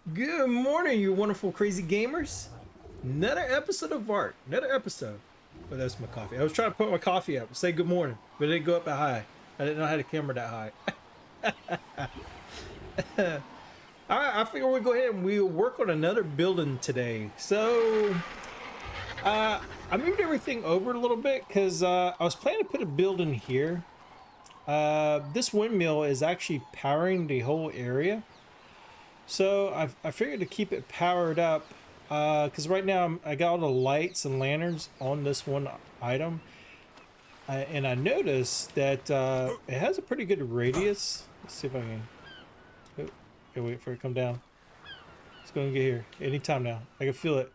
Good morning, you wonderful crazy gamers. Another episode of Art. Another episode. Oh, that's my coffee. I was trying to put my coffee up, say good morning, but it didn't go up that high. I didn't know how to camera that high. All right, I figure we'll go ahead and we'll work on another building today. So, I moved everything over a little bit because I was planning to put a building here. This windmill is actually powering the whole area. So I figured to keep it powered up because right now I got all the lights and lanterns on this one item. And I noticed that it has a pretty good radius. Let's see if I can... Oh, okay, wait for it to come down. It's going to get here anytime now. I can feel it.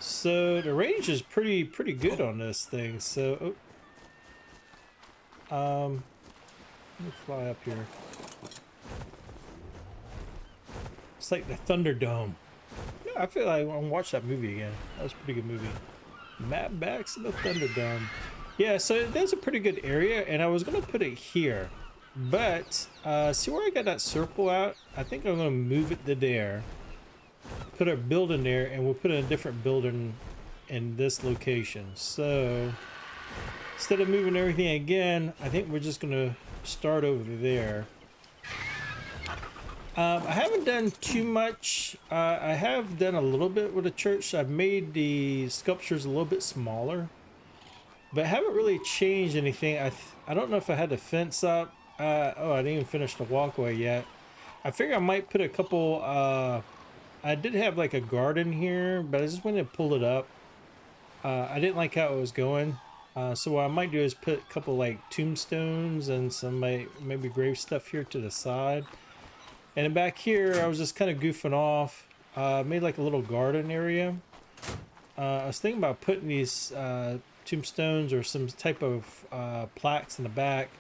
So the range is pretty good on this thing. So, let me fly up here. It's like the Thunderdome. Yeah, I feel like I want to watch that movie again. That was a pretty good movie. Mad Max and the Thunderdome. Yeah, so there's a pretty good area, and I was going to put it here. But, see where I got that circle out? I think I'm going to move it to there. Put our building there, and we'll put in a different building in this location. So, instead of moving everything again, I think we're just going to start over there. I haven't done too much. I have done a little bit with the church. I've made the sculptures a little bit smaller, but I haven't really changed anything. I don't know if I had the fence up. Oh, I didn't even finish the walkway yet. I figure I might put a couple. I did have like a garden here, but I just wanted to pull it up. I didn't like how it was going. So what I might do is put a couple like tombstones and some maybe grave stuff here to the side. And then back here, I was just kind of goofing off. Made like a little garden area. I was thinking about putting these tombstones or some type of plaques in the back.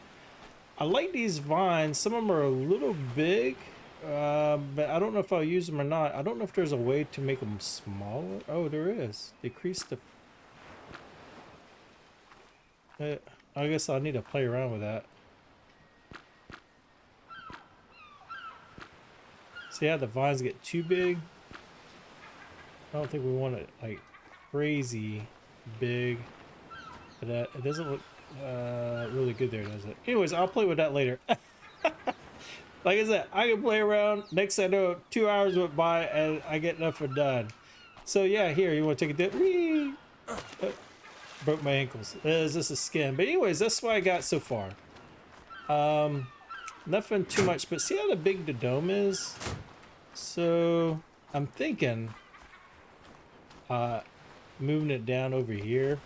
I like these vines. Some of them are a little big, but I don't know if I'll use them or not. I don't know if there's a way to make them smaller. Oh, there is. Decrease the... I guess I'll need to play around with that. See how the vines get too big? I don't think we want it like crazy big. But it doesn't look really good there, does it? Anyways, I'll play with that later. Like I said, I can play around. Next thing I know, 2 hours went by and I get nothing done. So yeah, here, you want to take a dip? Whee! Broke my ankles. Is this a skin? But anyways, that's what I got so far. Nothing too much, but see how big the dome is? So I'm thinking moving it down over here.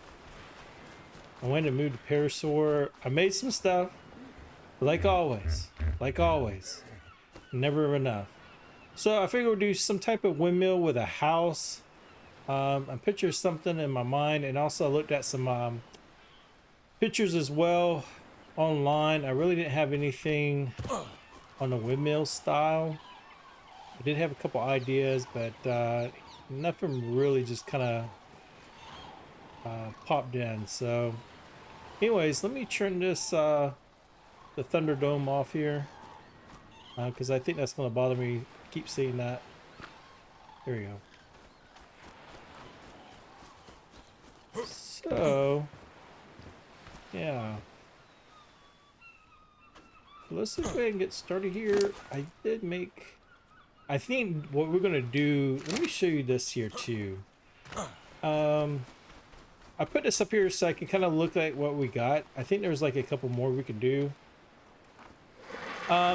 I went to move the parasaur. I made some stuff. Like always. Never enough. So I figured we'll do some type of windmill with a house. I pictured something in my mind, and also I looked at some pictures as well online. I really didn't have anything on the windmill style. I did have a couple ideas, but nothing really just kind of popped in. So anyways, let me turn this the Thunderdome off here, because I think that's going to bother me. Keep seeing that. There we go. So yeah, let's just go ahead and get started here. I think what we're gonna do, let me show you this here too. I put this up here so I can kind of look at what we got. I think there's like a couple more we can do.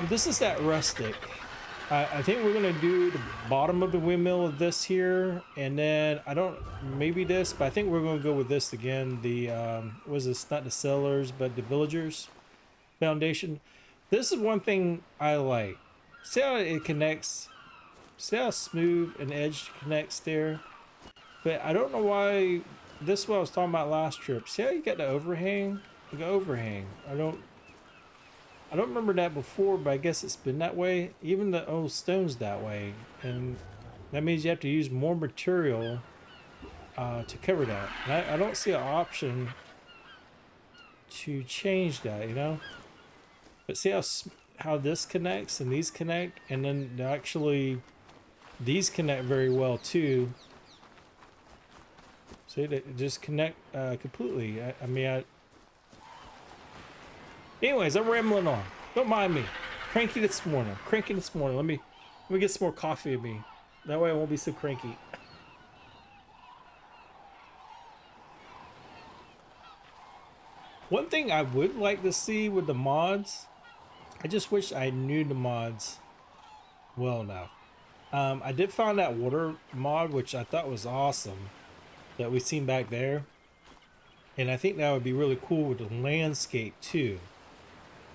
This is that rustic. I think we're gonna do the bottom of the windmill of this here, and then maybe this, but I think we're gonna go with this again. The was this not the Sellers, but the Villagers Foundation. This is one thing I like. See how it connects? See how smooth an edge connects there? But I don't know why. This is what I was talking about last trip. See how you got the overhang? The overhang. I don't remember that before, but I guess it's been that way. Even the old stone's that way, and that means you have to use more material to cover that. And I don't see an option to change that, you know. But see how how this connects and these connect, and then actually these connect very well too. See, they just connect completely. Anyways, I'm rambling on. Don't mind me. Cranky this morning. Cranky this morning. Let me get some more coffee in me. That way I won't be so cranky. One thing I would like to see with the mods, I just wish I knew the mods well enough. I did find that water mod, which I thought was awesome, that we seen back there. And I think that would be really cool with the landscape too.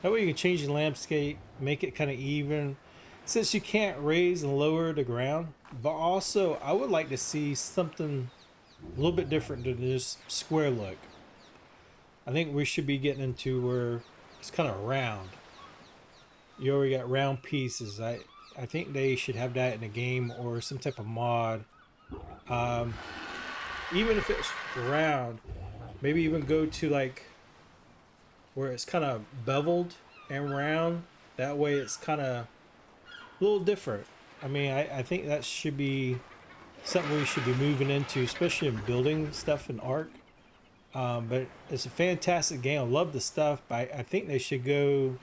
That way you can change the landscape, make it kind of even. Since you can't raise and lower the ground, but also I would like to see something a little bit different than this square look. I think we should be getting into where it's kind of round. You already got round pieces. I think they should have that in a game or some type of mod. Even if it's round, maybe even go to like where it's kind of beveled and round. That way it's kind of a little different. I mean, I think that should be something we should be moving into, especially in building stuff in Ark. But it's a fantastic game. I love the stuff, but I think they should go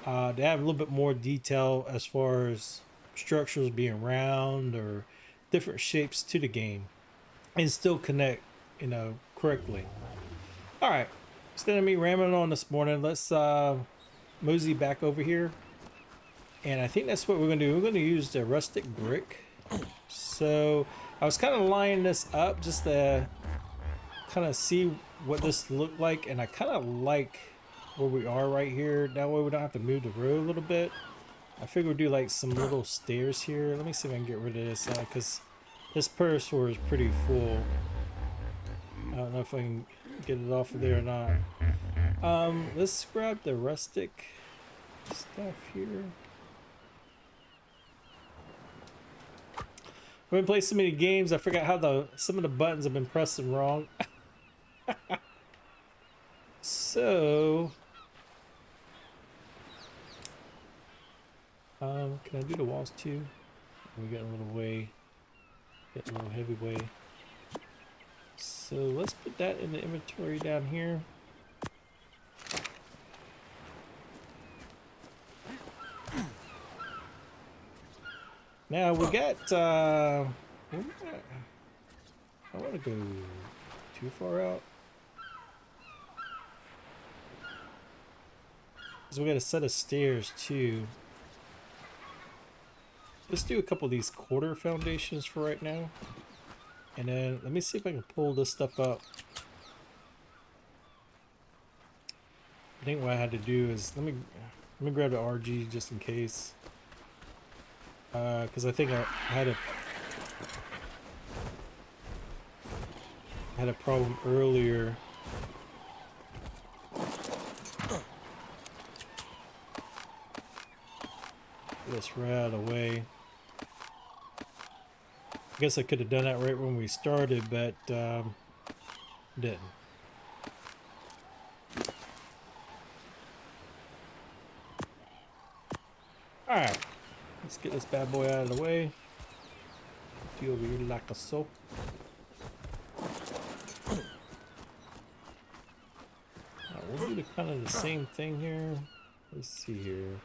to have a little bit more detail as far as structures being round or different shapes to the game and still connect, correctly. All right. Instead of me rambling on this morning, let's mosey back over here. And I think that's what we're going to do. We're going to use the rustic brick. So I was kind of lining this up just to kind of see what this looked like. And I kind of like where we are right here. That way we don't have to move the road a little bit. I figure we'll do like some little stairs here. Let me see if I can get rid of this because this parasaur is pretty full. I don't know if I can get it off of there or not. Let's grab the rustic stuff here. I've been playing so many games, I forgot how some of the buttons have been pressing wrong. So, can I do the walls too? We got a little way, getting a little heavy way. So let's put that in the inventory down here. Now we got, I want to go too far out. So we got a set of stairs too. Let's do a couple of these quarter foundations for right now. And then let me see if I can pull this stuff up. I think what I had to do is let me grab the RG just in case. Because I think I had a problem earlier. This right out of the way. I guess I could have done that right when we started, but didn't. Alright, let's get this bad boy out of the way. Do over here like a so. Alright, we'll do kind of the same thing here. Let's see here.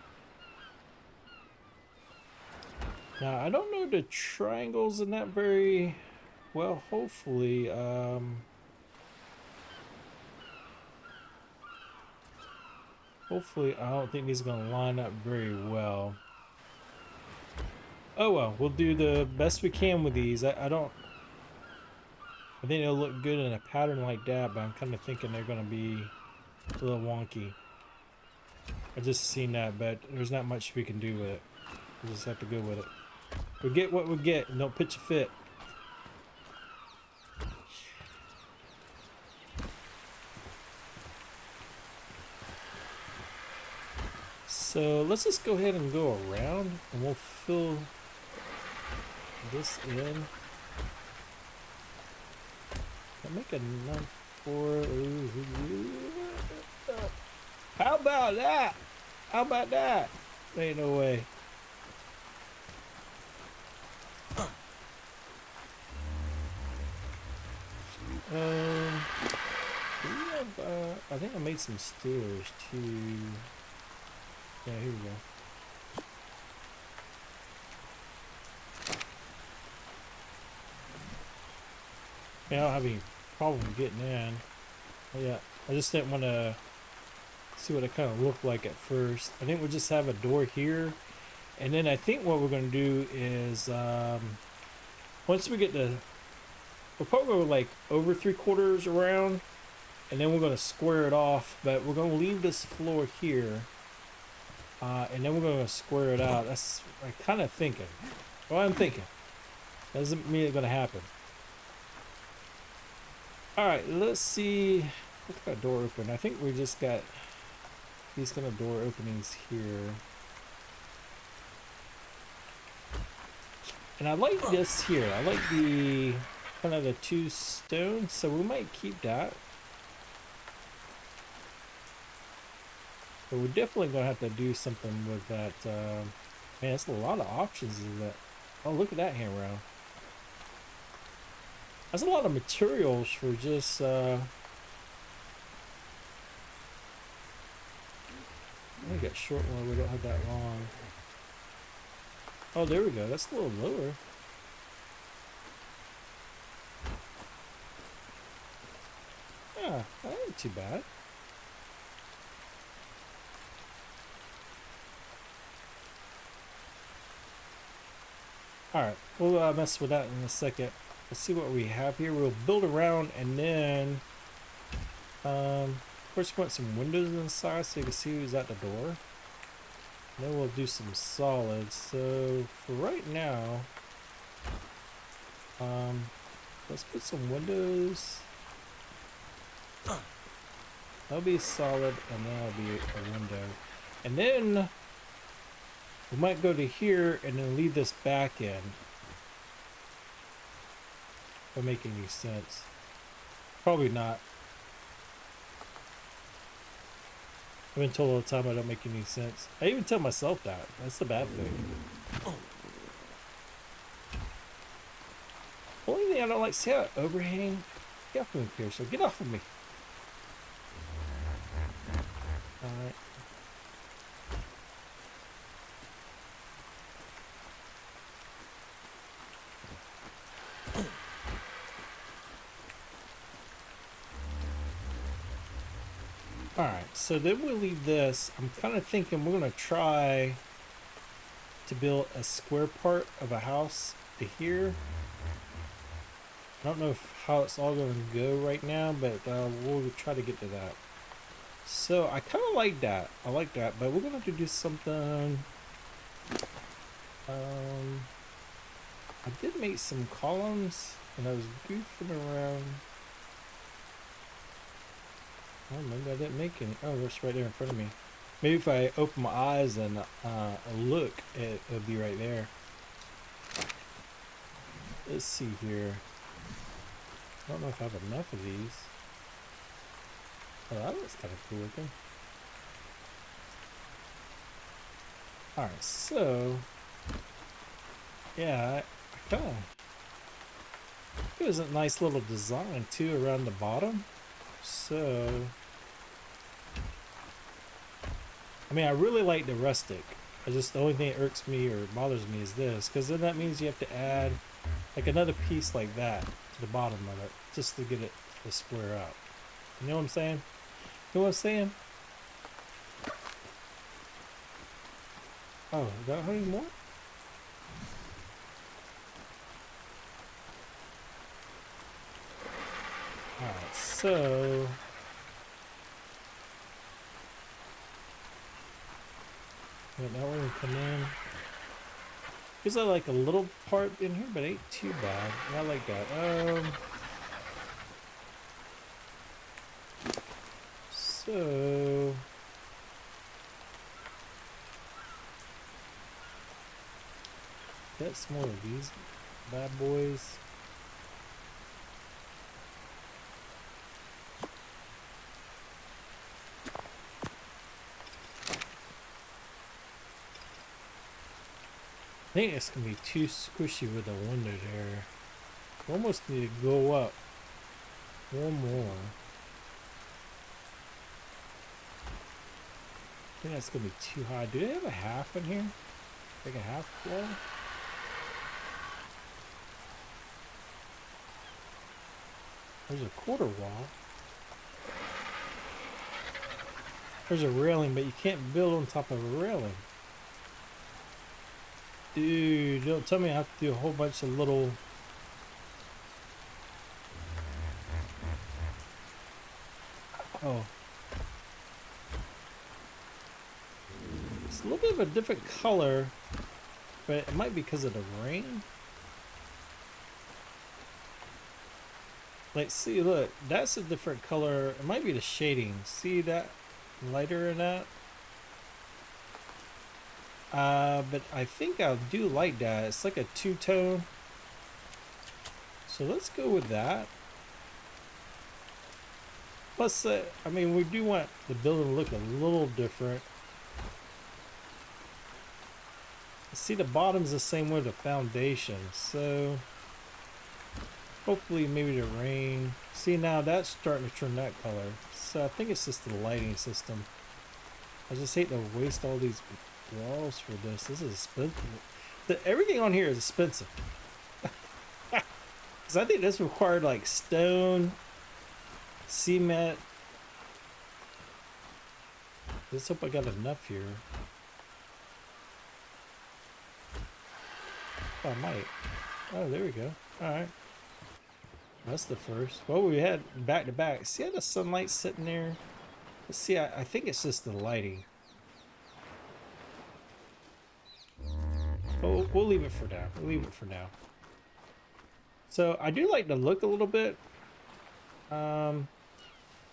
Now, I don't know the triangles in that very well. Hopefully, hopefully, I don't think these are going to line up very well. Oh well, we'll do the best we can with these. I think it'll look good in a pattern like that, but I'm kind of thinking they're going to be a little wonky. I just seen that, but there's not much we can do with it. We just have to go with it. We get what we get and don't pitch a fit. So let's just go ahead and go around and we'll fill this in. I'll make enough for... How about that? How about that? Ain't no way. Um, do we have, I think I made some stairs too. Yeah, here we go. Yeah, I don't have any problem getting in. Oh, yeah, I just didn't want to see what it kind of looked like at first. I think we'll just have a door here, and then I think what we're going to do is once we get the, we'll probably go like over 3/4 around, and then we're going to square it off. But we're going to leave this floor here, and then we're going to square it out. That's I'm kind of thinking. Well, I'm thinking. Doesn't mean it's going to happen. All right, let's see. Let's got a door open. I think we just got these kind of door openings here. And I like this here. I like the kind of the 2 stones, so we might keep that. But we're definitely gonna have to do something with that. Man, it's a lot of options in that. Oh, look at that handrail. That's a lot of materials for just I got short one. We don't have that long. Oh, there we go. That's a little lower. Yeah, that ain't too bad. Alright, we'll mess with that in a second. Let's see what we have here. We'll build around, and then of course we want some windows inside so you can see who's at the door. And then we'll do some solids. So for right now, let's put some windows. That'll be solid, and that'll be a window. And then we might go to here and then leave this back in. If that make any sense. Probably not. I've been told all the time I don't make any sense. I even tell myself that. That's the bad thing. Only thing I don't like, see how it overhang? Get off of me, Pierce. So get off of me. Alright. Alright, so then we'll leave this. I'm kind of thinking we're going to try to build a square part of a house to here. I don't know how it's all going to go right now, but we'll try to get to that. So I kind of like that. I like that, but we're going to have to do something. I did make some columns, and I was goofing around. Oh, maybe I didn't make any. Oh, it's right there in front of me. Maybe if I open my eyes and look, it'll be right there. Let's see here. I don't know if I have enough of these. Oh, that looks kind of cool looking. Alright, so yeah, I kind of, it was a nice little design too around the bottom. So I mean, I really like the rustic. I just, the only thing that irks me or bothers me is this, because then that means you have to add like another piece like that to the bottom of it just to get it to square out. You know what I'm saying? You know what I'm saying? Oh, is that how you more? Alright, so yeah, that one will come in. Gives like a little part in here, but it ain't too bad. I like that. So get some more of these bad boys. think it's gonna be too squishy with the window there. We almost need to go up one more. I think that's gonna be too high. Do they have a half in here? Like a half wall? There's a quarter wall. There's a railing, but you can't build on top of a railing. Dude, don't tell me I have to do a whole bunch of little... Oh. It's a little bit of a different color, but it might be because of the rain. Like, see, look, that's a different color. It might be the shading. See that lighter in that? But I think I do like that. It's like a two-tone. So let's go with that. Plus, I mean, we do want the building to look a little different. See, the bottom's the same way the foundation, so hopefully maybe the rain. See, now that's starting to turn that color. So I think it's just the lighting system. I just hate to waste all these walls for this. This is expensive. Everything on here is expensive. Because I think this required like stone, cement. Let's hope I got enough here. Oh, I might. Oh, there we go. Alright. That's the first. Well, we had back to back. See how the sunlight sitting there? Let's see, I think it's just the lighting. Oh, we'll leave it for now. We'll leave it for now. So I do like the look a little bit. In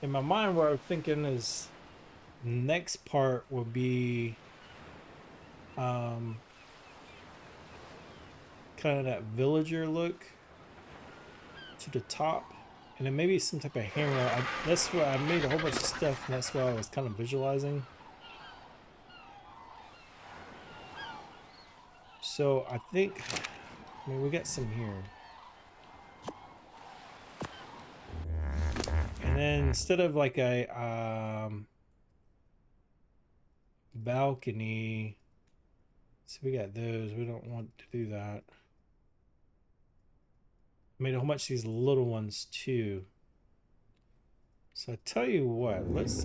my mind, what I'm thinking is next part will be kind of that villager look to the top, and then maybe some type of hammer. That's why I made a whole bunch of stuff, and that's what I was kind of visualizing. So I think, I mean, we got some here. And then instead of like a balcony, so we got those. We don't want to do that. I made a whole bunch of these little ones too. So I tell you what, let's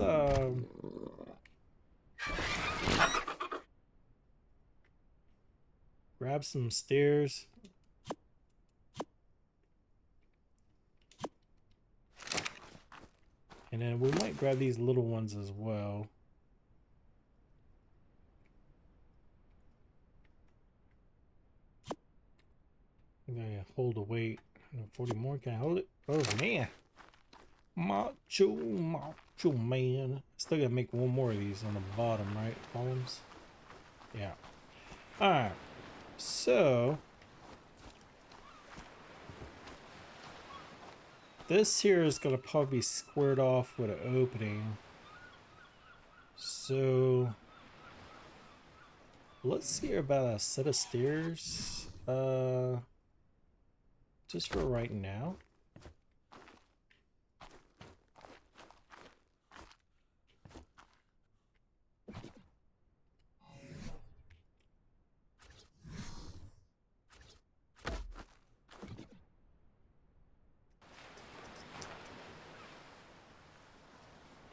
grab some stairs. And then we might grab these little ones as well. I'm gonna hold the weight. 40 more, can I hold it? Oh man. Macho man. Still gotta make one more of these on the bottom, right? Columns. Yeah. Alright. So this here is gonna probably be squared off with an opening. So let's see about a set of stairs. Just for right now.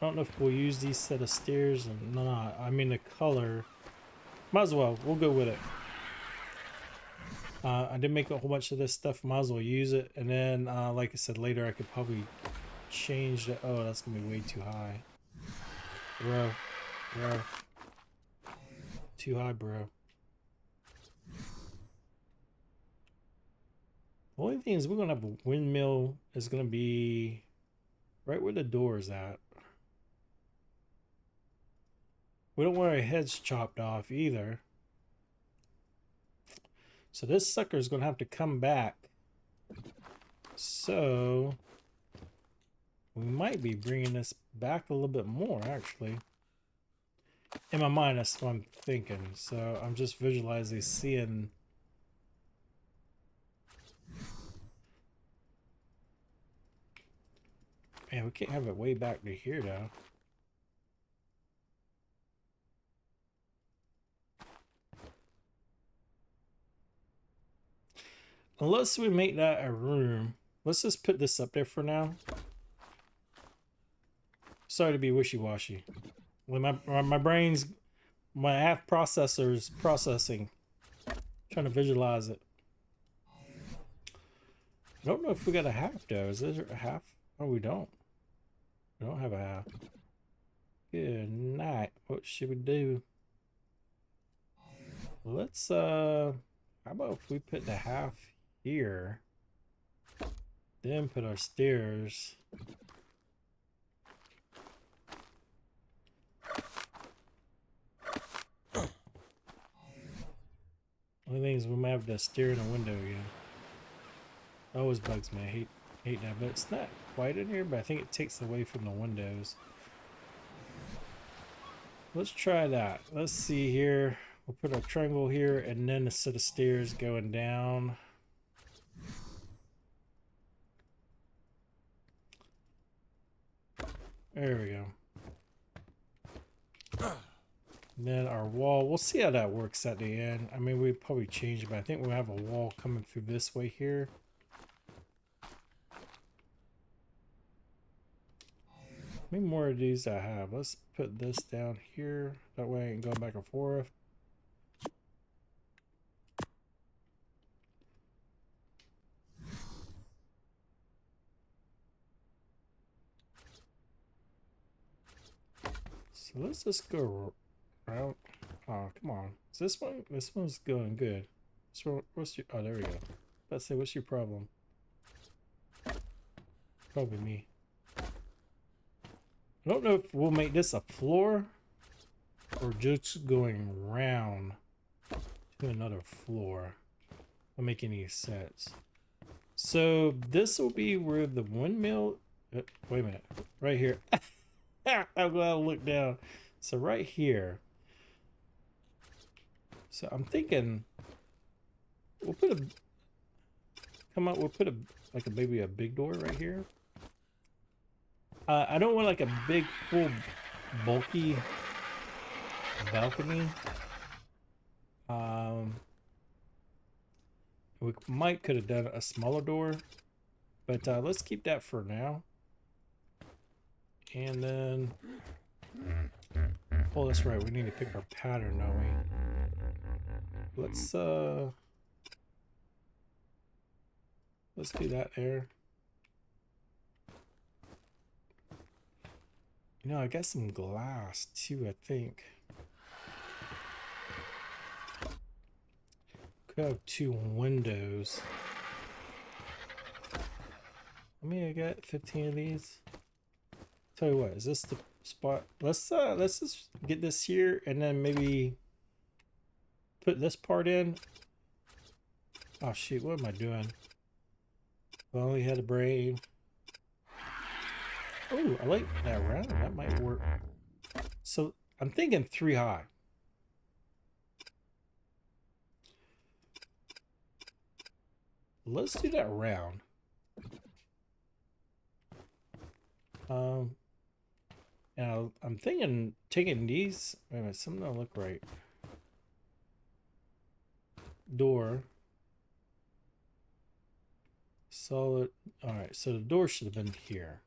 I don't know if we'll use these set of stairs or not. I mean the color. Might as well. We'll go with it. I did make a whole bunch of this stuff. Might as well use it. And then, like I said, later I could probably change the... Oh, that's going to be way too high. Bro. Too high, bro. The only thing is we're going to have a windmill. Is going to be right where the door is at. We don't want our heads chopped off either. So this sucker is going to have to come back. So we might be bringing this back a little bit more, actually. In my mind, that's what I'm thinking. So I'm just visualizing seeing Yeah, we can't have it way back to here though. Unless we make that a room. Let's just put this up there for now. Sorry to be wishy-washy. When my brain's, my half processor's processing. Trying to visualize it. I don't know if we got a half though. Is there a half? Oh, we don't. We don't have a half. Good night. What should we do? Let's how about if we put the half here, then put our stairs. Only thing is we might have to steer in a window again. Always bugs me. I hate that, but it's not quite in here, but I think it takes away from the windows. Let's try that. Let's see here. We'll put a triangle here and then a set of stairs going down. There we go. And then our wall, we'll see how that works at the end. I mean, we probably change it, but I think we'll have a wall coming through this way here. How many more of these I have? Let's put this down here. That way I can go back and forth. So let's just go around. Oh, come on. Is this one? This one's going good. So what's your? Oh, there we go. Let's say, what's your problem? Probably me. I don't know if we'll make this a floor or just going round to another floor. Don't make any sense. So this will be where the windmill. Wait a minute. Right here. I'm glad I looked down. So right here. So I'm thinking we'll put a we'll put a like maybe a big door right here. I don't want like a big full bulky balcony. We could have done a smaller door, but let's keep that for now. And then, oh, that's right. We need to pick our pattern, don't we? Let's do that there. You know, I got some glass too, I think. Could have 2 windows. I mean, I got 15 of these. Tell you what, is this the spot? Let's just get this here and then maybe put this part in. Oh shoot, what am I doing? If I only had a brain. Oh, I like that round. That might work. So I'm thinking 3 high. Let's do that round. Now I'm thinking taking these. Wait a minute, something don't look right. Door. Solid. All right, so the door should have been here.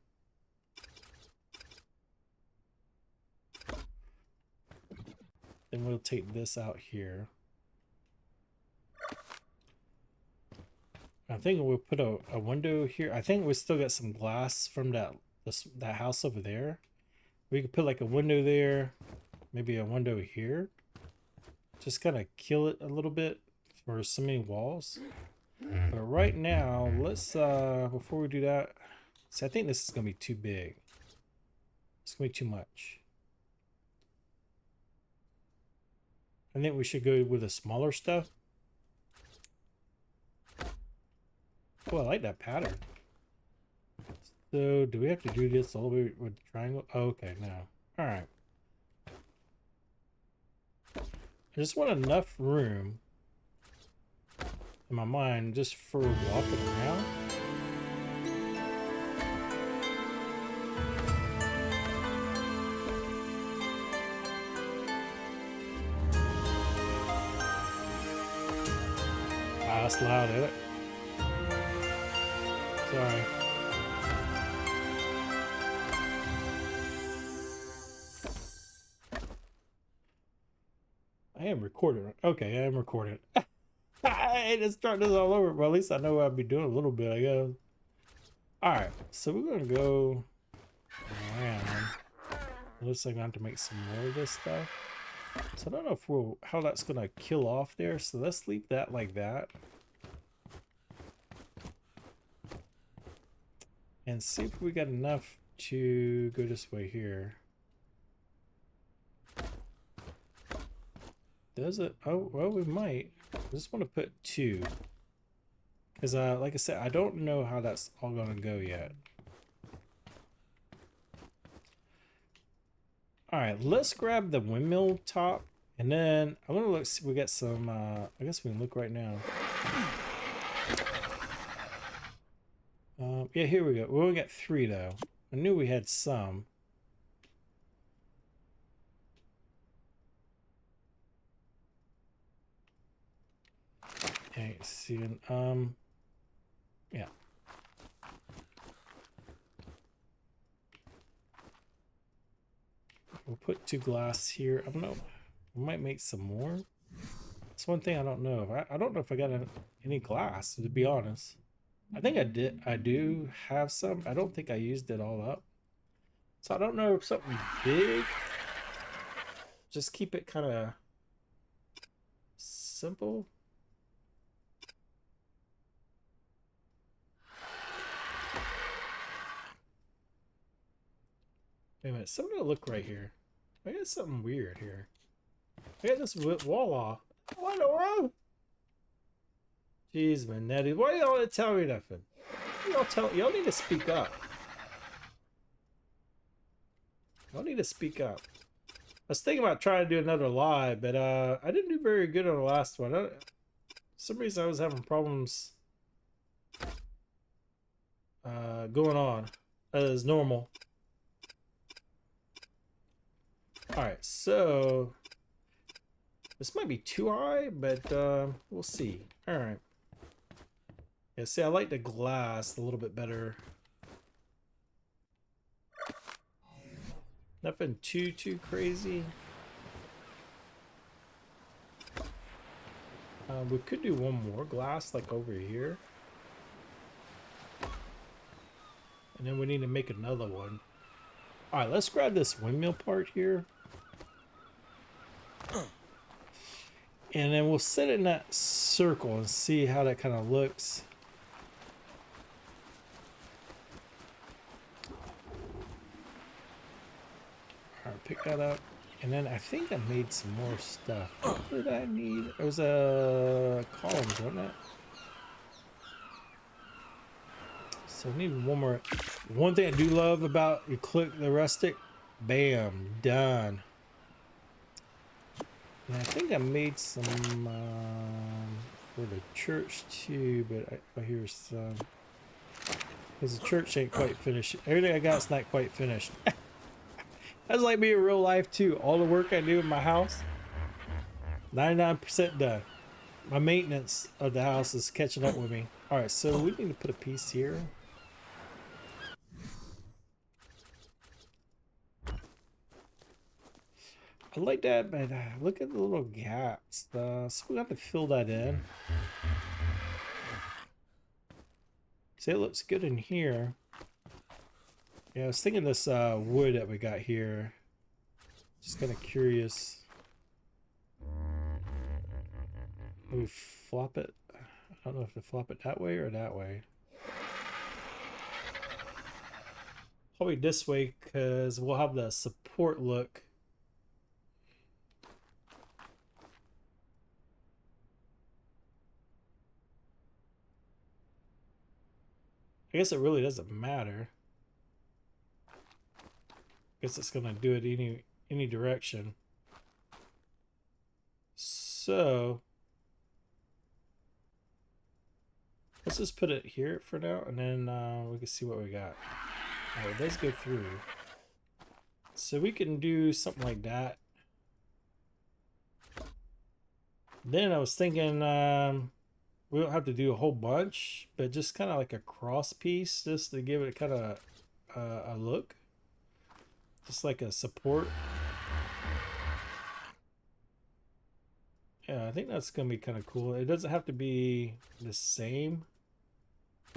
Then we'll take this out here. I think we'll put a window here. I think we still got some glass from that house over there. We could put like a window there, maybe a window here. Just kind of kill it a little bit for so many walls. But right now, let's before we do that, see, I think this is gonna be too big. It's gonna be too much. I think we should go with the smaller stuff. Oh, I like that pattern. So, do we have to do this all the way with the triangle? Oh, okay, no. Alright. I just want enough room in my mind just for walking around. less loud, is it? Sorry. I am recording. Okay, I am recording. I hate to start this all over, but at least I know what I'll be doing a little bit, I guess. Alright, so we're gonna go around. Looks like I have to make some more of this stuff. So I don't know if how that's gonna kill off there, so let's leave that like that. And see if we got enough to go this way here. Does it? Oh, well, we might. I just want to put 2. Because, like I said, I don't know how that's all going to go yet. Alright, let's grab the windmill top. And then I'm going to look, see if we got some, I guess we can look right now. Yeah, here we go. We only got 3, though. I knew we had some. Okay, see, yeah. We'll put 2 glass here. I don't know. We might make some more. That's one thing I don't know. I don't know if I got any glass, to be honest. I think I did. I do have some. I don't think I used it all up. So I don't know if something big. Just keep it kind of simple. Wait a minute. Something to look right here. I got something weird here. I got this wall off. What in the world? Jeez, man, Nettie, why y'all want to tell me nothing? Y'all need to speak up. Y'all need to speak up. I was thinking about trying to do another live, but I didn't do very good on the last one. For some reason I was having problems going on as normal. Alright, so this might be too high, but we'll see. Alright. Yeah, see, I like the glass a little bit better. Nothing too crazy. We could do one more glass, like over here. And then we need to make another one. Alright, let's grab this windmill part here. And then we'll set it in that circle and see how that kind of looks. Alright, pick that up. And then I think I made some more stuff. What did I need? It was a columns, wasn't it? So I need one more. One thing I do love about you click the rustic, bam, done. And I think I made some for the church too, but I hear some. Because the church ain't quite finished. Everything I got's not quite finished. That's like me in real life too. All the work I do in my house, 99% done. My maintenance of the house is catching up with me. Alright, so we need to put a piece here. I like that, but look at the little gaps. So we have to fill that in. See, it looks good in here. Yeah, I was thinking this wood that we got here. Just kind of curious. We flop it. I don't know if to flop it that way or that way. Probably this way because we'll have the support look. I guess it really doesn't matter. I guess it's gonna do it any direction. So let's just put it here for now, and then we can see what we got. Alright, it does go through. So we can do something like that. Then I was thinking we don't have to do a whole bunch, but just kind of like a cross piece, just to give it kind of a look, just like a support. Yeah, I think that's gonna be kind of cool. It doesn't have to be the same,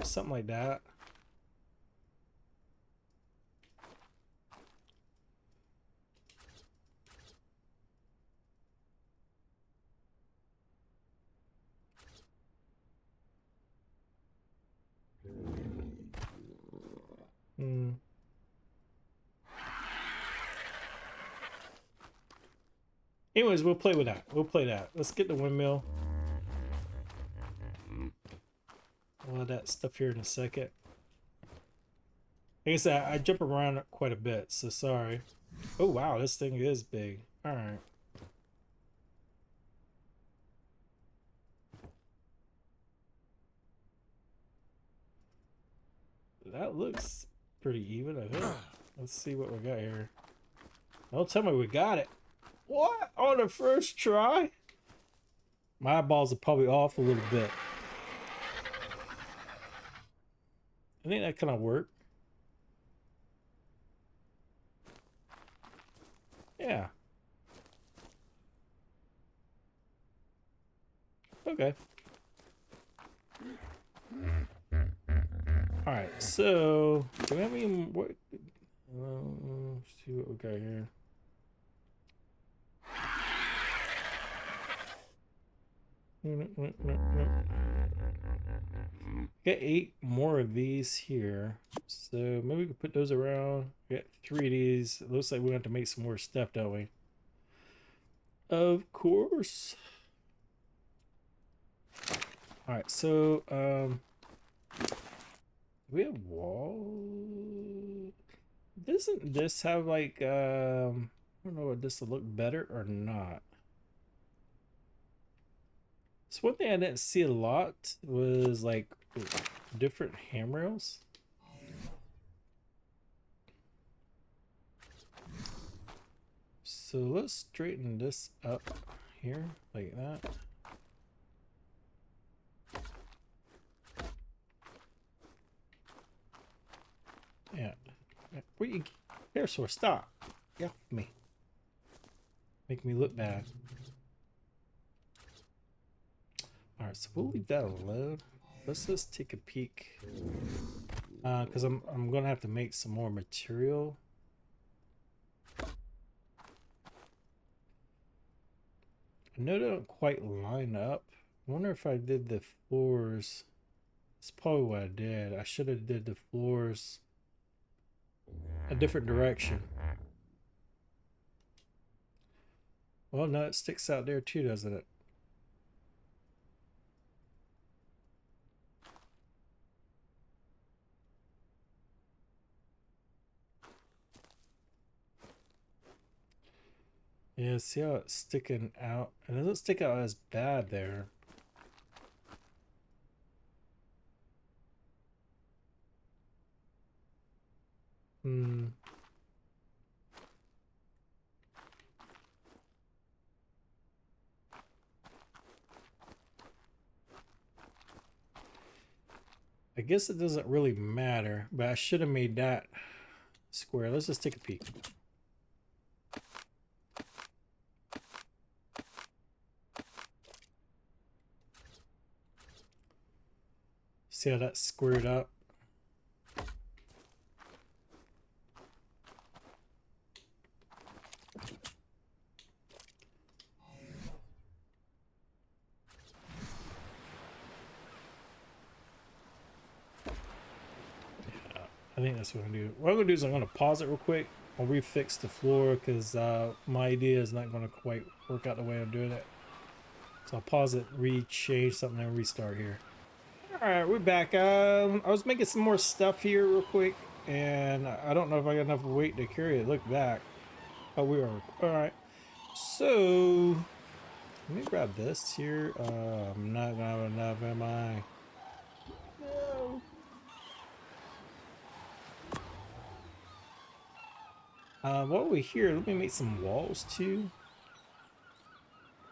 something like that. Hmm. Anyways, we'll play with that. We'll play that. Let's get the windmill. All of that stuff here in a second. Like I said, I jump around quite a bit, so sorry. Oh wow, this thing is big. All right. That looks pretty even, I think. Let's see what we got here. Don't tell me we got it. What? On the first try? My eyeballs are probably off a little bit. I think that kind of worked. Yeah. Okay. Alright, so do we have any more? Let's see what we got here. Get 8 more of these here. So maybe we could put those around. Get 3 of these. It looks like we have to make some more stuff, don't we? Of course. Alright, so we have wall. Doesn't this have like I don't know, would this look better or not? So one thing I didn't see a lot was like different handrails. So let's straighten this up here like that. Yeah. Where you there, so stop. Yeah, me. Make me look bad. Alright, so we'll leave that alone. Let's just take a peek. Because I'm gonna have to make some more material. I know they don't quite line up. I wonder if I did the floors. That's probably what I did. I should have did the floors a different direction. Well, no, it sticks out there too, doesn't it? Yeah, see how it's sticking out? It doesn't stick out as bad there. Hmm. I guess it doesn't really matter, but I should have made that square. Let's just take a peek. See how that's squared up? I think that's what I'm gonna do. What I'm gonna do is I'm gonna pause it real quick. I'll refix the floor because my idea is not gonna quite work out the way I'm doing it. So I'll pause it, re-change something, and restart here. All right, we're back. I was making some more stuff here real quick, and I don't know if I got enough weight to carry it. Look back. Oh, we are. All right. So let me grab this here. I'm not gonna have enough, am I? No. While we're here, let me make some walls too.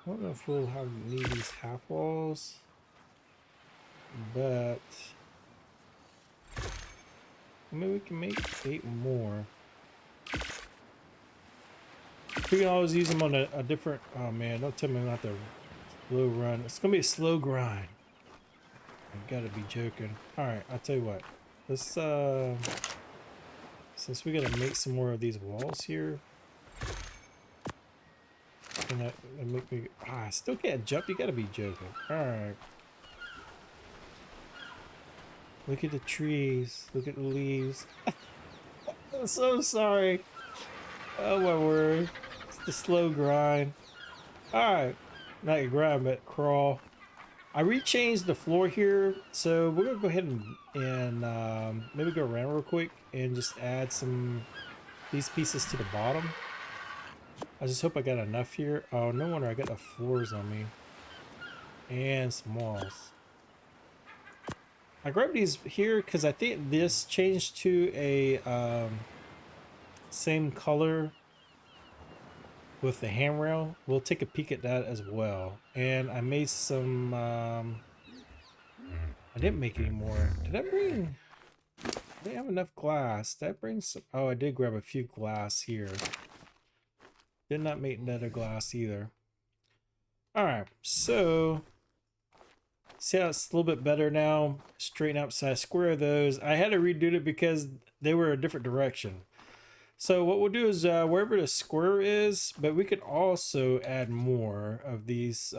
I don't know if we'll need these half walls. but maybe we can make 8 more. We can always use them on a different. Oh man, don't tell me not to slow run. It's gonna be a slow grind. I gotta be joking. All right, I'll tell you what. Let's since we gotta make some more of these walls here, and that make me. I still can't jump. You gotta be joking. All right. Look at the trees. Look at the leaves. I'm so sorry. Oh my word. It's the slow grind. Alright. Not grind, but crawl. I rechanged the floor here, so we're gonna go ahead and maybe go around real quick and just add these pieces to the bottom. I just hope I got enough here. Oh, no wonder I got the floors on me. And some walls. I grabbed these here because I think this changed to a same color with the handrail. We'll take a peek at that as well. And I made some I didn't make any more. Did I bring I didn't have enough glass. Did I bring some? Oh, I did grab a few glass here. Did not make another glass either. Alright, so see how it's a little bit better now. Straighten out, so I square those. I had to redo it because they were a different direction. So what we'll do is wherever the square is, but we could also add more of these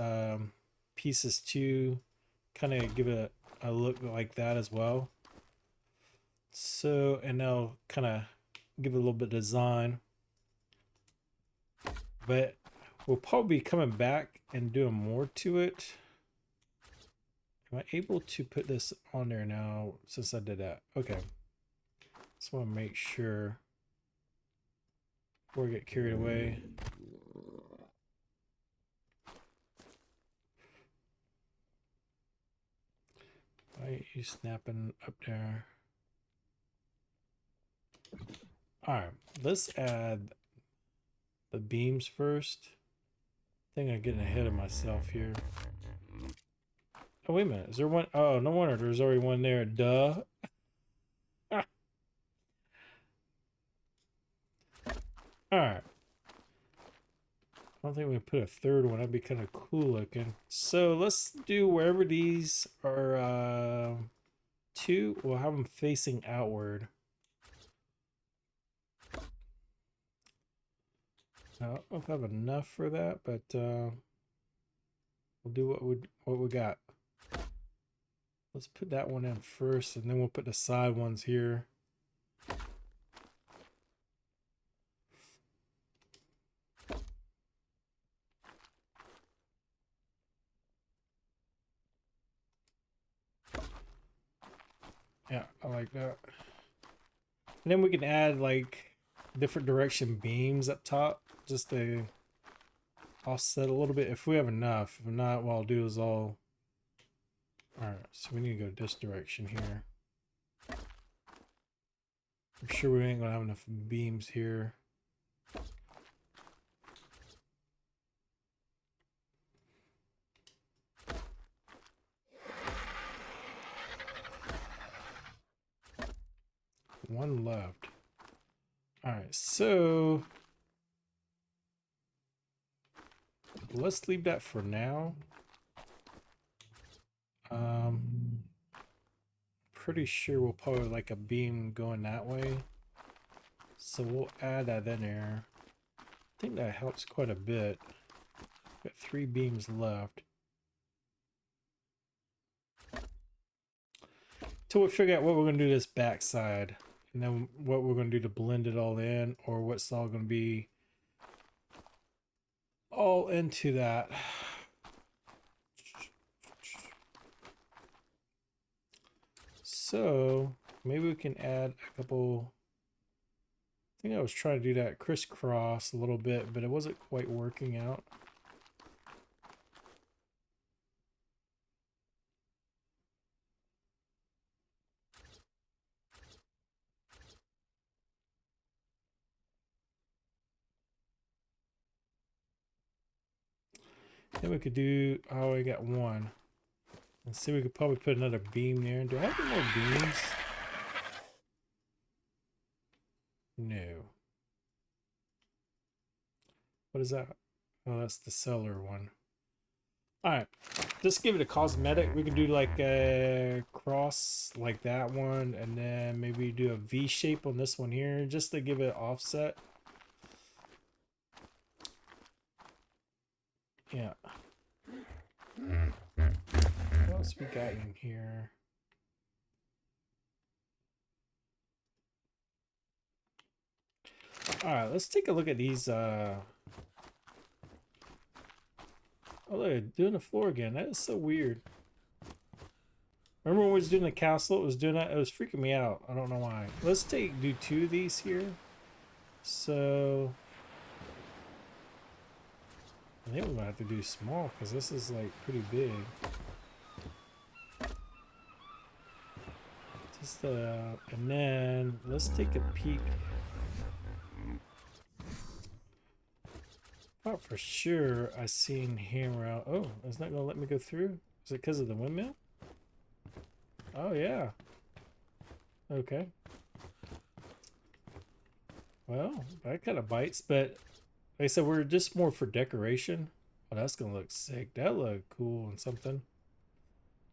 pieces to kind of give it a look like that as well. So, and they'll kind of give it a little bit of design. But we'll probably be coming back and doing more to it. Am I able to put this on there now since I did that? Okay. Just want to make sure before I get carried away. Why are you snapping up there? Alright, let's add the beams first. I think I'm getting ahead of myself here. Oh, wait a minute. Is there one? Oh, no wonder there's already one there. Duh. Alright. I don't think we can put a third one. That'd be kind of cool looking. So let's do wherever these are two. We'll have them facing outward. I don't know if I have enough for that, but we'll do what we got. Let's put that one in first, and then we'll put the side ones here. Yeah, I like that. And then we can add like different direction beams up top just to offset a little bit if we have enough. If not, what I'll do is all right, so we need to go this direction here. I'm sure we ain't gonna have enough beams here. One left. All right, so let's leave that for now. Pretty sure we'll probably like a beam going that way. So we'll add that in there. I think that helps quite a bit. Got 3 beams left. Till we figure out what we're gonna do this back side. And then what we're gonna do to blend it all in, or what's all gonna be all into that. So maybe we can add a couple. I think I was trying to do that crisscross a little bit, but it wasn't quite working out. Then we could do, oh, we got one. Let's see, we could probably put another beam there. Do I have any more beams? No. What is that? Oh, that's the cellar one. Alright, just give it a cosmetic. We can do like a cross like that one, and then maybe do a V shape on this one here, just to give it offset. Yeah. What else we got in here? Alright, let's take a look at these oh, look, doing the floor again. That is so weird. Remember when we was doing the castle? It was doing that. It was freaking me out. I don't know why. Let's do 2 of these here. So I think we're gonna have to do small because this is like pretty big. Just and then let's take a peek. Thought for sure I seen hammer out. Oh, it's not gonna let me go through. Is it because of the windmill? Oh yeah. Okay. Well, that kind of bites, but like I said, we're just more for decoration. Oh, that's gonna look sick. That look cool and something.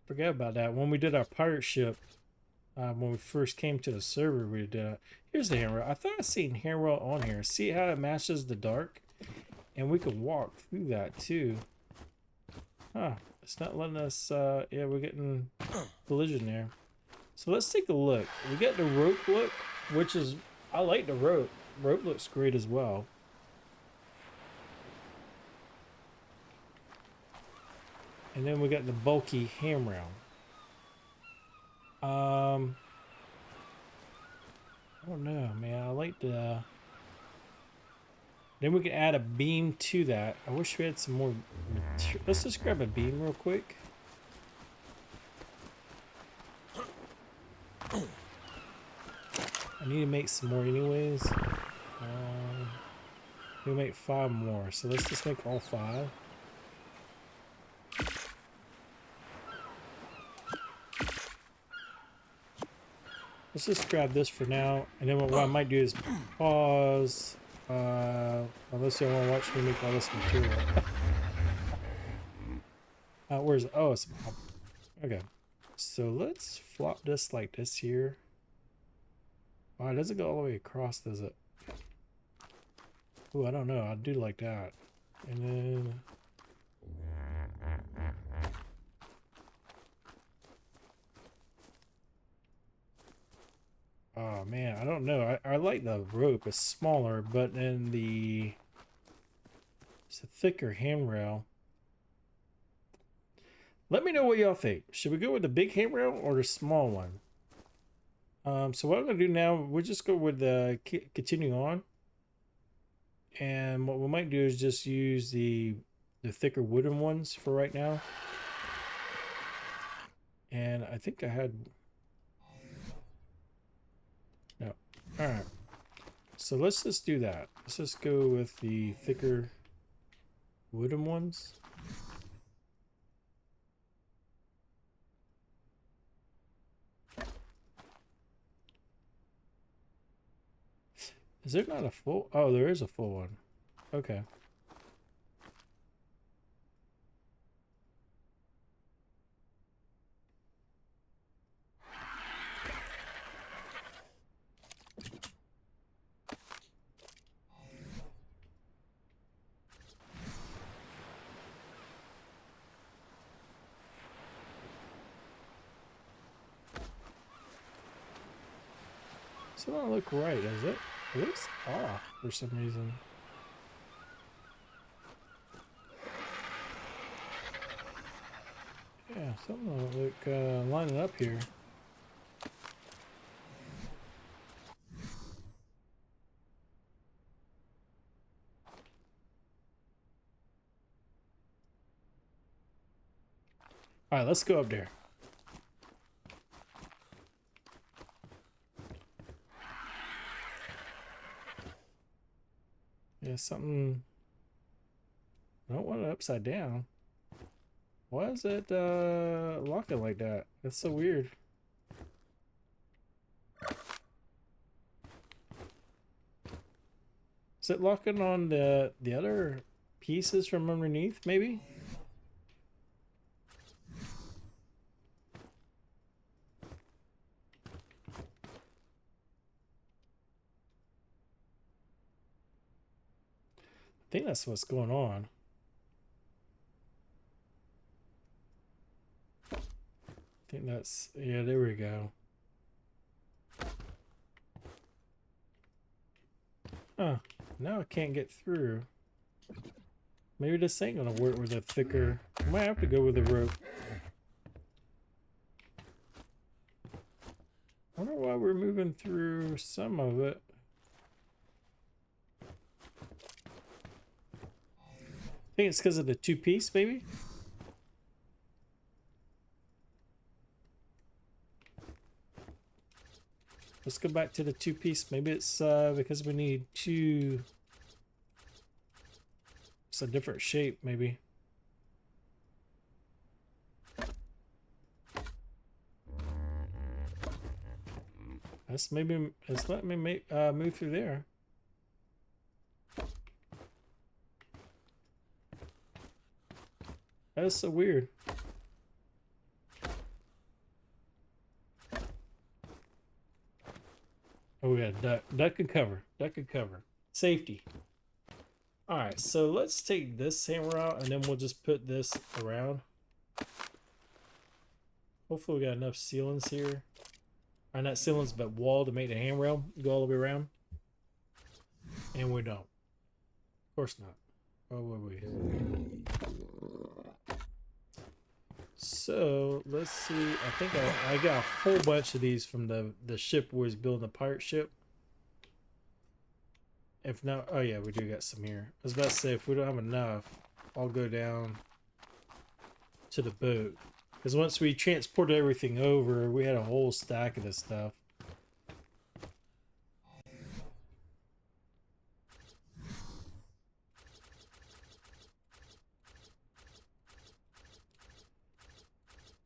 Forget about that. When we did our pirate ship, when we first came to the server, we did. Here's the handrail. I thought I seen handrail on here. See how it matches the dark, and we can walk through that too. Huh? It's not letting us. Yeah, we're getting collision there. So let's take a look. We got the rope look, which is I like the rope. Rope looks great as well. And then we got the bulky handrail. I don't know, man. I like the. Then we can add a beam to that. I wish we had some more material. Let's just grab a beam real quick. I need to make some more anyways. We'll make 5 more. So let's just make all 5. Let's just grab this for now. And then what I might do is pause. Unless you want to watch me make all this material. Where's it? Oh, it's okay. So let's flop this like this here. Wow, it doesn't go all the way across, does it? Oh, I don't know. I do like that. And then oh man, I don't know. I like the rope. It's smaller, but then it's a thicker handrail. Let me know what y'all think. Should we go with the big handrail or the small one? So what I'm gonna do now, we'll just go with the continue on. And what we might do is just use the thicker wooden ones for right now. And I think I had no. All right. So let's just do that. Let's just go with the thicker wooden ones. Is there not a full? Oh, there is a full one. Okay. So that don't look right, does it? It looks off for some reason. Yeah, something don't look lining up here. All right, let's go up there. Yeah, something. I don't want it upside down. Why is it locking like that? That's so weird. Is it locking on the other pieces from underneath, maybe? I think that's what's going on. I think that's, yeah, there we go. Huh, now I can't get through. Maybe this ain't gonna work with a thicker, I might have to go with a rope. I wonder why we're moving through some of it. I think it's because of the two-piece, maybe? Let's go back to the two-piece. Maybe it's because we need two. It's a different shape, maybe. That's maybe it's letting me make move through there. That's so weird. Oh, we got a duck. Duck could cover. Duck could cover. Safety. Alright, so let's take this hammer out and then we'll just put this around. Hopefully we got enough sealants here. Or not sealants, but wall to make the handrail go all the way around. And we don't. Of course not. Oh, were we? So let's see. I think I got a whole bunch of these from the ship where he's building the pirate ship. If not, oh yeah, we do got some here. I was about to say if we don't have enough, I'll go down to the boat. Because once we transported everything over, we had a whole stack of this stuff.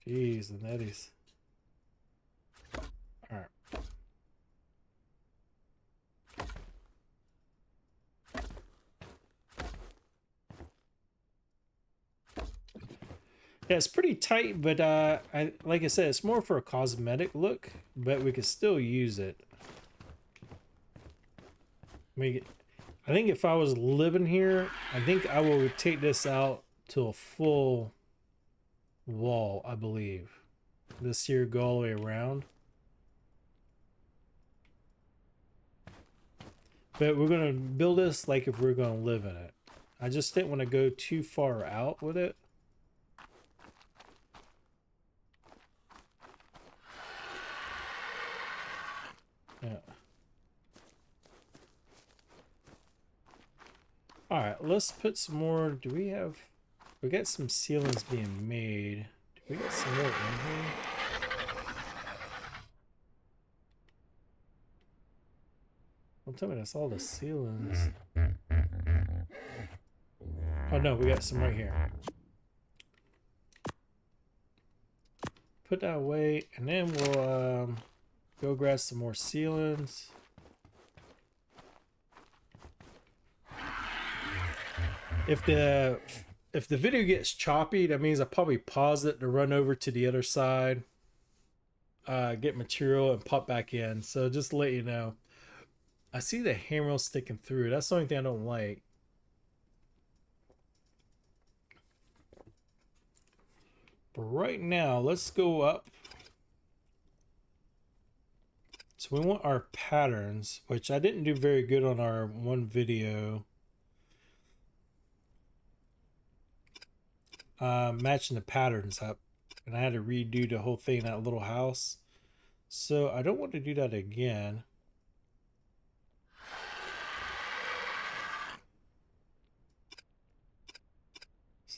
Jeez, the netties. Alright. Yeah, it's pretty tight, but like I said, it's more for a cosmetic look, but we could still use it. I think if I was living here, I think I would take this out to a full wall, I believe. This here go all the way around. But we're gonna build this like if we're gonna live in it. I just didn't want to go too far out with it. Yeah. Alright, let's put some more. Do we have... We got some ceilings being made. Do we got some more in here? Don't tell me that's all the ceilings. Oh no, we got some right here. Put that away, and then we'll go grab some more ceilings. If the video gets choppy, that means I probably pause it to run over to the other side, get material, and pop back in. So just to let you know. I see the handrail sticking through. That's the only thing I don't like. But right now, let's go up. So we want our patterns, which I didn't do very good on our one video. Matching the patterns up. And I had to redo the whole thing in that little house. So I don't want to do that again.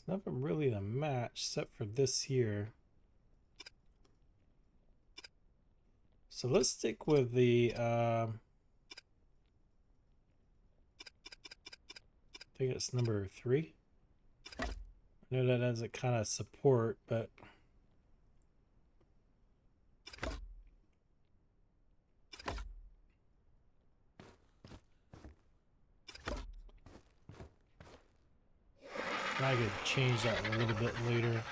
Nothing really to match except for this here. So let's stick with the I think it's number 3. I know that doesn't kind of support, but I could change that a little bit later.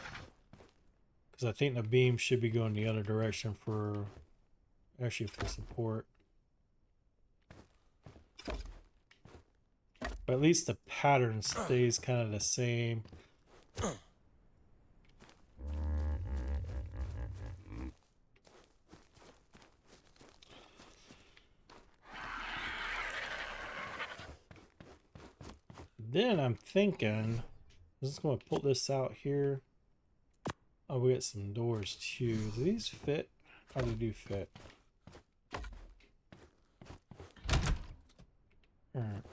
Because I think the beam should be going the other direction for, actually for support. But at least the pattern stays kind of the same. Then I'm thinking, I'm just going to pull this out here. Oh, we got some doors too. Do these fit? Oh, they do fit. Alright.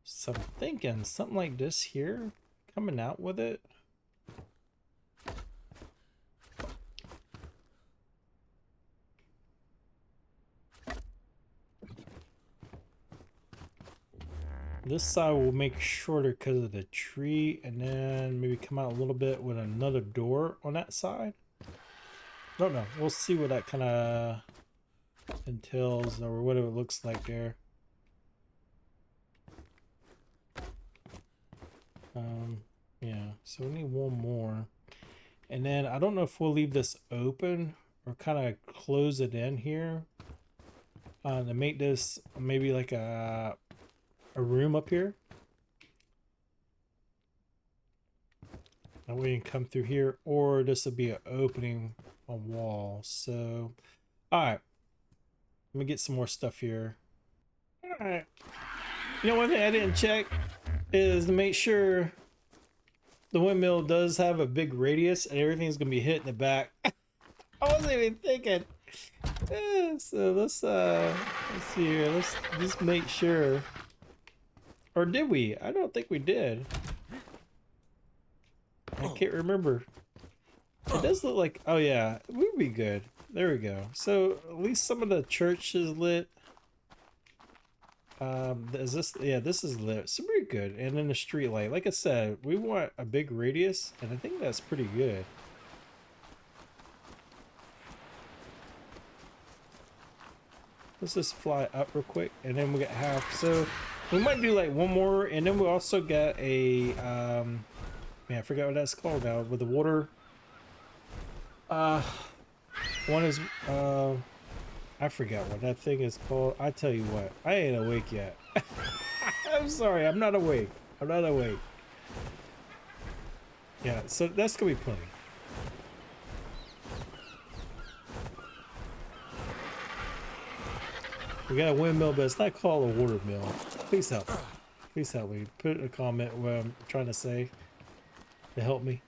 So I'm thinking something like this here, coming out with it. This side will make shorter because of the tree, and then maybe come out a little bit with another door on that side. Don't know. We'll see what that kind of entails or what it looks like there. Yeah, so we need one more. And then I don't know if we'll leave this open or kind of close it in here. To make this maybe like a room up here. And we can come through here, or this will be an opening on wall. So, all right, let me get some more stuff here. All right. You know, one thing I didn't check is to make sure the windmill does have a big radius and everything's gonna be hit in the back. I wasn't even thinking. Yeah, so let's see here. Let's just make sure. Or did we? I don't think we did. I can't remember. It does look like, oh yeah, we'd be good. There we go. So at least some of the church is lit. Is this, yeah, this is lit. So pretty good. And then the street light. Like I said, we want a big radius, and I think that's pretty good. Let's just fly up real quick, and then we get half. So we might do like one more, and then we also got a man, I forgot what that's called now, with the water. One is I forgot what that thing is called. I tell you what, I ain't awake yet. I'm sorry, I'm not awake. I'm not awake. Yeah, so that's gonna be plenty. We got a windmill, but it's not called a water mill. Please help. Please help me. Put in a comment what I'm trying to say to help me.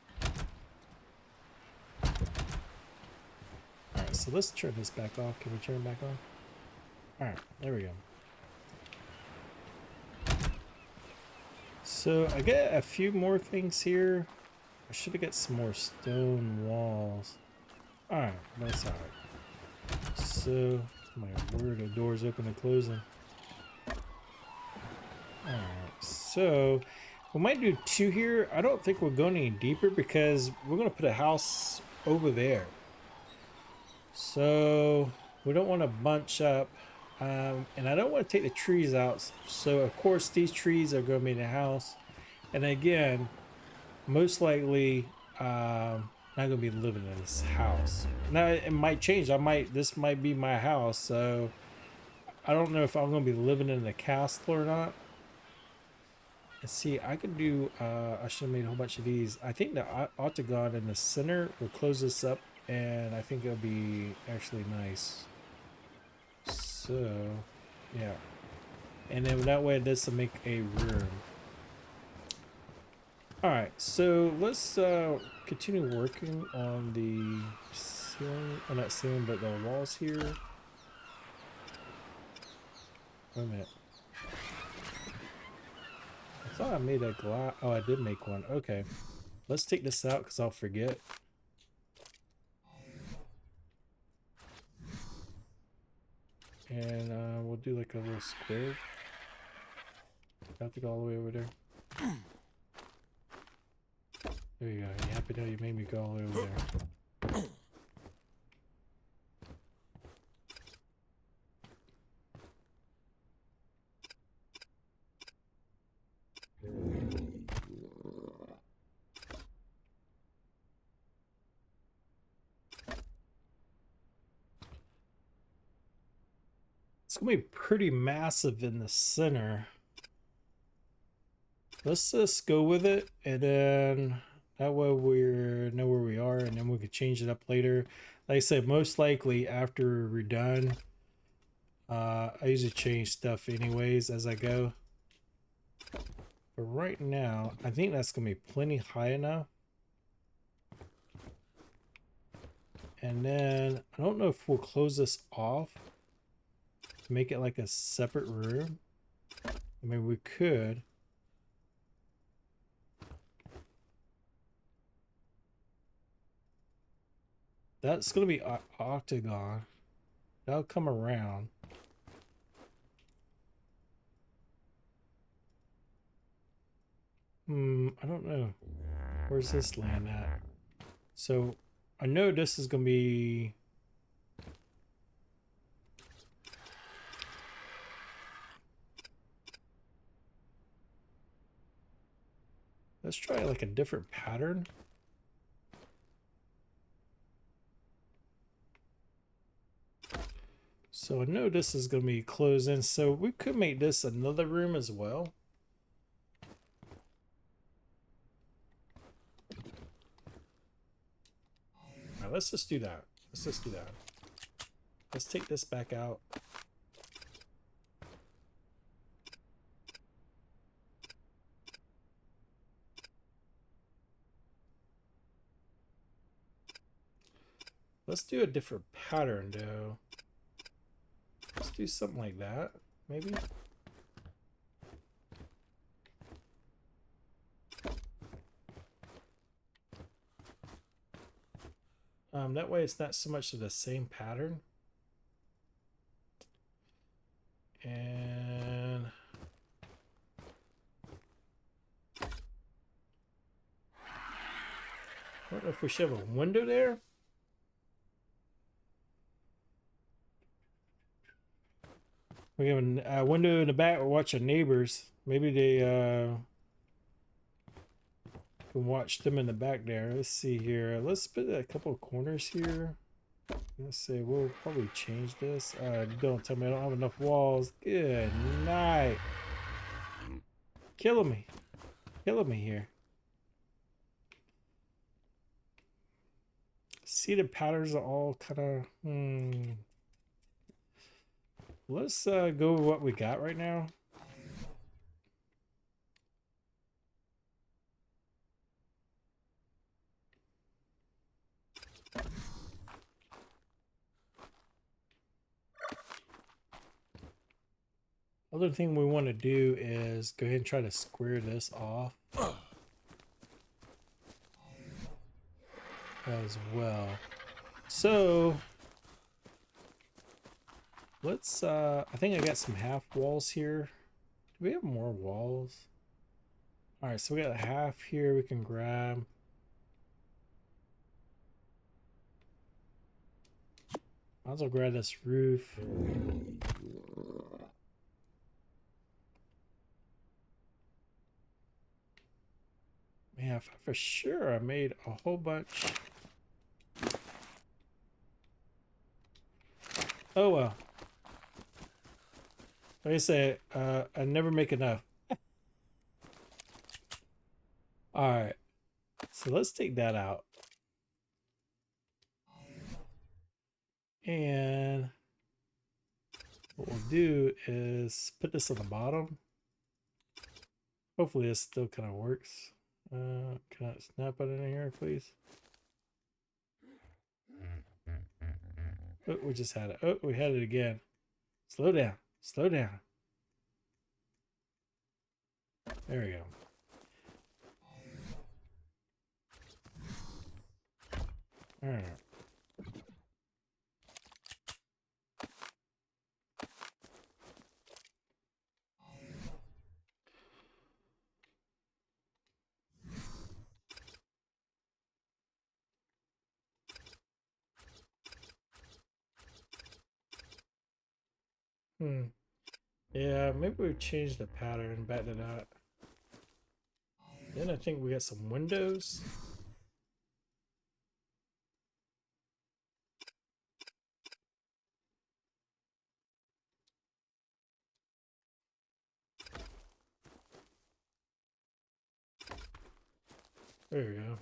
Alright, so let's turn this back off. Can we turn it back on? Alright, there we go. So I got a few more things here. I should have got some more stone walls. Alright, that's alright. So, my word, the door's open and closing. Alright, so we might do two here. I don't think we're going any deeper because we're going to put a house over there. So we don't want to bunch up. And I don't want to take the trees out. So of course these trees are going to be in the house. And again, most likely not going to be living in this house. Now it might change. This might be my house. So I don't know if I'm going to be living in the castle or not. And see, I could do, I should have made a whole bunch of these. I think the octagon in the center will close this up, and I think it'll be actually nice. So, yeah. And then that way this will make a room. Alright, so let's continue working on the ceiling, not ceiling, but the walls here. Wait a minute. I thought I made a glass. Oh, I did make one. Okay. Let's take this out because I'll forget. And we'll do like a little square. Have to go all the way over there. There you go. You happy now you made me go all the way over there. It's gonna be pretty massive in the center. Let's just go with it, and then that way we know where we are, and then we can change it up later. Like I said, most likely after we're done, I usually change stuff anyways as I go. But right now, I think that's gonna be plenty high enough. And then I don't know if we'll close this off to make it like a separate room. I mean, we could. That's going to be octagon. That'll come around. I don't know. Where's this land at? So I know this is going to be... Let's try like a different pattern. So I know this is going to be closed in, so we could make this another room as well. All right, let's just do that. Let's just do that. Let's take this back out. Let's do a different pattern though. Let's do something like that, maybe. That way it's not so much of the same pattern. And I don't know if we should have a window there. We have a window in the back. We're watching neighbors. Maybe they can watch them in the back there. Let's see here. Let's put a couple of corners here. Let's see. We'll probably change this. Don't tell me I don't have enough walls. Good night. Killing me. Killing me here. See, the patterns are all kind of... Let's go with what we got right now. Other thing we want to do is go ahead and try to square this off as well. So let's I think I got some half walls here. Do we have more walls? All right, so we got a half here we can grab. Might as well grab this roof. Man, for sure I made a whole bunch. Oh well. Like I say, I never make enough. Alright. So let's take that out. And what we'll do is put this on the bottom. Hopefully this still kind of works. Can I snap it in here, please? Oh, we just had it. Oh, we had it again. Slow down. Slow down. There we go. All right. Yeah, maybe we change the pattern back to that. Then I think we got some windows. There we go.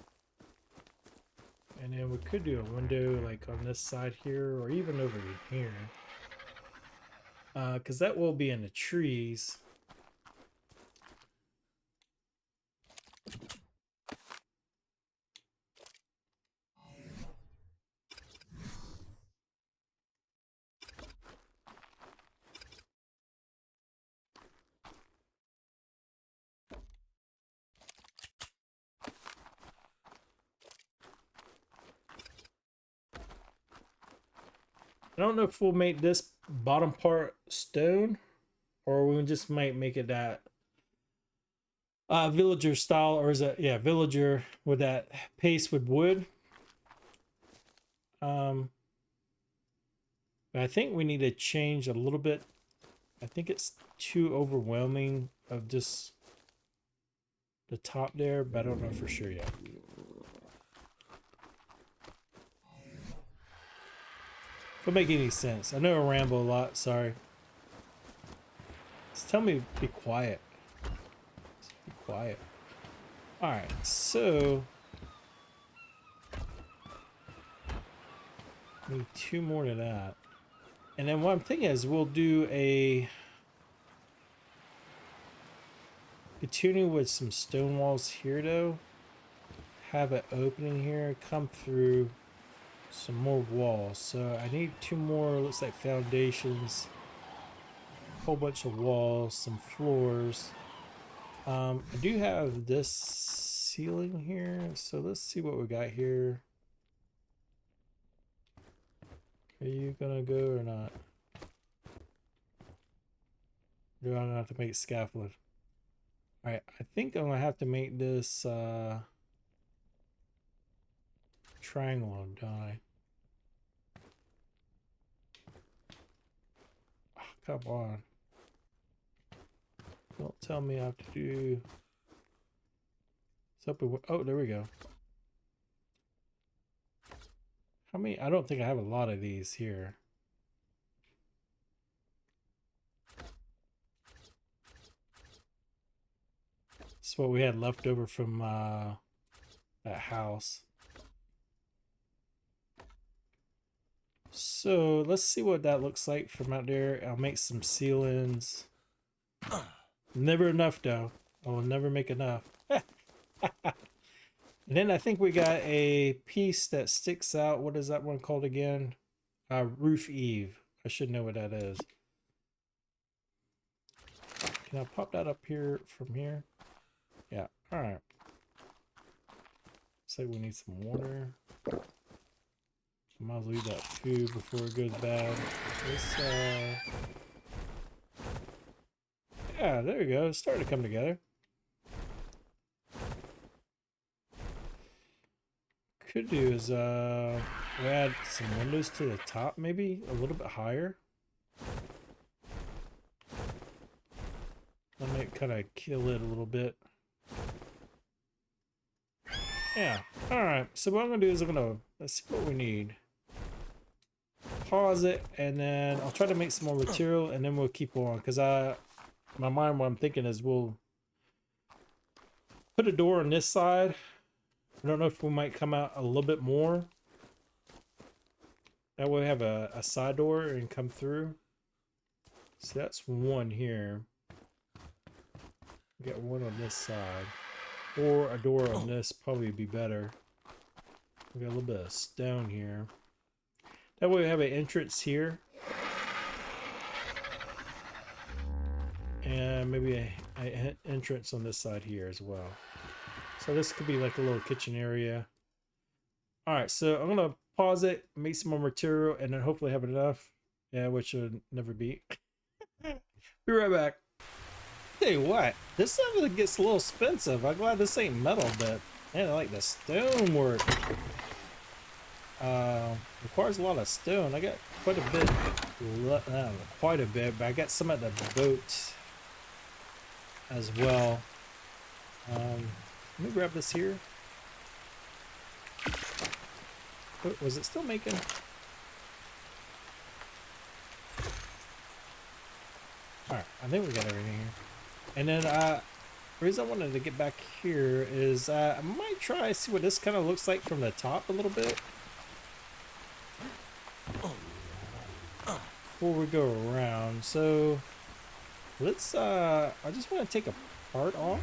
And then we could do a window like on this side here or even over here. Because that will be in the trees. I don't know if we'll make this bottom part stone or we just might make it that villager style, or is it, yeah, villager with that paste with wood. But I think we need to change a little bit. I think it's too overwhelming of just the top there, but I don't know for sure yet. If it make any sense. I know I ramble a lot, sorry. Just tell me to be quiet. Just be quiet. Alright, so need 2 more to that. And then what I'm thinking is we'll do a continue with some stone walls here though. Have an opening here, come through some more walls. So I need 2 more, looks like foundations, a whole bunch of walls, some floors. I do have this ceiling here, so let's see what we got here. Are you gonna go or not? Do I gonna have to make scaffolding? Alright, I think I'm gonna have to make this triangle, don't I? Oh, come on. Don't tell me I have to do something. Oh, there we go. How many? I don't think I have a lot of these here. That's what we had left over from that house. So let's see what that looks like from out there. I'll make some ceilings. Never enough though. I will never make enough. And then I think we got a piece that sticks out. What is that one called again? Roof eave. I should know what that is. Can I pop that up here from here? Yeah, alright. Looks like we need some water. Might as well eat that food before it goes bad. Yeah, there we go. It's starting to come together. Could do is add some windows to the top, maybe a little bit higher. That might kind of kill it a little bit. Yeah. All right. So what I'm gonna do is let's see what we need. Pause it, and then I'll try to make some more material, and then we'll keep on. Because my mind, what I'm thinking is we'll put a door on this side. I don't know if we might come out a little bit more. That way we have a side door and come through. So that's one here. We got one on this side. Or a door on this probably would be better. We got a little bit of stone here. That way we have an entrance here. And maybe an entrance on this side here as well. So this could be like a little kitchen area. Alright, so I'm going to pause it, make some more material, and then hopefully have enough. Yeah, which should never be. Be right back. Tell you what, this stuff gets a little expensive. I'm glad this ain't metal, but man, I like the stone work. Requires a lot of stone. I got quite a bit quite a bit, but I got some at the boat as well. Let me grab this here. Oh, was it still making? Alright, I think we got everything here. And then the reason I wanted to get back here is I might try see what this kind of looks like from the top a little bit before we go around. So let's I just want to take a part off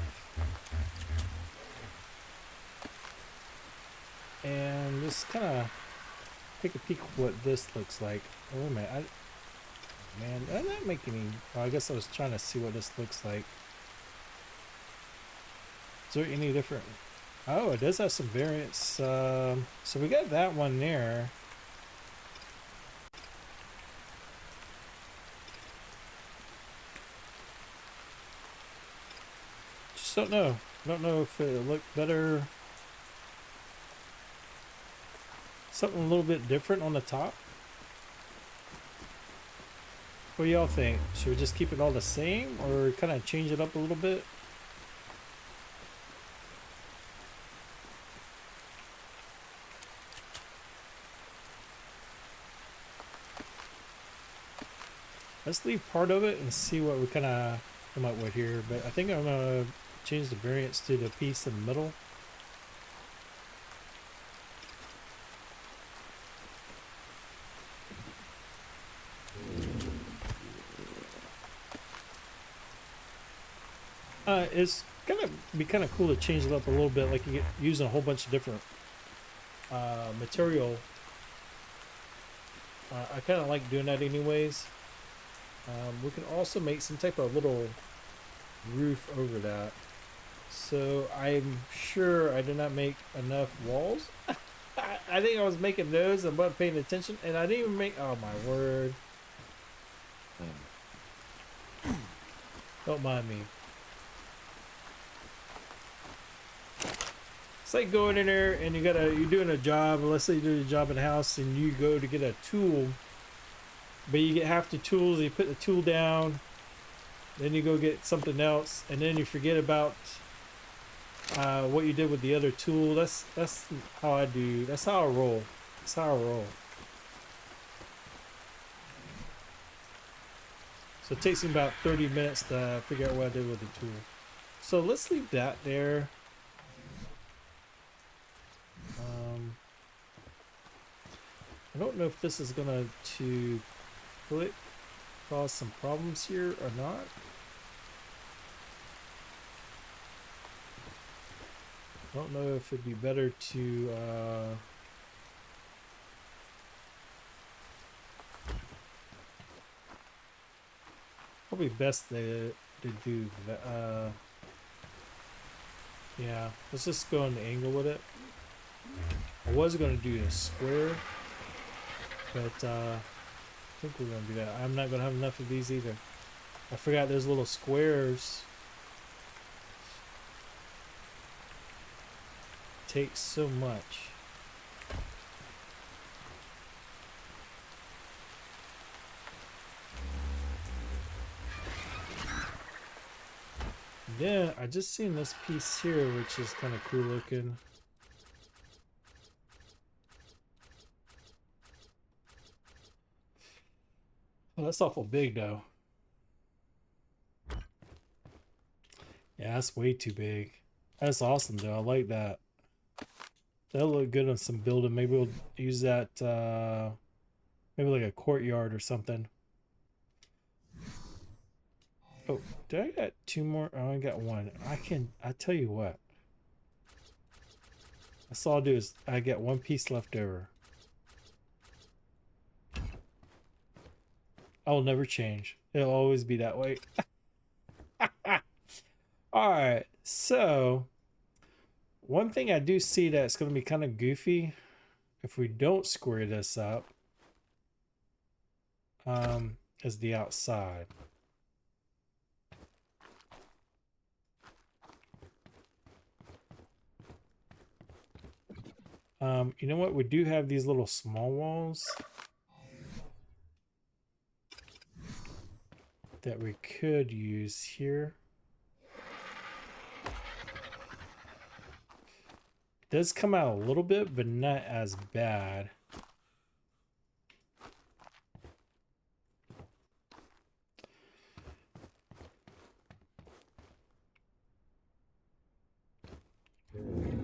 and just kind of take a peek at what this looks like. Oh, wait a minute. Man, that didn't make any... Oh, I guess I was trying to see what this looks like. Is there any different... Oh, it does have some variants. So we got that one there. Just don't know. Don't know if it looked better. Something a little bit different on the top. What do y'all think? Should we just keep it all the same or kind of change it up a little bit? Let's leave part of it and see what we kind of come up with here. But I think I'm going to change the variance to the piece in the middle. It's gonna be kind of cool to change it up a little bit, like you get using a whole bunch of different material. I kind of like doing that anyways. We can also make some type of little roof over that. So I'm sure I did not make enough walls. I think I was making those and wasn't paying attention, and I didn't even make. Oh my word! Don't mind me. It's like going in there and you're doing a job. Let's say you do a job in the house and you go to get a tool, but you get half the tools. You put the tool down, then you go get something else, and then you forget about what you did with the other tool. That's how I do. That's how I roll. That's how I roll. So it takes me about 30 minutes to figure out what I did with the tool. So let's leave that there. I don't know if this is gonna click cause some problems here or not. I don't know if it'd be better to probably best to do that. Yeah, let's just go on the angle with it. I was gonna do a square, but I think we're gonna do that. I'm not gonna have enough of these either. I forgot there's little squares. Takes so much. Yeah, I just seen this piece here, which is kind of cool looking. Oh, that's awful big though. Yeah, that's way too big. That's awesome though. I like that. That'll look good on some building. Maybe we'll use that maybe like a courtyard or something. Oh, did I got two more? Oh, I got one. I tell you what. That's all I'll do is I get one piece left over. I'll never change. It'll always be that way. Alright, so one thing I do see that's going to be kind of goofy if we don't square this up is the outside. You know what? We do have these little small walls. that we could use here. Does come out a little bit, but not as bad.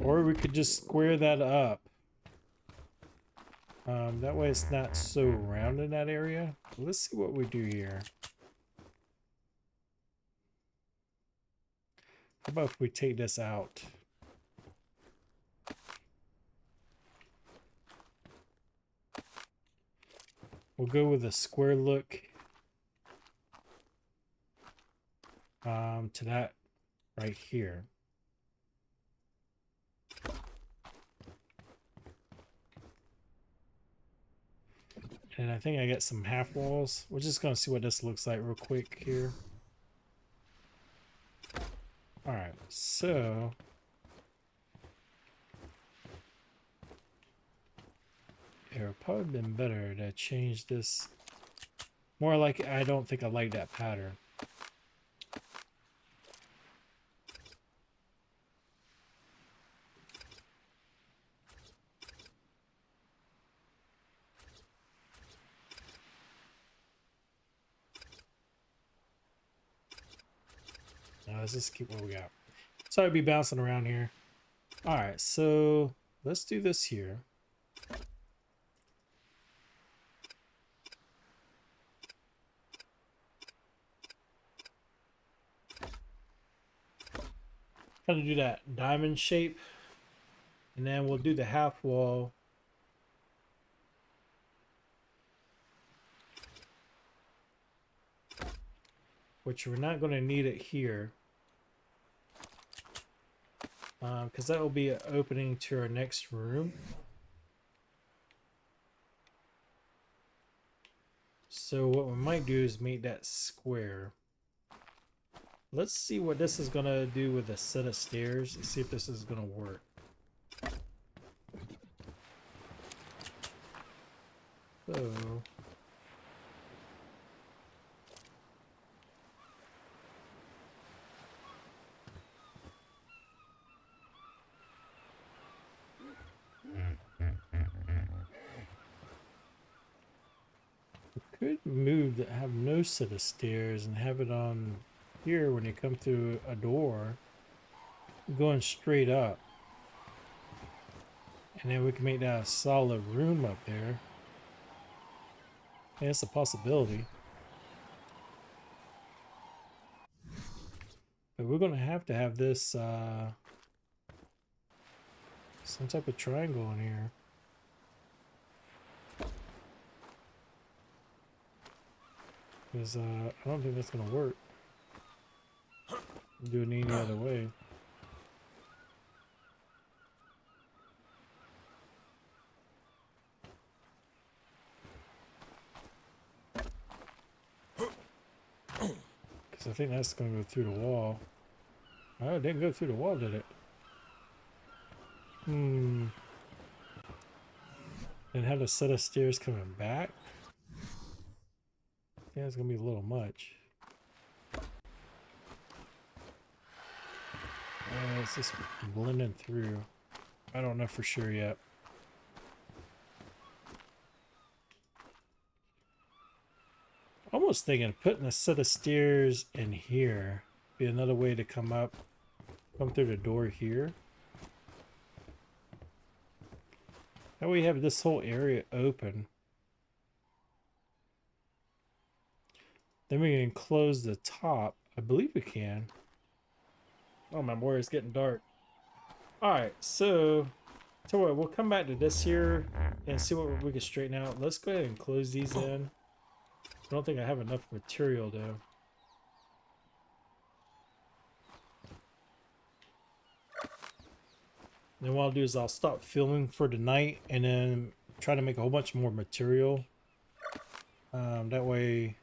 Or we could just square that up. That way it's not so round in that area. Let's see what we do here. How about if we take this out? We'll go with a square look to that right here. And I think I got some half walls. We're just gonna see what this looks like real quick here. Alright, so it would probably been better to change this. More like, I don't think I like that pattern. Now let's just keep what we got. Sorry to be bouncing around here. Alright, so let's do this here. Kind of do that diamond shape. And then we'll do the half wall. Which we're not going to need it here. Because that will be an opening to our next room. So what we might do is make that square. Let's see what this is going to do with a set of stairs. See if this is going to work. So could move that, have no set of stairs and have it on here when you come through a door going straight up, and then we can make that a solid room up there. Yeah, it's a possibility, but we're gonna have to have this some type of triangle in here. Because I don't think that's gonna work. Do it any other way. Because I think that's gonna go through the wall. Oh, it didn't go through the wall, did it? And have a set of stairs coming back. Yeah, it's gonna be a little much. It's just blending through. I don't know for sure yet. Almost thinking of putting a set of stairs in here. Be another way to come up. Come through the door here. Now we have this whole area open. Then we can close the top. I believe we can. Oh, my boy, it's getting dark. Alright, so tell you what, we'll come back to this here and see what we can straighten out. Let's go ahead and close these in. I don't think I have enough material though. Then what I'll do is I'll stop filming for tonight and then try to make a whole bunch more material. That way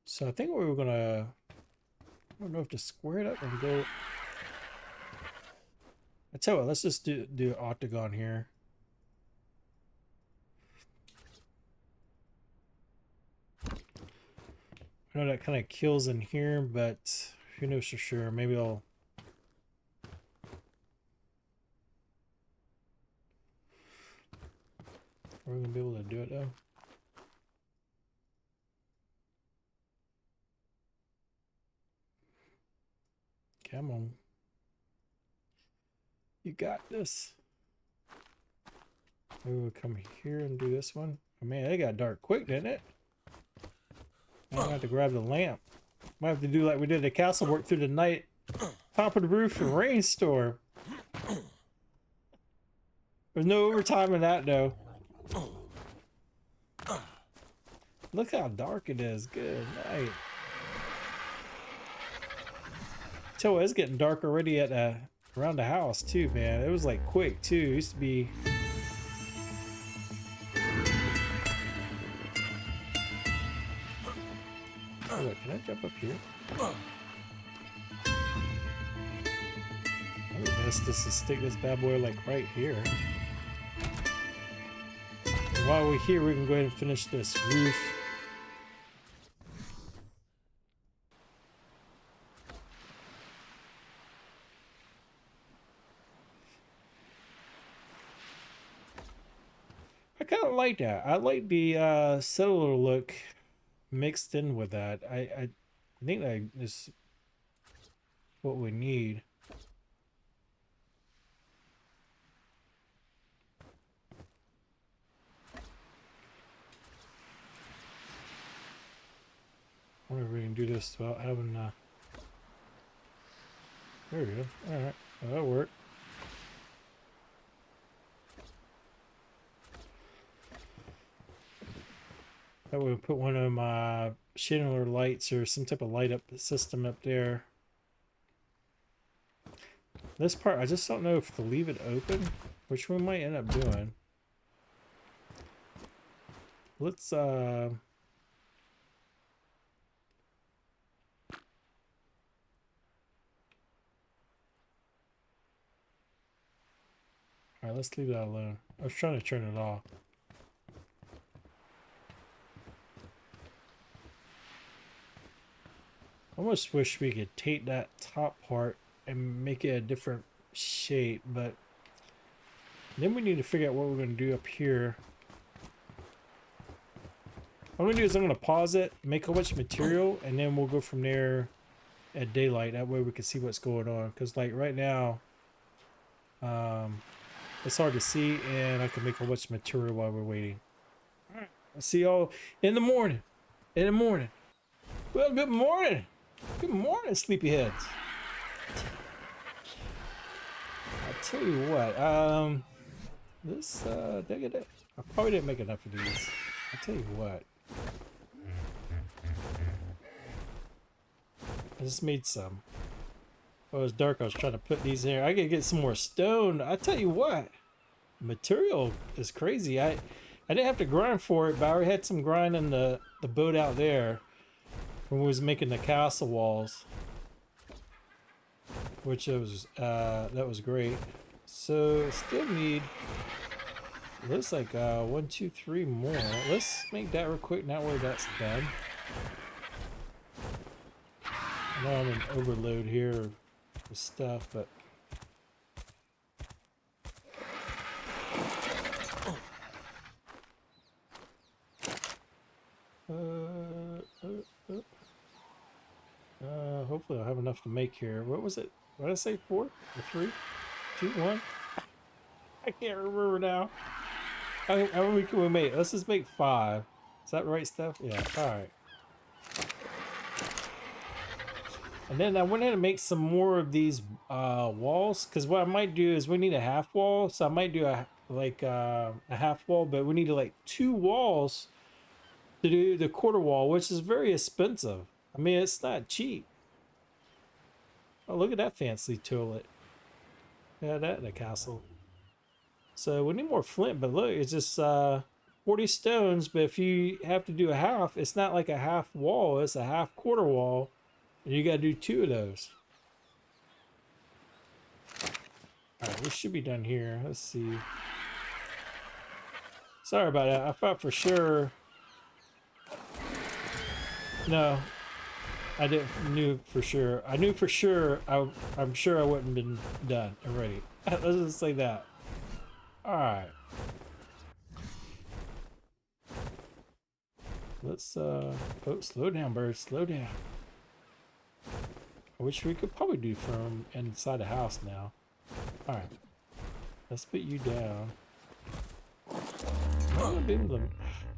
so I think we were gonna, I don't know if to square it up and go. I tell you what, let's just do octagon here. I know that kind of kills in here, but who knows for sure. Maybe I'll... Are we gonna be able to do it though? Come on. You got this. Maybe we'll come here and do this one. Oh man, it got dark quick, didn't it? I'm gonna have to grab the lamp. Might have to do like we did at the castle, work through the night, top of the roof and rainstorm. There's no overtime in that though. Look how dark it is. Good night. Tell you what, it's getting dark already at around the house too, man. It was like quick too. It used to be. Oh, wait, can I jump up here? I would best just to stick this bad boy like right here. And while we're here, we can go ahead and finish this roof. I kind of like that. I like the cellular look mixed in with that. I think that is what we need. I wonder if we can do this without having there we go. Alright. Well, that'll work. That would put one of my chandelier lights or some type of light up system up there. This part, I just don't know if to leave it open, which we might end up doing. Let's alright, let's leave that alone. I was trying to turn it off. I almost wish we could take that top part and make it a different shape, but then we need to figure out what we're going to do up here. What I'm going to do is I'm going to pause it, make a bunch of material, and then we'll go from there at daylight. That way we can see what's going on. Because like right now, it's hard to see, and I can make a bunch of material while we're waiting. All right, I'll see y'all in the morning. In the morning. Well, good morning. Good morning, sleepyheads. I'll tell you what, this, I probably didn't make enough of these. I'll tell you what. I just made some. Oh, it was dark. I was trying to put these in here. I gotta get some more stone. I tell you what, material is crazy. I didn't have to grind for it, but I already had some grind in the boat out there when we was making the castle walls, which was that was great. So still need, looks like 1, 2, 3 more. Let's make that real quick. Now where that's done. I know I'm in overload here with stuff, but hopefully I'll have enough to make here. What was it? What did I say? 4 or 3, 2, 1? I can't remember now. How many can we make? Let's just make 5. Is that right, Steph? Yeah. All right. And then I went ahead and make some more of these walls, because what I might do is we need a half wall, so I might do a half wall, but we need like 2 walls to do the quarter wall, which is very expensive. I mean, it's not cheap. Oh, look at that fancy toilet. Yeah, that in a castle. So we need more flint, but look, it's just 40 stones, but if you have to do a half, it's not like a half wall, it's a half quarter wall, and you gotta do 2 of those. Alright, we should be done here. Let's see. Sorry about that. I thought for sure. No, I didn't knew for sure. I knew for sure. I'm sure I wouldn't been done and ready. Let's just say that. All right. Let's oh, slow down, bird. Slow down. Which we could probably do from inside the house now. All right. Let's put you down. I'm gonna be able to.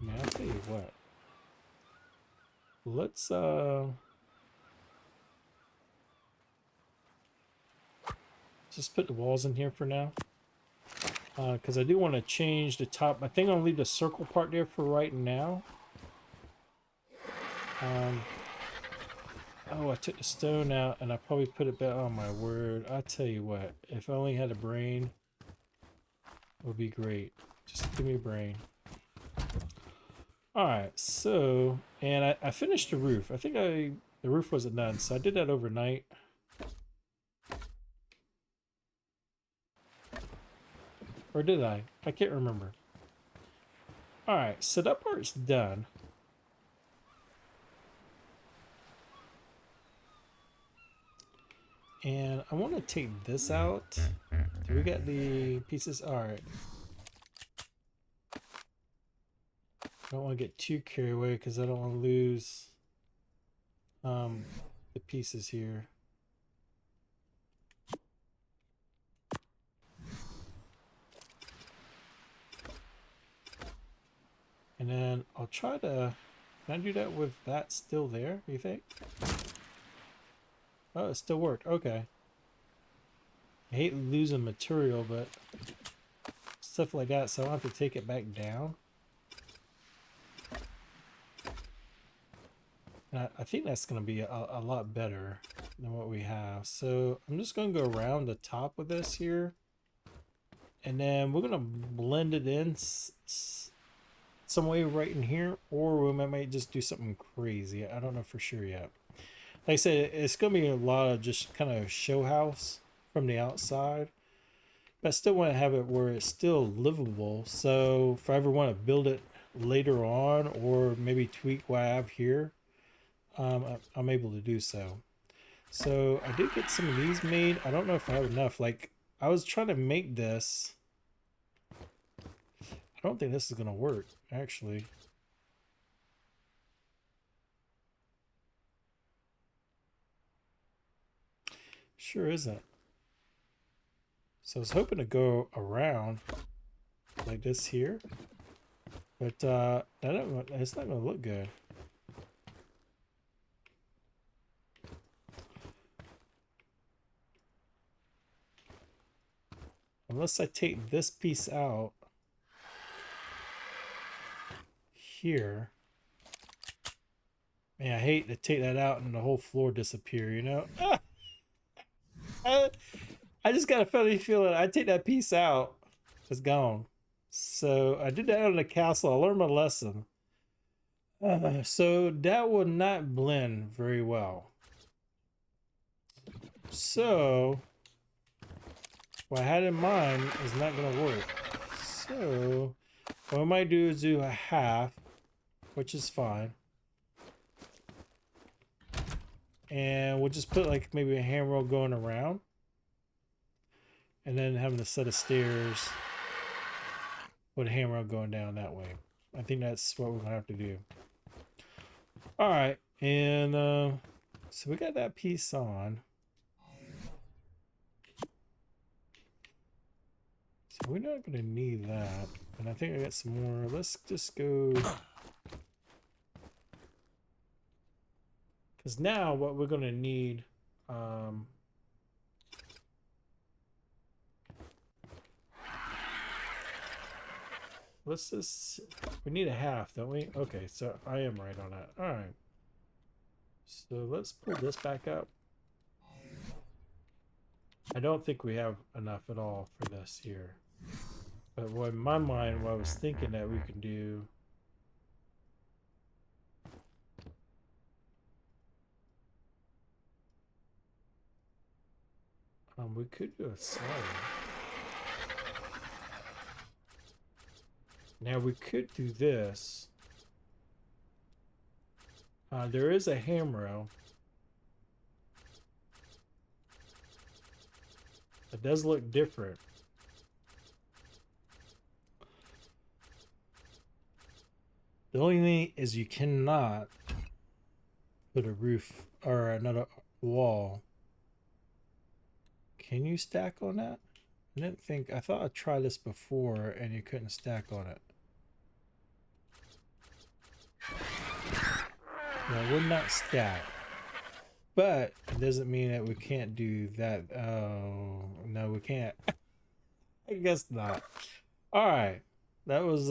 Man, I'll tell you what. Let's just put the walls in here for now. Because I do want to change the top. I think I'll leave the circle part there for right now. Oh, I took the stone out and I probably put it back. Oh my word. I tell you what, if I only had a brain, it would be great. Just give me a brain. Alright, so, and I finished the roof. I think the roof wasn't done, so I did that overnight. Or did I? I can't remember. Alright, so that part's done. And I want to take this out. Do we got the pieces? Alright. I don't want to get too carried away because I don't want to lose the pieces here. And then I'll try to... Can I do that with that still there, you think? Oh, it still worked. Okay. I hate losing material, but stuff like that, so I'll have to take it back down. And I think that's going to be a lot better than what we have. So I'm just going to go around the top with this here. And then we're going to blend it in some way right in here. Or we might just do something crazy. I don't know for sure yet. Like I said, it's going to be a lot of just kind of show house from the outside. But I still want to have it where it's still livable. So if I ever want to build it later on or maybe tweak what I have here, I'm able to do so. So I did get some of these made. I don't know if I have enough. Like, I was trying to make this. I don't think this is going to work, actually. Sure isn't. So I was hoping to go around like this here. But it's not going to look good. Unless I take this piece out here. Man, I hate to take that out and the whole floor disappear, you know? I just got a funny feeling. I take that piece out, it's gone. So I did that on the castle. I learned my lesson. So that will not blend very well. So what I had in mind is not going to work. So what I might do is do a half, which is fine. And we'll just put like maybe a handrail going around. And then having a set of stairs with a handrail going down that way. I think that's what we're going to have to do. Alright, and so we got that piece on. So we're not going to need that. And I think I got some more. Let's just go... Because now what we're going to need... let's just... We need a half, don't we? Okay, so I am right on that. Alright. So let's pull this back up. I don't think we have enough at all for this here. But what in my mind, what I was thinking that we can do... we could do a slide. Now we could do this. There is a handrail. It does look different. The only thing is you cannot put a roof or another wall. Can you stack on that? I didn't think, I thought I tried this before and you couldn't stack on it. No, it would not stack. But it doesn't mean that we can't do that. Oh, no, we can't. I guess not. All right. That was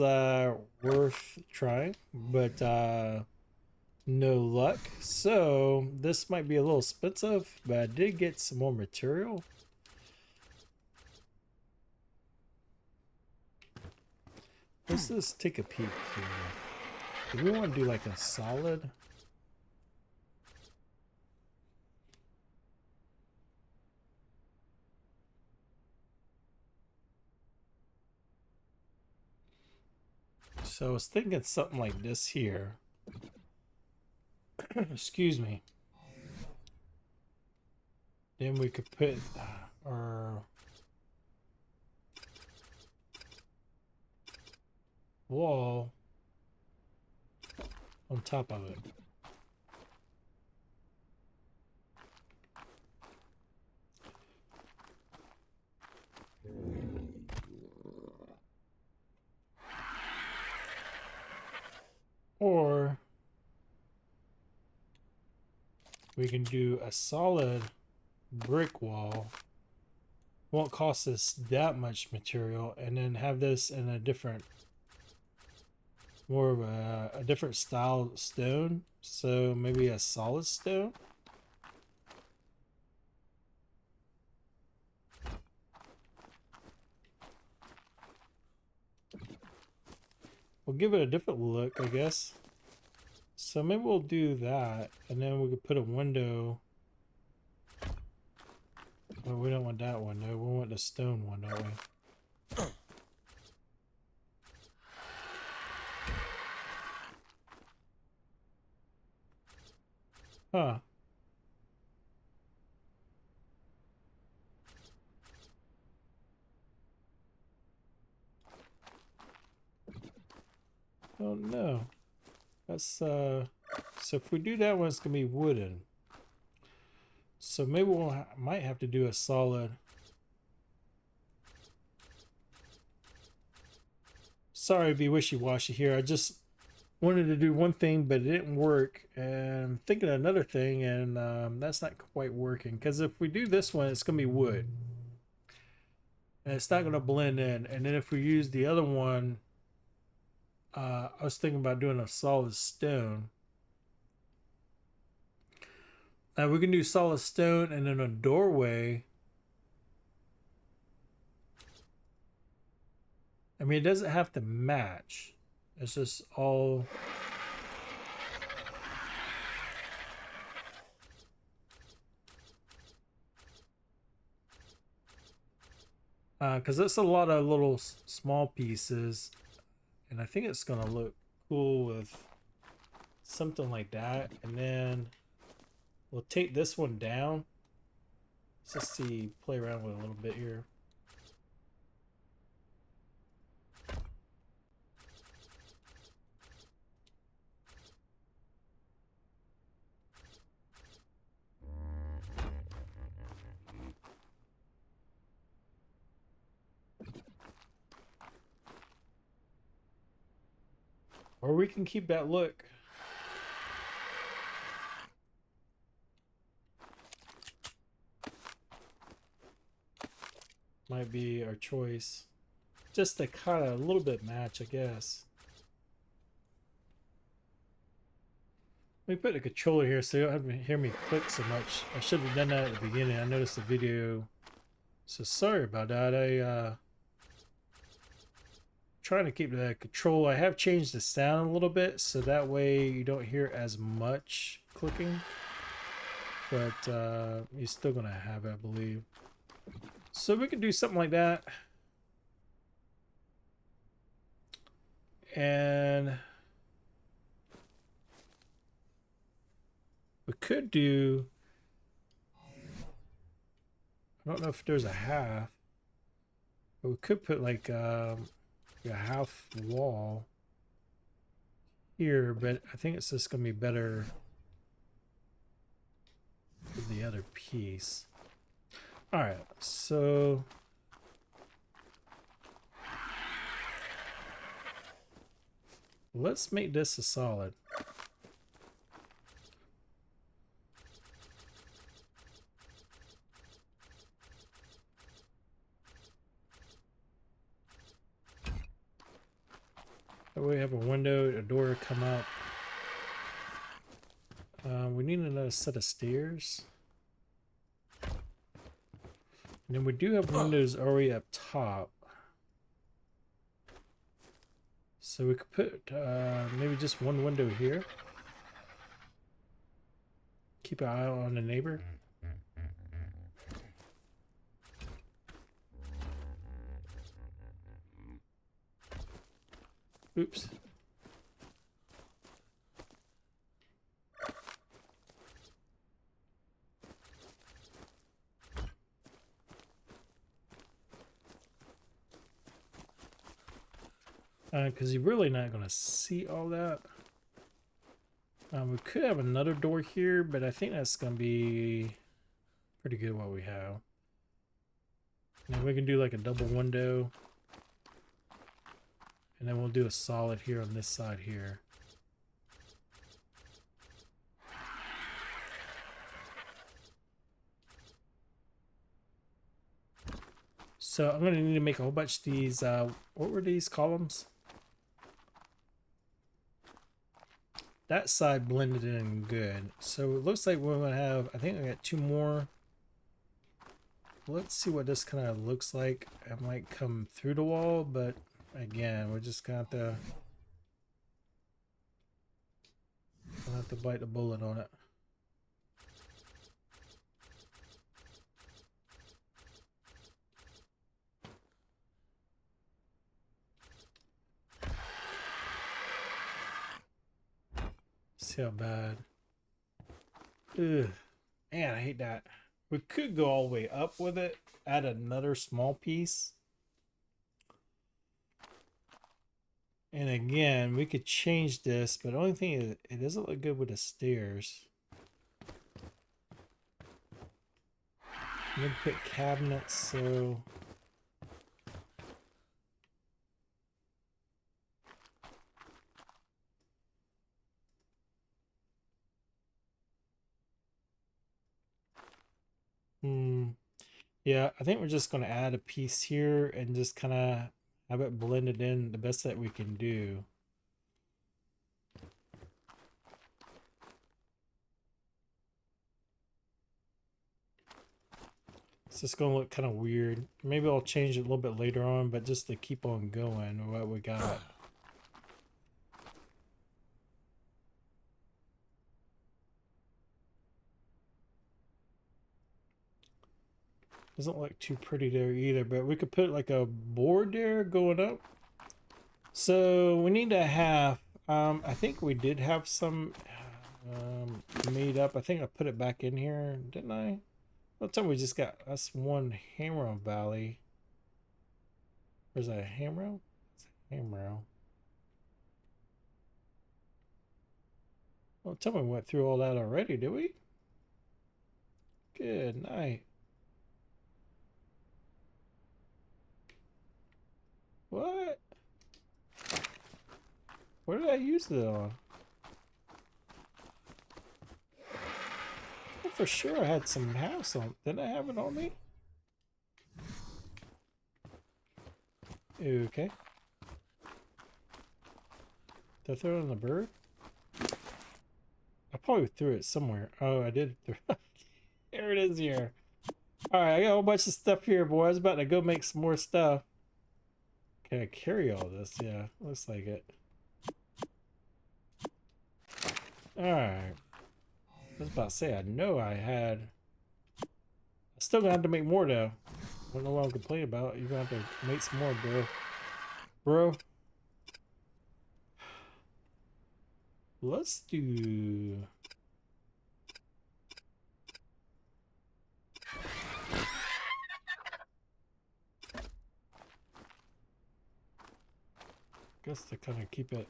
worth trying, but no luck. So this might be a little expensive, but I did get some more material. Let's just take a peek here. Do we want to do like a solid? So I was thinking something like this here. Excuse me. Then we could put our wall on top of it. Or we can do a solid brick wall. Won't cost us that much material, and then have this in a different, more of a different style stone. So maybe a solid stone. We'll give it a different look, I guess. So maybe we'll do that, and then we could put a window. Well, we don't want that window. We want the stone one, don't we? Huh. Oh no. That's so if we do that one, it's gonna be wooden. So maybe we'll might have to do a solid. Sorry to be wishy-washy here. I just wanted to do one thing, but it didn't work. And I'm thinking of another thing, and that's not quite working. Because if we do this one, it's gonna be wood, and it's not gonna blend in. And then if we use the other one, I was thinking about doing a solid stone. Now we can do solid stone and then a doorway. I mean, it doesn't have to match. It's just all. Because it's a lot of little small pieces. And I think it's going to look cool with something like that. And then we'll take this one down. Let's just see, play around with it a little bit here. Or we can keep that look. Might be our choice. Just to kind of a little bit match, I guess. Let me put the controller here so you don't have to hear me click so much. I should have done that at the beginning. I noticed the video. So sorry about that. Trying to keep the control. I have changed the sound a little bit so that way you don't hear as much clicking. But you're still gonna have it, I believe. So we can do something like that. And we could do I don't know if there's a half, but we could put like a half wall here, but I think it's just gonna be better with the other piece. All right, so let's make this a solid. That way we have a window, a door come up. We need another set of stairs. And then we do have windows already up top. So we could put maybe just one window here. Keep an eye on the neighbor. Oops. Because you're really not going to see all that. We could have another door here, but I think that's going to be pretty good what we have. Now we can do like a double window. And then we'll do a solid here on this side here. So I'm going to need to make a whole bunch of these, what were these columns? That side blended in good. So it looks like we're going to have, I think I got two more. Let's see what this kind of looks like. It might come through the wall, but again, we're just going to have to bite the bullet on it. See how bad. Ugh. Man, I hate that. We could go all the way up with it, add another small piece. And again, we could change this, but the only thing is it doesn't look good with the stairs. Need to put cabinets, so yeah, I think we're just going to add a piece here and just kind of have it blended in the best that we can do. It's just going to look kind of weird. Maybe I'll change it a little bit later on, but just to keep on going what we got. Doesn't look too pretty there either, but we could put like a board there going up. So we need to have, I think we did have some made up. I think I put it back in here, didn't I? One time we just got us one hammer valley. Where's that hammer? It's a hammer. Well, tell me we went through all that already, did we? Good night. What? What did I use it on? Well, for sure I had some house on. Didn't I have it on me? Okay. Did I throw it on the bird? I probably threw it somewhere. Oh, I did. There it is here. Alright, I got a whole bunch of stuff here, boy. I was about to go make some more stuff. Can I carry all this? Yeah, looks like it. Alright. I was about to say, I know I had... I still gonna have to make more, though. I don't know what I'm complaining about. You're gonna have to make some more, bro. Bro. Let's do... guess to kind of keep it.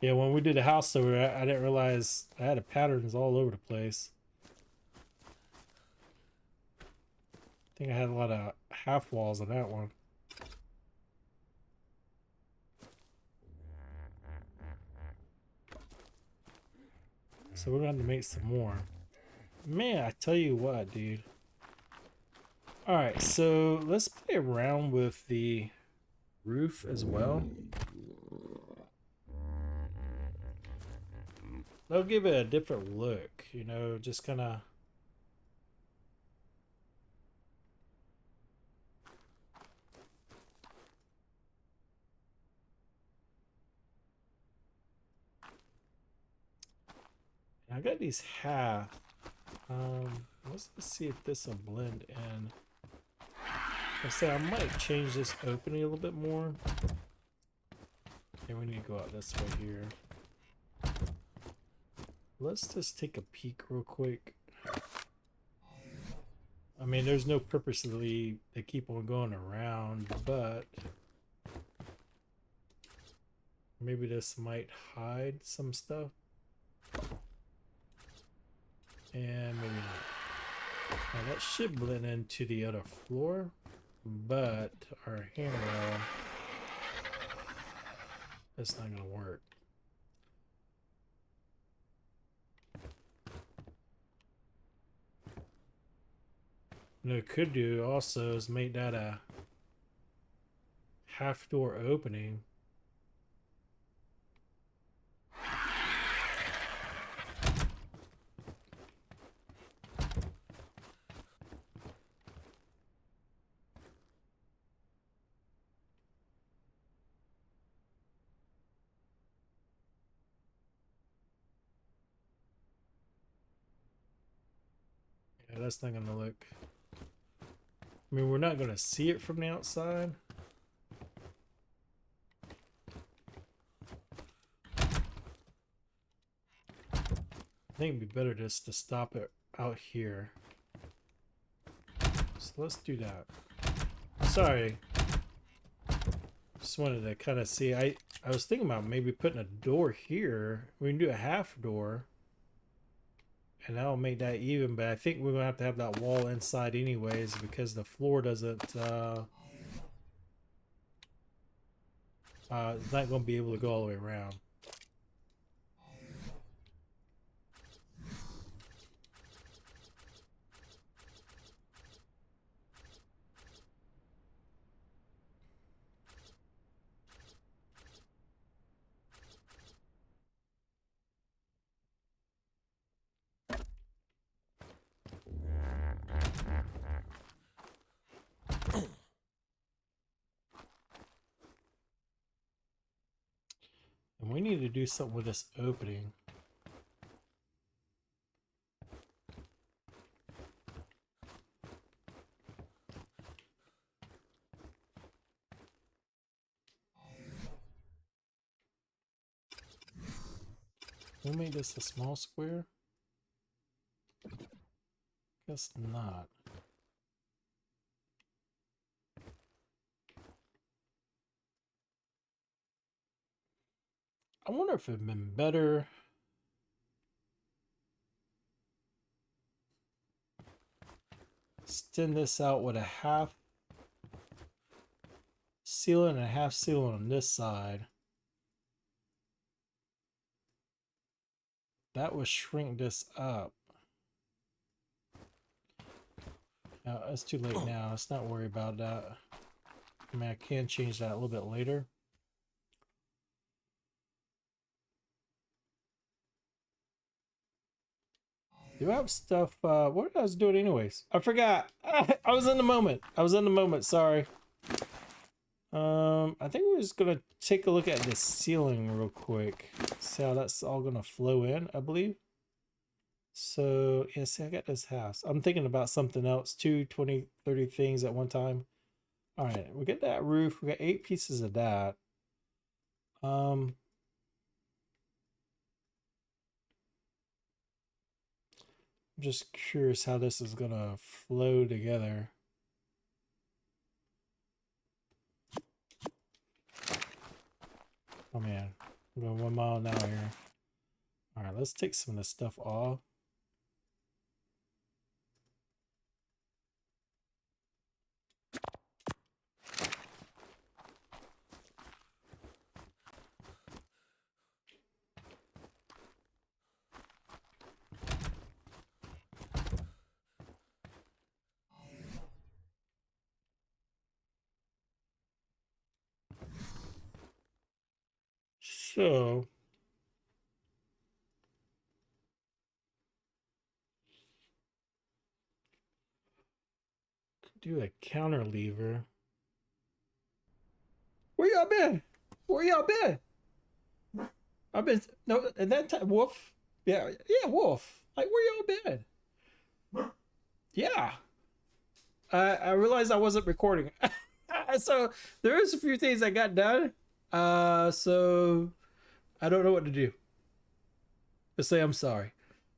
Yeah, when we did a house over, I didn't realize I had patterns all over the place. I think I had a lot of half walls on that one. So we're gonna have to make some more. Man, I tell you what, dude. Alright, so let's play around with the roof as well. That'll give it a different look, you know, just kind of. I got these half. Let's see if this will blend in. I say I might change this opening a little bit more. Okay, we need to go out this way here. Let's just take a peek real quick. I mean, there's no purposely they keep on going around, but maybe this might hide some stuff. And maybe not. Now that should blend into the other floor, but our handrail, that's not gonna work. What it could do also is make that a half door opening. Yeah, that's not gonna look. I mean, we're not gonna see it from the outside. I think it'd be better just to stop it out here. So let's do that. Sorry. Just wanted to kind of see. I was thinking about maybe putting a door here. We can do a half door. And that'll make that even, but I think we're gonna have that wall inside anyways because the floor doesn't it's not gonna be able to go all the way around. And we need to do something with this opening. We'll make this a small square. Guess not. I wonder if it'd been better. Extend this out with a half ceiling and a half ceiling on this side. That would shrink this up. No, it's too late now. Let's not worry about that. I mean, I can change that a little bit later. Do I have stuff? What I was doing anyways? I forgot. I was in the moment. Sorry. I think we're just gonna take a look at the ceiling real quick. See how that's all gonna flow in, I believe. So yeah, see, I got this house. I'm thinking about something else too, 20, 30 things at one time. All right, we got that roof. We got 8 pieces of that. I'm just curious how this is gonna flow together. Oh man, I'm going 1 mile an hour here. All right, let's take some of this stuff off. So, do a counter lever. Where y'all been? Where y'all been? I've been no at that time. Wolf. Yeah, yeah, Wolf. Like where y'all been? Yeah. I realized I wasn't recording, so there is a few things I got done. So I don't know what to do. Just say I'm sorry,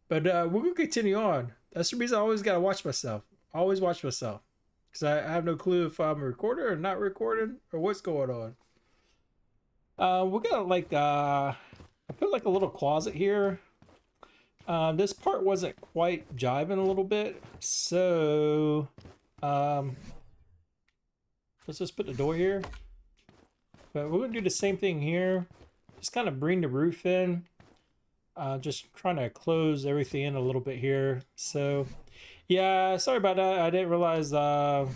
but we're gonna continue on. That's the reason I always gotta watch myself. Always watch myself, because I have no clue if I'm a recorder or not recording or what's going on. We got like I put like a little closet here. This part wasn't quite jiving a little bit, so let's just put the door here. But we're gonna do the same thing here. Just kind of bring the roof in. Just trying to close everything in a little bit here. So yeah, sorry about that. I didn't realize I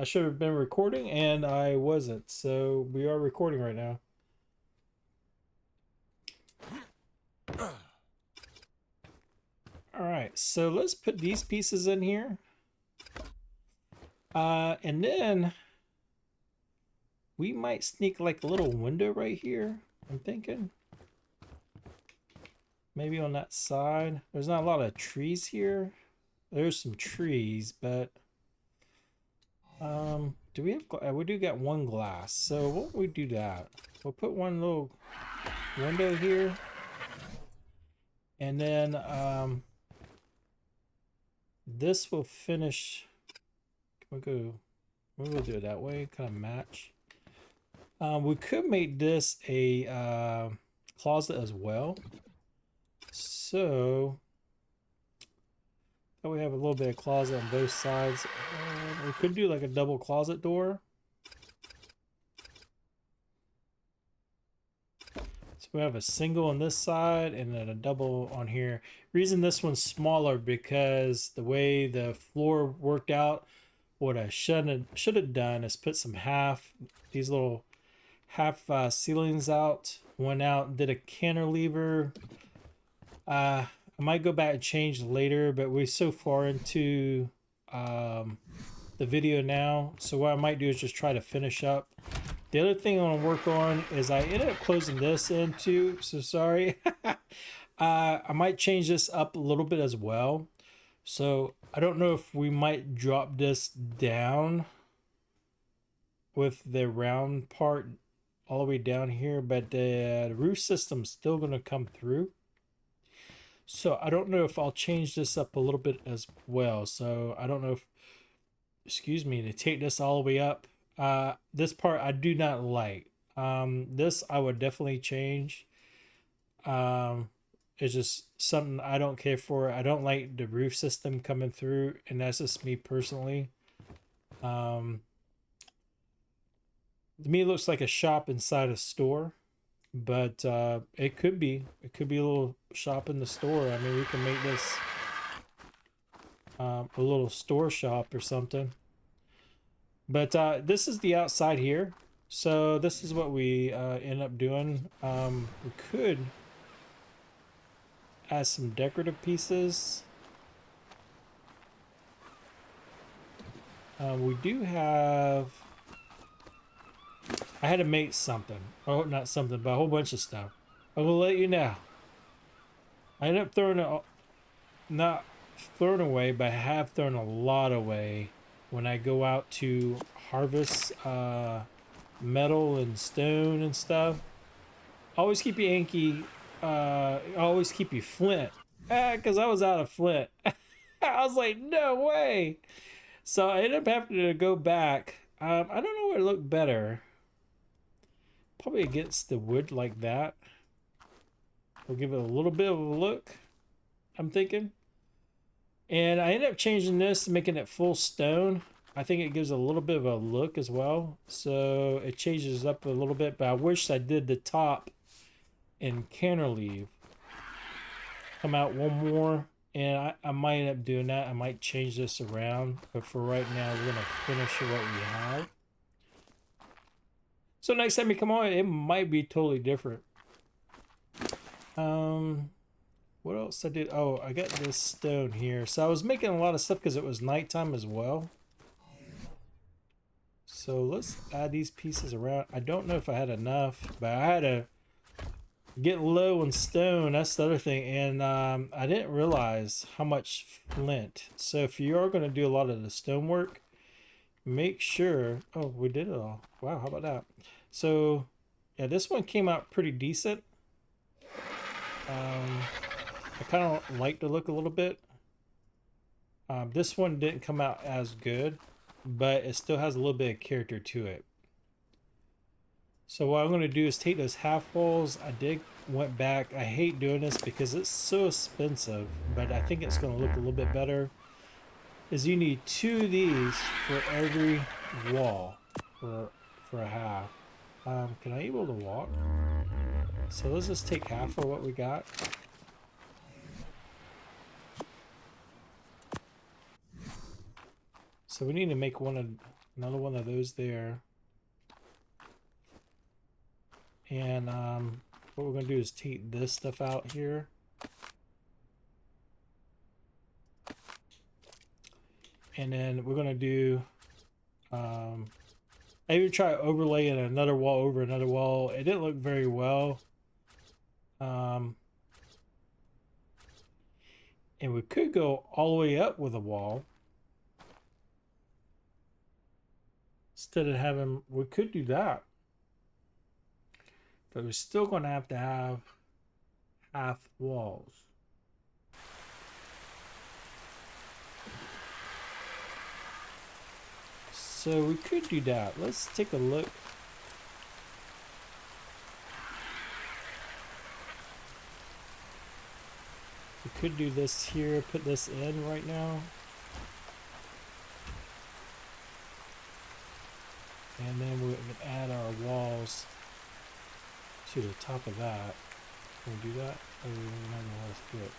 should have been recording and I wasn't. So we are recording right now. All right, so let's put these pieces in here. And then we might sneak like a little window right here, I'm thinking. Maybe on that side. There's not a lot of trees here. There's some trees, but do we have, we do got one glass. So what we do that? We'll put one little window here. And then this will finish. We'll do it that way, kind of match. We could make this a closet as well. So that we have a little bit of closet on both sides. We could do like a double closet door. So we have a single on this side and then a double on here. Reason this one's smaller because the way the floor worked out, what I should have done is put some these little half ceilings out. Went out and did a cantilever. I might go back and change later, but we're so far into the video now. So what I might do is just try to finish up. The other thing I want to work on is I ended up closing this in too. So sorry. I might change this up a little bit as well. So I don't know if we might drop this down with the round part all the way down here, but the roof system's still going to come through. So I don't know if I'll change this up a little bit as well. So I don't know if, excuse me, to take this all the way up. This part I do not like. This I would definitely change. It's just something I don't care for. I don't like the roof system coming through, and that's just me personally. To me, it looks like a shop inside a store, but it could be a little shop in the store. I mean, we can make this a little store shop or something. But this is the outside here. So this is what we end up doing. We could add some decorative pieces. We do have... I had to make something. Oh, not something, but a whole bunch of stuff. I will let you know. I ended up throwing it... Not thrown away, but I have thrown a lot away when I go out to harvest metal and stone and stuff. Always keep your Anki. Always keep your flint. Because I was out of flint. I was like, no way. So I ended up having to go back. I don't know where it looked better. Probably against the wood like that. We'll give it a little bit of a look, I'm thinking. And I ended up changing this, making it full stone. I think it gives a little bit of a look as well. So it changes up a little bit, but I wish I did the top in cantilever. Come out one more, and I might end up doing that. I might change this around, but for right now, we're gonna finish what we have. So next time you come on, it might be totally different. What else I did? Oh, I got this stone here. So I was making a lot of stuff because it was nighttime as well. So let's add these pieces around. I don't know if I had enough, but I had to get low on stone. That's the other thing. And I didn't realize how much flint. So if you are going to do a lot of the stone work, make sure. Oh, we did it all. Wow, how about that? So yeah, this one came out pretty decent. I kind of like the look a little bit. This one didn't come out as good, but it still has a little bit of character to it. So what I'm going to do is take those half walls. Went back. I hate doing this because it's so expensive, but I think it's going to look a little bit better. Is you need 2 of these for every wall for a half. Can I able to walk? So let's just take half of what we got. So we need to make another one of those there. And what we're going to do is take this stuff out here. And then we're going to do... I even try overlaying another wall over another wall. It didn't look very well. And we could go all the way up with a wall. Instead of having... We could do that. But we're still going to have half walls. So we could do that. Let's take a look. We could do this here, put this in right now. And then we would add our walls to the top of that. Can we do that? Or do we not know how to do it?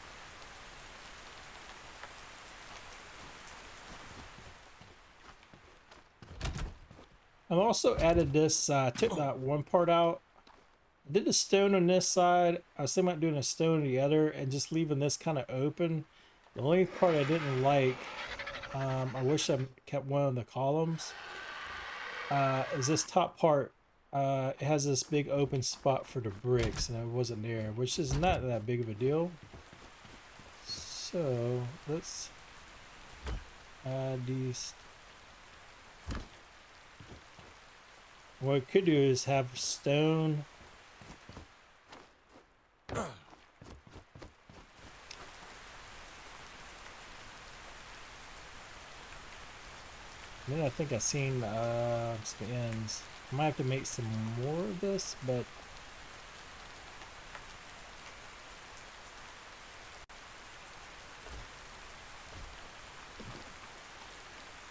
I've also added this, took that one part out. I did the stone on this side. I was thinking about doing a stone on the other and just leaving this kind of open. The only part I didn't like, I wish I kept one of the columns, is this top part. It has this big open spot for the bricks and it wasn't there, which is not that big of a deal. So let's add these. What I could do is have stone. Then I think I've seen some ends. I might have to make some more of this, but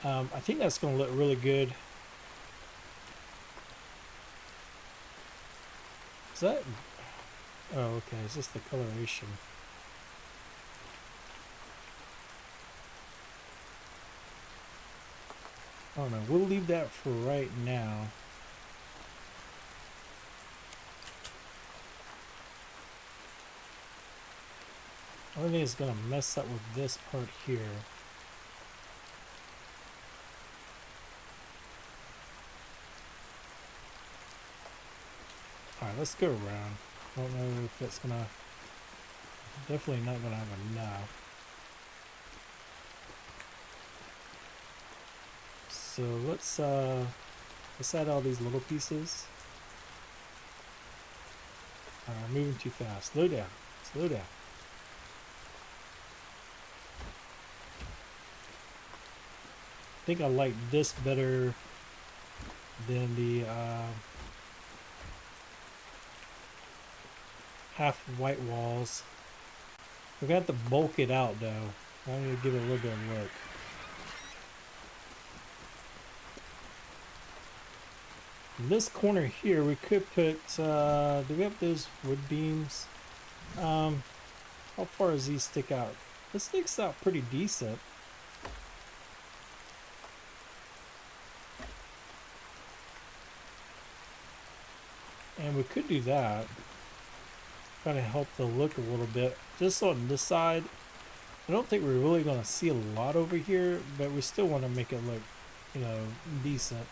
I think that's going to look really good. Is that? Oh, okay. Is this the coloration? I don't know. We'll leave that for right now. Only thing is going to mess up with this part here. Alright, let's go around. I don't know if that's going to... Definitely not going to have enough. So let's add all these little pieces. Moving too fast. Slow down. Slow down. I think I like this better than the half white walls. We're gonna have to bulk it out though. I'm gonna give it a little bit of work. In this corner here, we could put. Do we have those wood beams? How far does these stick out? This sticks out pretty decent. And we could do that. Kind of help the look a little bit. Just on this side, I don't think we're really going to see a lot over here, but we still want to make it look, you know, decent.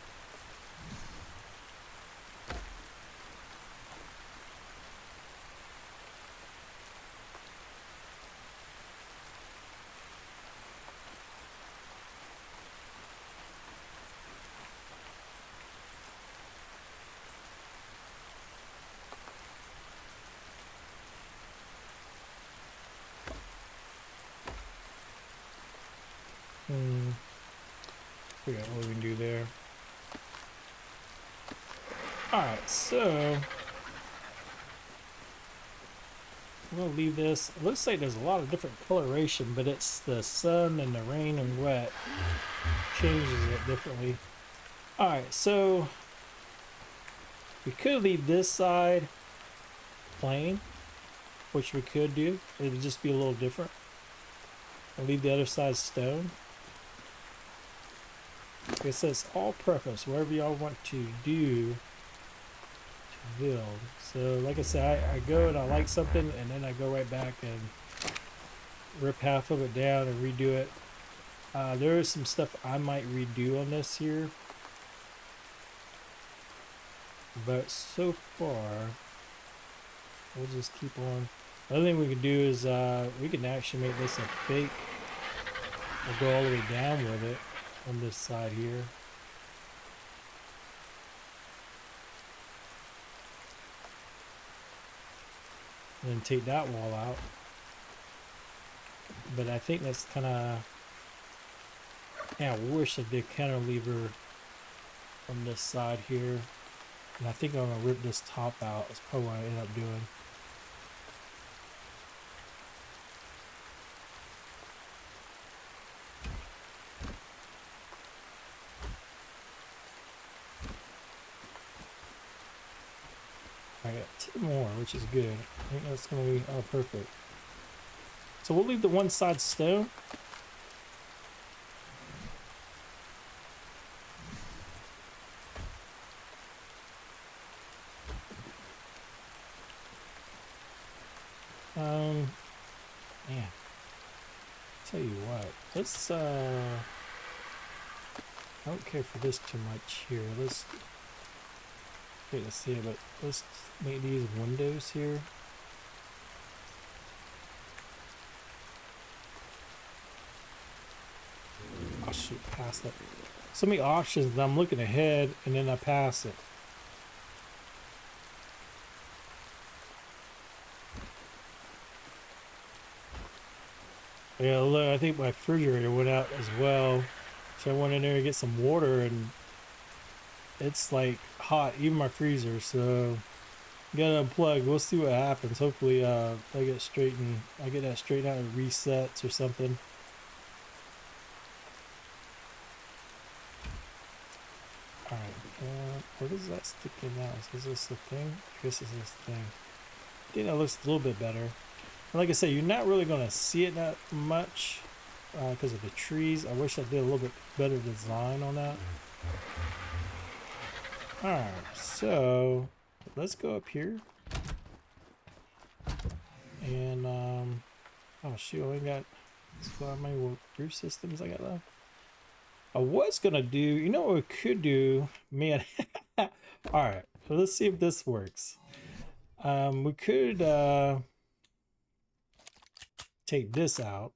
Figure out what we can do there. Alright, so I'm gonna leave this. It looks like there's a lot of different coloration, but it's the sun and the rain and wet changes it differently. Alright, so we could leave this side plain, which we could do. It would just be a little different. And leave the other side stone. Like I said, it's all preference, wherever y'all want to do to build. So like I said, I go and I like something and then I go right back and rip half of it down and redo it. There is some stuff I might redo on this here. But so far, we'll just keep on. Another thing we can do is we can actually make this a fake. We'll go all the way down with it on this side here. And then take that wall out. But I think that's kind of... Yeah, I wish I did cantilever on this side here. And I think I'm going to rip this top out. That's probably what I end up doing. I got 2 more, which is good. I think that's going to be perfect. So we'll leave the one side stone. Man, tell you what, let's I don't care for this too much here. Let's wait to see it, but let's make these windows here. I'll shoot past that. So many options that I'm looking ahead and then I pass it. Yeah, look, I think my refrigerator went out as well. So I went in there to get some water and it's like hot, even my freezer. So gotta unplug. We'll see what happens. Hopefully I get that straightened out and resets or something. Alright, what is that sticking out? Is this the thing? I guess this is the thing. I think that looks a little bit better. Like I said, you're not really going to see it that much because of the trees. I wish I did a little bit better design on that. Alright, so let's go up here. And, oh shoot, I only got, how many roof systems I got left? I was going to do, you know what we could do? Man, alright, so let's see if this works. We could, take this out.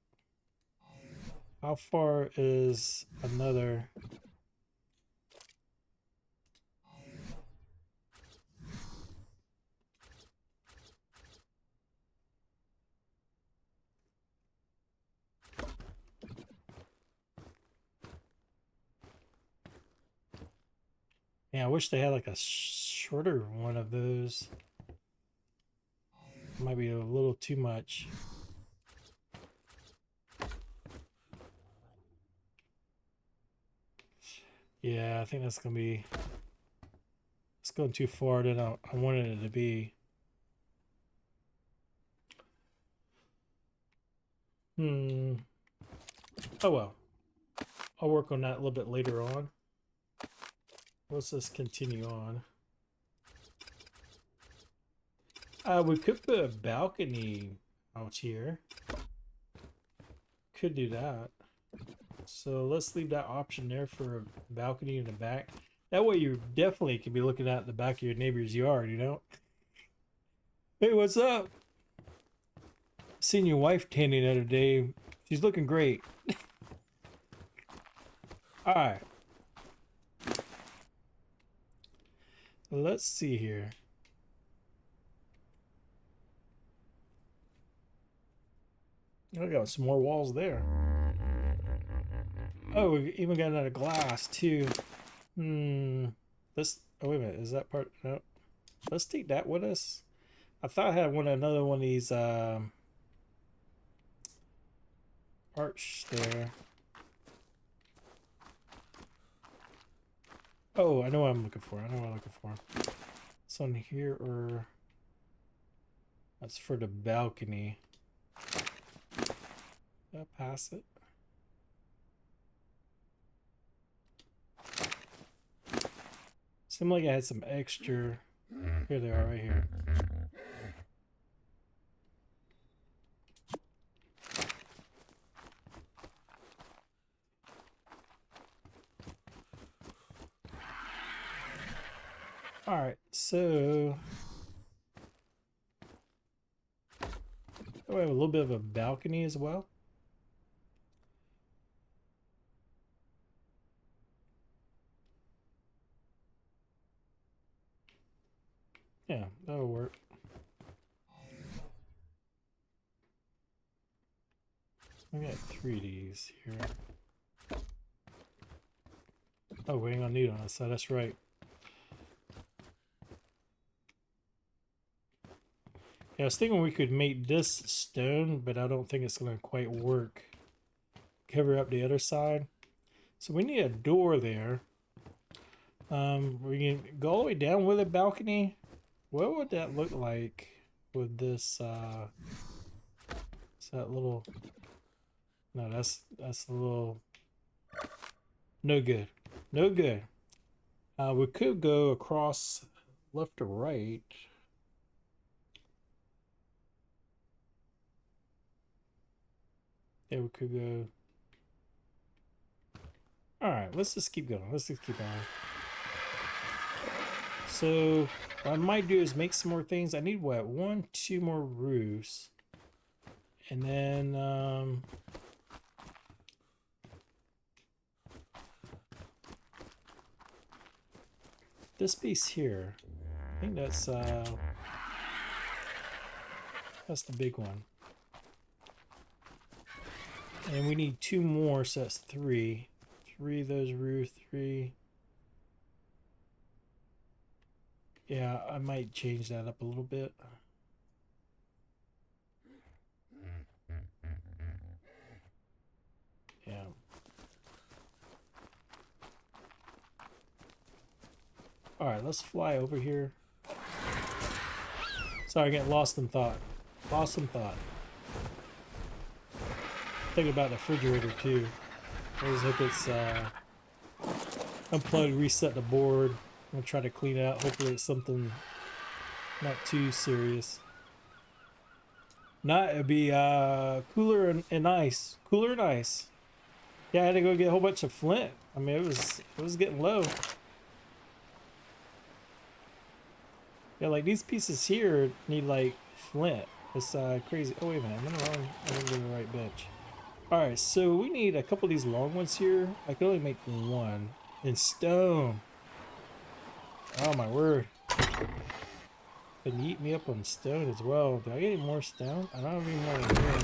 How far is another? Yeah, I wish they had like a shorter one of those. Might be a little too much. Yeah, I think that's gonna be. It's going too far than I wanted it to be. Hmm. Oh well. I'll work on that a little bit later on. Let's just continue on. We could put a balcony out here. Could do that. So let's leave that option there for a balcony in the back. That way you definitely can be looking at the back of your neighbor's yard, you know? Hey, what's up? Seen your wife tanning the other day. She's looking great. Alright. Let's see here. I got some more walls there. Oh, we even got another glass too. Let's. Oh wait a minute. Is that part? No. Let's take that with us. I thought I had another one of these arch there. Oh, I know what I'm looking for. I know what I'm looking for. This one here, or that's for the balcony. I'll pass it. Seemed like I had some extra. Here they are, right here. All right, so we have a little bit of a balcony as well. Yeah, that'll work. We got 3 of these here. Oh, we ain't gonna need on this side, that's right. Yeah, I was thinking we could make this stone, but I don't think it's gonna quite work. Cover up the other side. So we need a door there. We can go all the way down with a balcony. What would that look like with this is that little, no, that's a little, no good. No good. We could go across left to right. Yeah, we could go. Alright, let's just keep going. Let's just keep going. So what I might do is make some more things. I need what? 1, 2 more roofs. And then this piece here. I think that's the big one. And we need 2 more, so that's 3. 3 of those roofs, 3. Yeah, I might change that up a little bit. Yeah. Alright, let's fly over here. Sorry, I get lost in thought. Lost in thought. Thinking about the refrigerator too. I just hope it's unplugged, reset the board. I'm gonna try to clean it out. Hopefully it's something not too serious. Not, it'd be cooler and ice. Cooler and ice. Yeah, I had to go get a whole bunch of flint. I mean, it was getting low. Yeah, like these pieces here need like flint. It's crazy. Oh wait a minute, I'm on the right bench. Alright, so we need a couple of these long ones here. I can only make 1 in stone. Oh my word. Can eat me up on stone as well. Do I get any more stone? I don't have any more in here.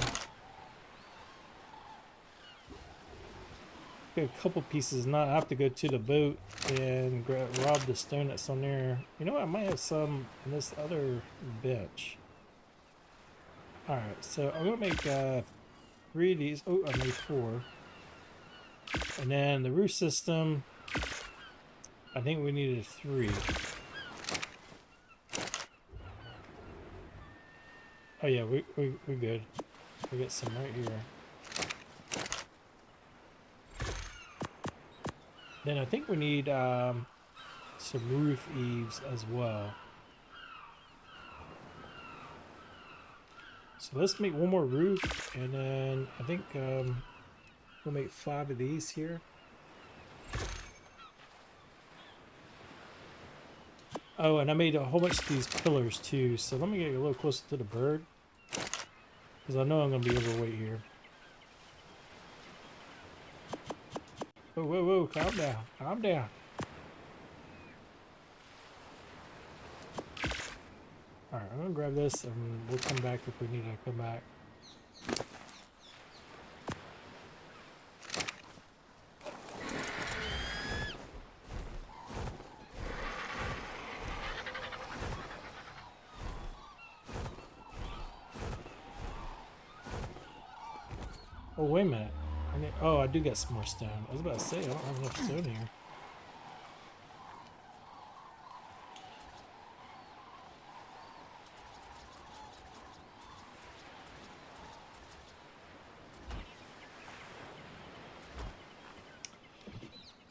Get a couple pieces. Not have to go to the boat and rob the stone that's on there. You know what? I might have some in this other bench. All right, so I'm gonna make 3 of these. Oh, I made 4. And then the roof system, I think we needed 3. Oh yeah, we're good. We got some right here. Then I think we need some roof eaves as well. So let's make one more roof, and then I think we'll make 5 of these here. Oh, and I made a whole bunch of these pillars too. So let me get a little closer to the bird, because I know I'm going to be overweight here. Whoa, whoa, whoa, calm down, calm down. Alright, I'm going to grab this and we'll come back if we need to come back. Oh, wait a minute. Oh, I do get some more stone. I was about to say, I don't have enough stone here.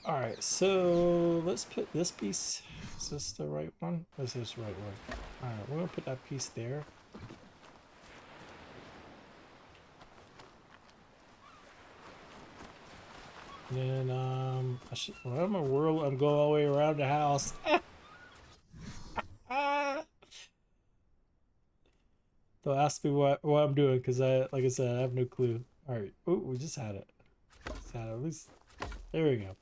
Alright, so let's put this piece. Is this the right one? Or is this the right one? Alright, we're going to put that piece there. And then, well, I'm gonna whirl. I'm going all the way around the house. Don't ask me what I'm doing, because like I said, I have no clue. All right. Oh, we just had it. Just had it. At least there we go.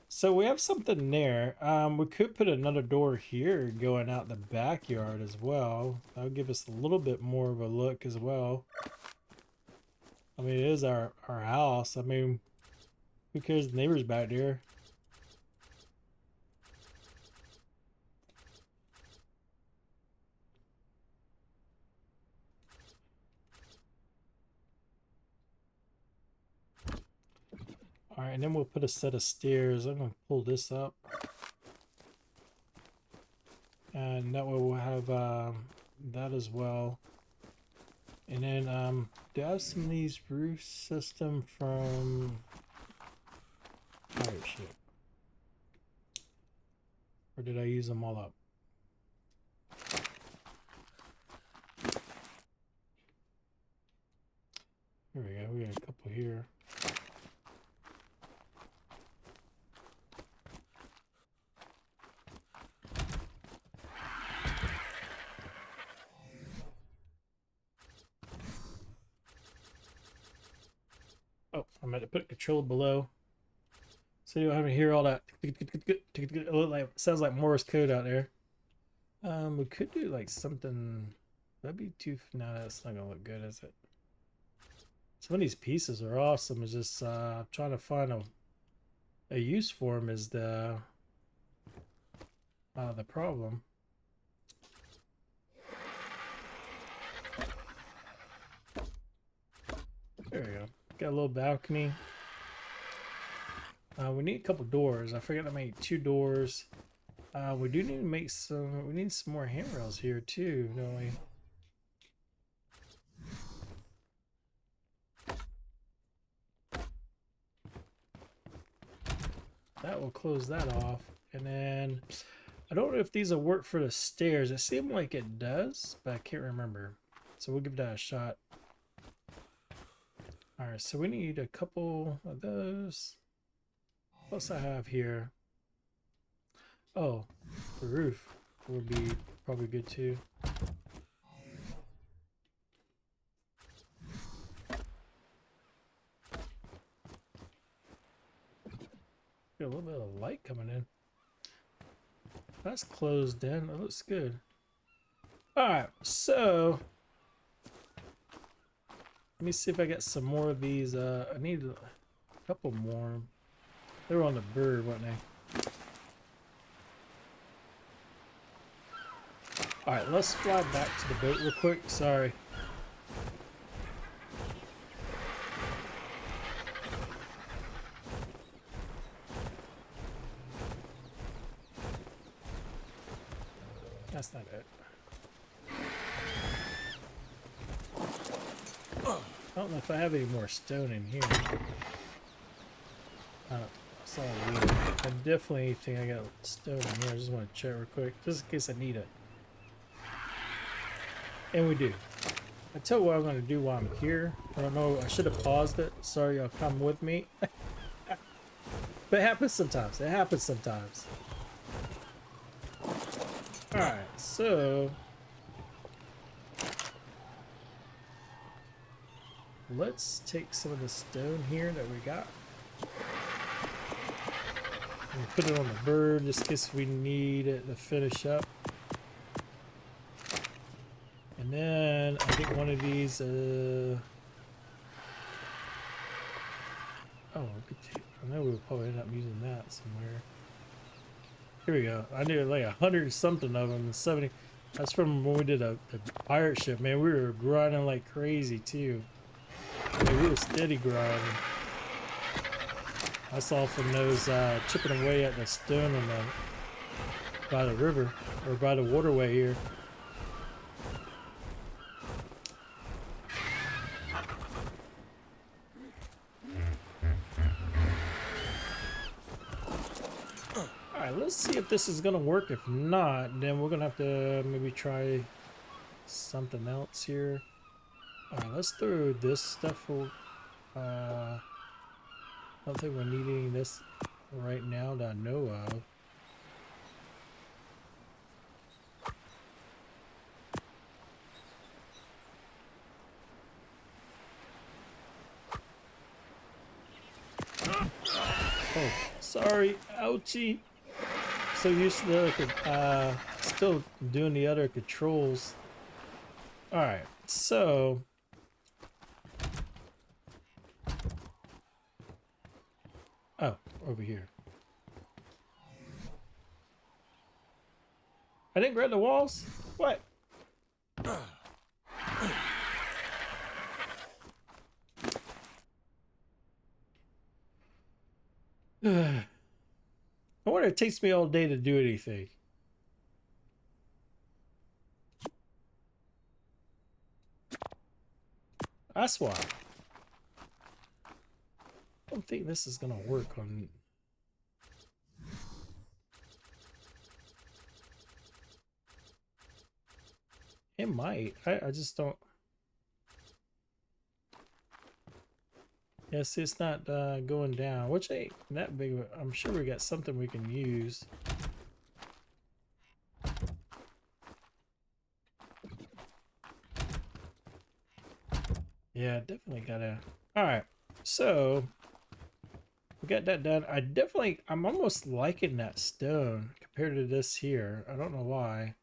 So we have something there. We could put another door here going out the backyard as well. That'll give us a little bit more of a look as well. I mean, it is our house. I mean, who cares? The neighbors back there. All right, and then we'll put a set of stairs. I'm gonna pull this up, and that way we'll have that as well. And then do I have some of these roof system from? Oh shit! Or did I use them all up? Here we go. We got a couple here. Oh, I meant to put control below, so you don't have to hear all that. Like sounds like Morse code out there. We could do like something. That'd be too. No, that's not gonna look good, is it? Some of these pieces are awesome. It's just trying to find a use for them is the problem. There we go. Got a little balcony. We need a couple doors. I forgot to make 2 doors. We do need to make some. We need some more handrails here too, don't we? That will close that off. And then I don't know if these will work for the stairs. It seemed like it does, but I can't remember. So we'll give that a shot. All right, so we need a couple of those. What else I have here? Oh, the roof would be probably good too. Got a little bit of light coming in. That's closed in. It looks good. All right, so let me see if I get some more of these. I need Couple more. They were on the bird, weren't they? Alright, let's fly back to the boat real quick. Sorry. That's not it. I don't know if I have any more stone in here. That's all weird. I definitely think I got stone in here. I just want to check real quick, just in case I need it. And we do. I tell you what I'm going to do while I'm here. I don't know. I should have paused it. Sorry, y'all come with me. But it happens sometimes. It happens sometimes. Alright, so let's take some of the stone here that we got and put it on the bird just in case we need it to finish up. And then I think one of these oh, I know we'll probably end up using that somewhere. Here we go. I needed like 100 something of them and 70. That's from when we did a pirate ship, man. We were grinding like crazy too. I mean, we were steady grinding. That's all from those chipping away at the stone on by the river or by the waterway here. Alright, let's see if this is gonna work. If not, then we're gonna have to maybe try something else here. Alright, let's throw this stuff for I don't think we're needing this right now that I know of. Oh, sorry, ouchie. So used to the still doing the other controls. Alright, so oh, over here. I didn't grab the walls? What? I wonder if it takes me all day to do anything. That's why. I don't think this is gonna work on. It might. I just don't. Yeah, see, it's not going down, which ain't that big. I'm sure we got something we can use. Yeah, definitely gotta. All right, so we got that done. I'm almost liking that stone compared to this here. I don't know why.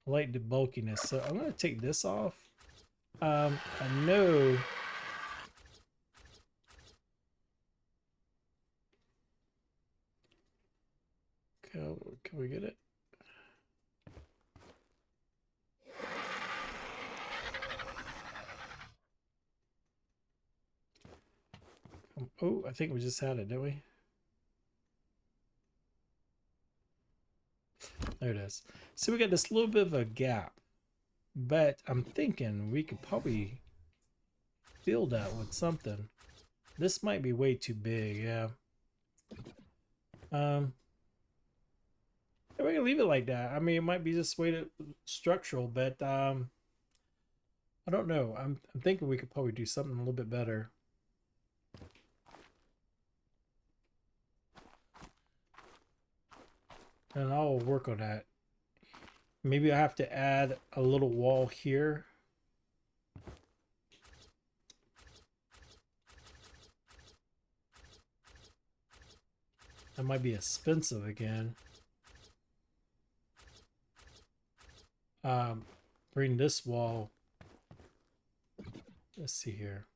I like the bulkiness, so I'm gonna take this off. I know. Can we get it? Oh, I think we just had it, didn't we? There it is. So we got this little bit of a gap, but I'm thinking we could probably fill that with something. This might be way too big, yeah. We can leave it like that. I mean, it might be just way to structural, but I don't know. I'm thinking we could probably do something a little bit better. And I'll work on that. Maybe I have to add a little wall here. That might be expensive again. Bring this wall. Let's see here.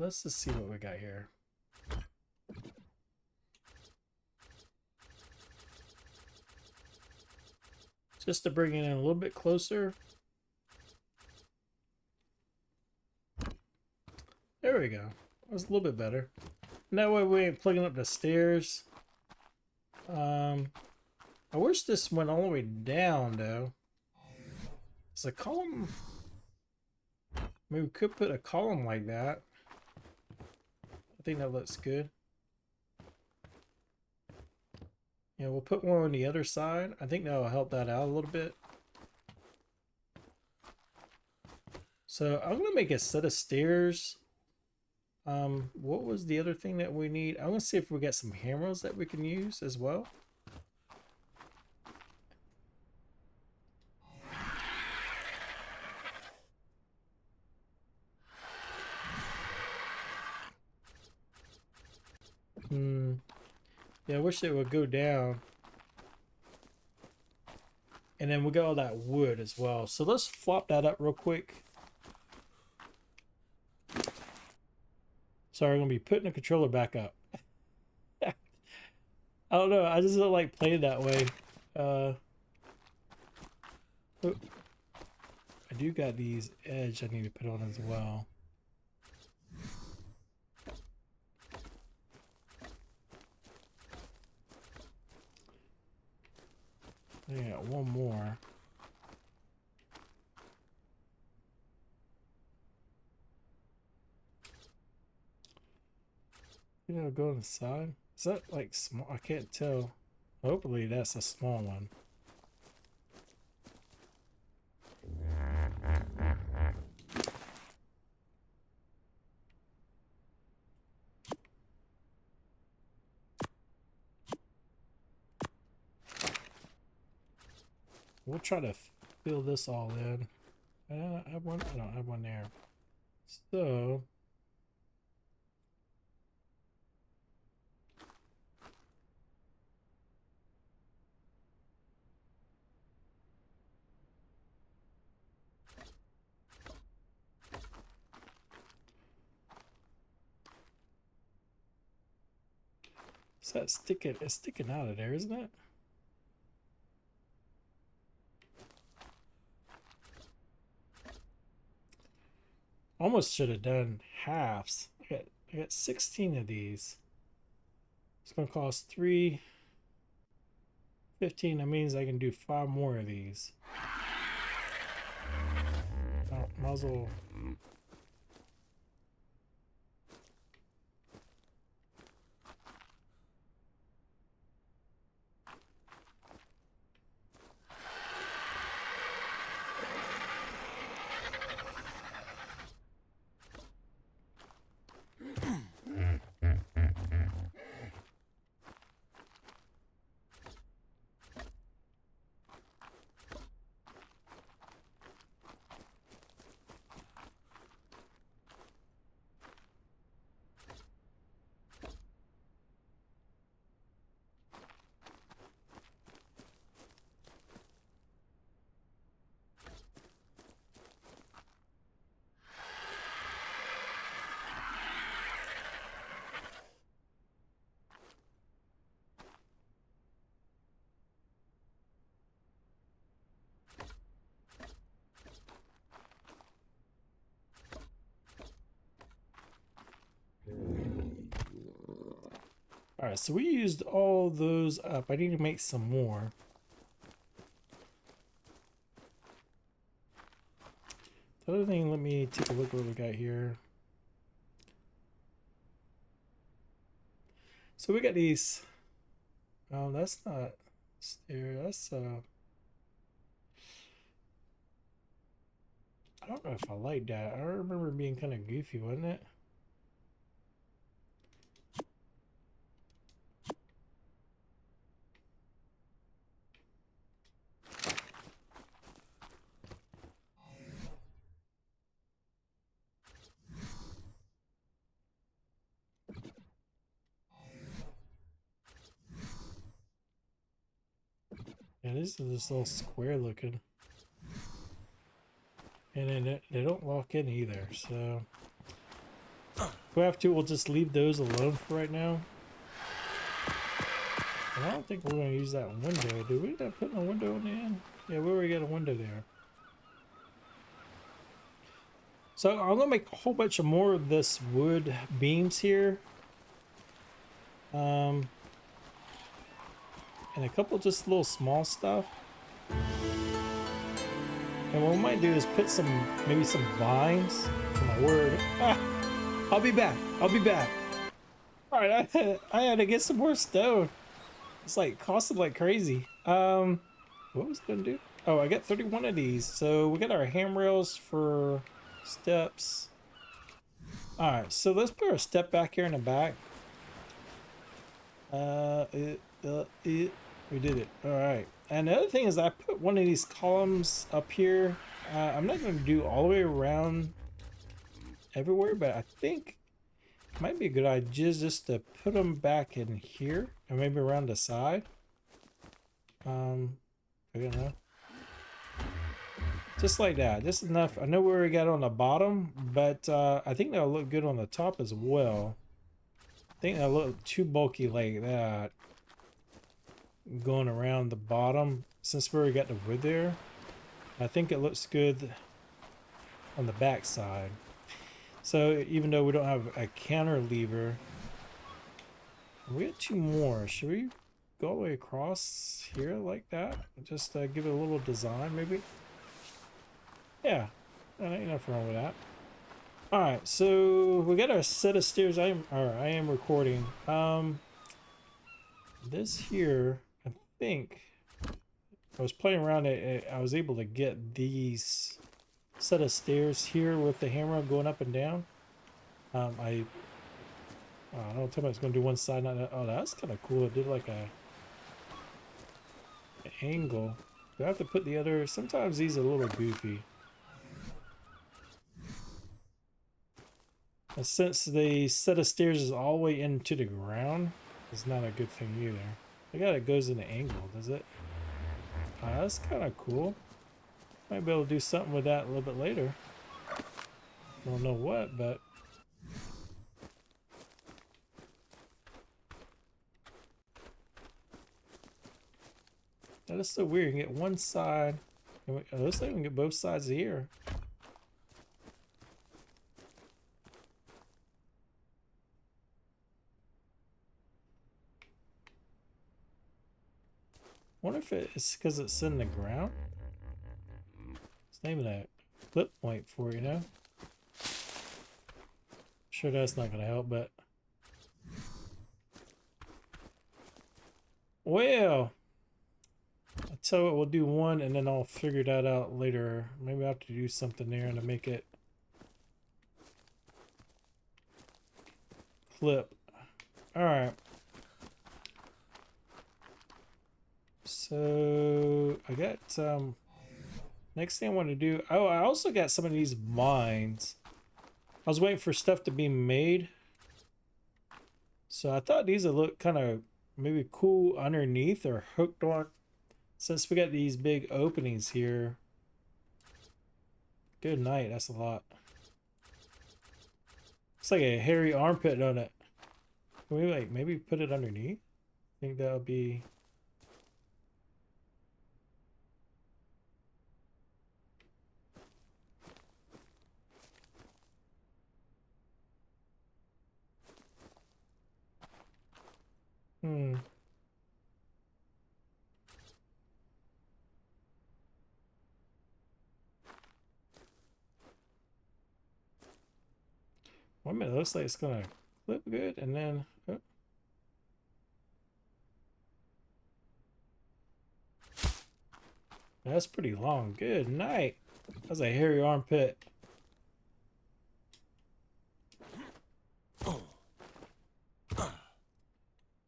let's just see what we got here. Just to bring it in a little bit closer. There we go. That's a little bit better. And that way we ain't plugging up the stairs. I wish this went all the way down though. It's a column. Maybe we could put a column like that. I think that looks good. Yeah, we'll put one on the other side. I think that'll help that out a little bit. So I'm gonna make a set of stairs. What was the other thing that we need? I'm gonna see if we got some hammers that we can use as well. Yeah, I wish it would go down. And then we got all that wood as well. So let's flop that up real quick. Sorry, I'm gonna be putting the controller back up. I don't know, I just don't like playing that way. Oh, I do got these edge I need to put on as well. I got one more. You know, go on the side. Is that like small? I can't tell. Hopefully that's a small one. We'll try to fill this all in. I have one. I don't have one there. So is that sticking? It's sticking out of there, isn't it? Almost should have done halves. I got 16 of these. It's gonna cost 315. That means I can do 5 more of these. Oh, muzzle. All right, so we used all those up. I need to make some more. The other thing, let me take a look what we got here. So we got these. Oh, that's not stair. That's I don't know if I like that. I remember it being kind of goofy, wasn't it? Yeah, this is this little square looking. And then they don't lock in either, so If we have to, we'll just leave those alone for right now. And I don't think we're going to use that window. Did we end up putting a window in the end? Yeah, we already got a window there. So I'm going to make a whole bunch of more of this wood beams here. And a couple just little small stuff. And what we might do is put some, maybe some vines. Oh my word. Ah, I'll be back. I'll be back. All right, I had to get some more stone. It's like costing like crazy. What was I gonna do? Oh, I got 31 of these. So we got our handrails for steps. All right, so let's put our step back here in the back. We did it. All right. And the other thing is I put one of these columns up here. I'm not going to do all the way around everywhere, but I think it might be a good idea just to put them back in here and maybe around the side. I don't know. Just like that. Just enough. I know where we got on the bottom, but I think that'll look good on the top as well. I think that'll look too bulky like that. Going around the bottom, since we already got the wood there. I think it looks good on the back side. So even though we don't have a cantilever, we got two more. Should we go all the way across here like that? Just give it a little design maybe? Yeah, ain't nothing wrong with that. All right, so we got our set of stairs. I am recording. This here, I think I was playing around. I was able to get these set of stairs here with the hammer going up and down. I don't know. Tell me it's going to do one side. Not that. Oh, that's kind of cool. It did like an angle. Do I have to put the other? Sometimes these are a little goofy. And since the set of stairs is all the way into the ground, it's not a good thing either. Look how it goes in the angle, does it? That's kind of cool. Might be able to do something with that a little bit later. Don't know what, but that is so weird. You can get one side. It looks like we can get both sides here. Wonder if it's because it's in the ground. Let's name that clip point for you know. Sure, that's not gonna help, but well, I'll tell you what, we'll do one and then I'll figure that out later. Maybe I have to do something there to make it clip. All right. So I got next thing I want to do. Oh, I also got some of these vines. I was waiting for stuff to be made, so I thought these would look kind of maybe cool underneath or hooked on. Since we got these big openings here. Good night. That's a lot. It's like a hairy armpit on it. Can we like maybe put it underneath? I think that'll be. Hmm. One minute, it looks like it's gonna clip good, and then oh. That's pretty long. Good night. That's a hairy armpit.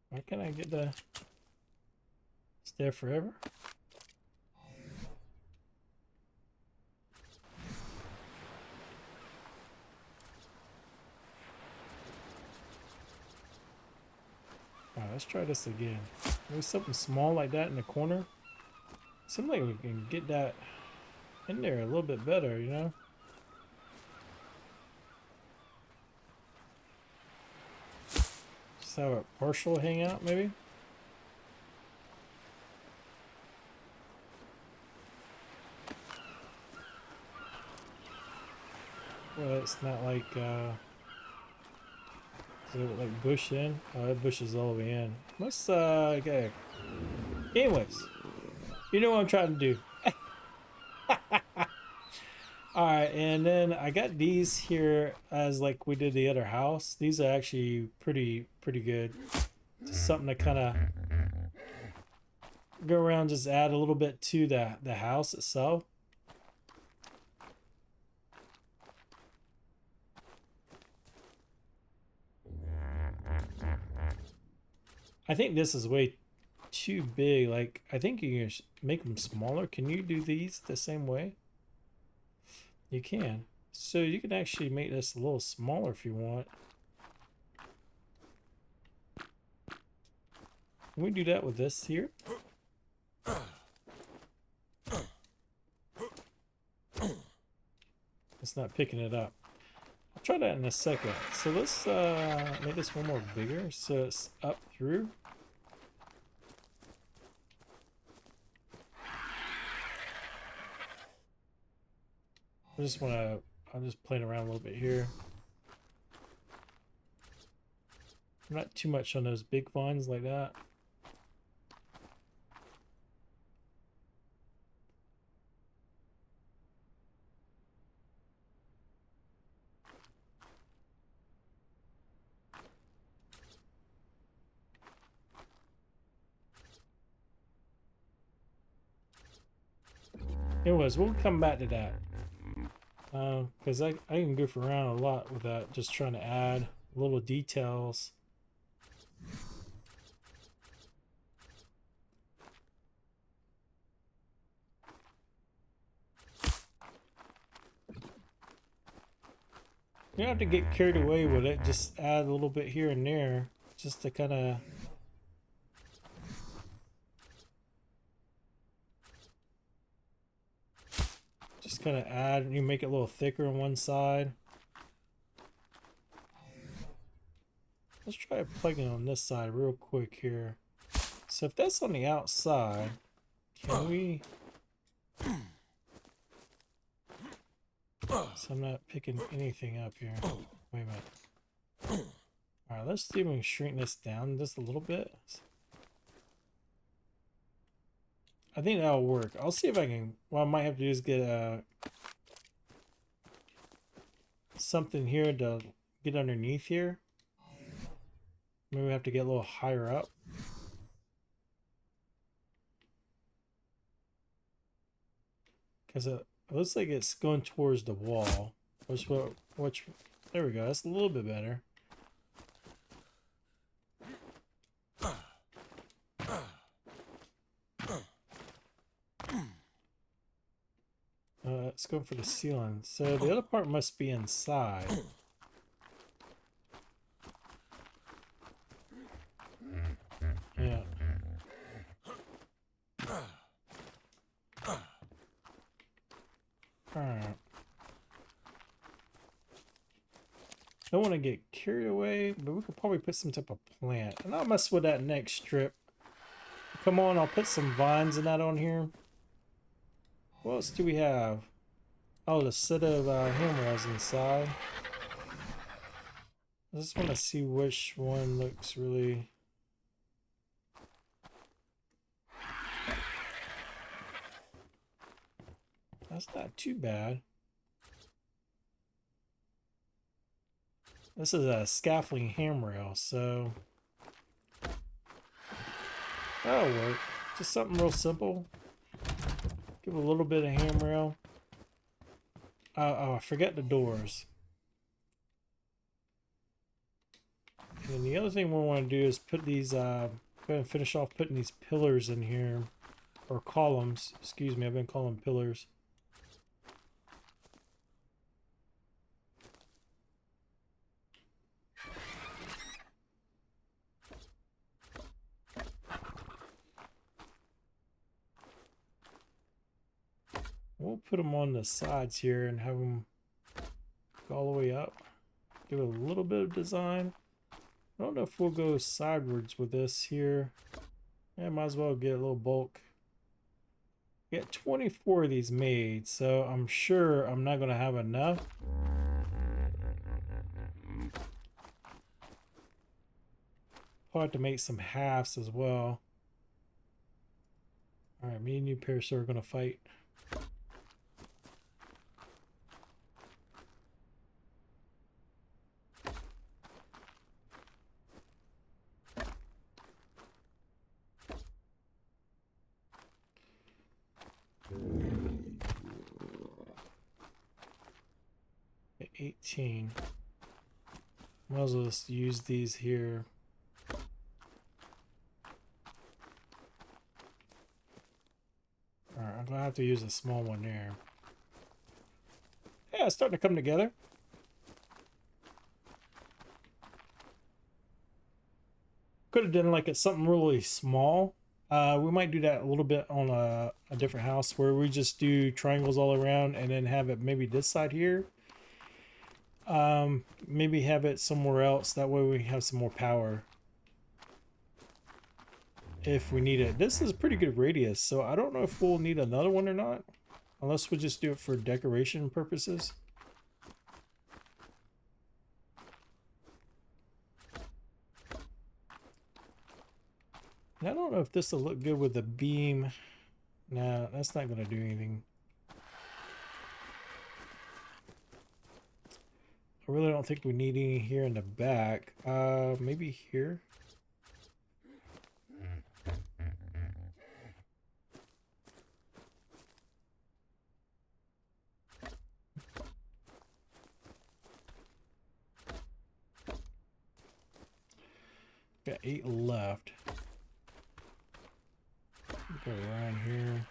Why can't I get the stay forever? Alright, let's try this again. Maybe something small like that in the corner. Seems like we can get that in there a little bit better, you know? Just have a partial hangout, maybe. Well, it's not like, is it like bush in? Oh, that bush is all the way in. Let's, okay. Anyways, you know what I'm trying to do. Alright, and then I got these here as like we did the other house. These are actually pretty good. Just something to kind of go around, just add a little bit to the house itself. I think this is way too big. Like, I think you can make them smaller. Can you do these the same way? You can. So you can actually make this a little smaller if you want. Can we do that with this here? It's not picking it up. I'll try that in a second. So let's make this one more bigger so it's up through. I'm just playing around a little bit here. Not too much on those big vines like that. Anyways, we'll come back to that. Because I can goof around a lot with that, just trying to add little details. You don't have to get carried away with it, just add a little bit here and there, just to kind of add. You make it a little thicker on one side. Let's try plugging on this side real quick here. So if that's on the outside, can we... So I'm not picking anything up here. Wait a minute. Alright, let's see if we can shrink this down just a little bit. I think that'll work. I'll see if I can... What I might have to do is get something here to get underneath here. Maybe we have to get a little higher up. Because it looks like it's going towards the wall. Which, there we go. That's a little bit better. Let's go for the ceiling. So the other part must be inside. Yeah. Alright. Don't want to get carried away, but we could probably put some type of plant. And I'll mess with that next strip. Come on, I'll put some vines in that on here. What else do we have? Oh, the set of handrails inside. I just want to see which one looks really... That's not too bad. This is a scaffolding handrail, so that'll work. Just something real simple. Give a little bit of handrail. Oh, I forgot the doors. And the other thing we want to do is put these, go ahead and finish off putting these pillars in here. Or columns, excuse me, I've been calling them pillars. We'll put them on the sides here and have them go all the way up. Give it a little bit of design. I don't know if we'll go sidewards with this here. Yeah, might as well get a little bulk. Get 24 of these made, so I'm sure I'm not going to have enough. Probably have to make some halves as well. Alright, me and you, Parasol, are going to fight. At 18. Might as well just use these here. Alright, I'm going to have to use a small one there. Yeah, it's starting to come together. Could have done like it's something really small. We might do that a little bit on a different house where we just do triangles all around and then have it maybe this side here. Maybe have it somewhere else. That way we have some more power if we need it. This is a pretty good radius, so I don't know if we'll need another one or not. Unless we just do it for decoration purposes. And I don't know if this will look good with the beam. Nah, that's not going to do anything. I really don't think we need any here in the back. Maybe here. Got 8 left. Go around here.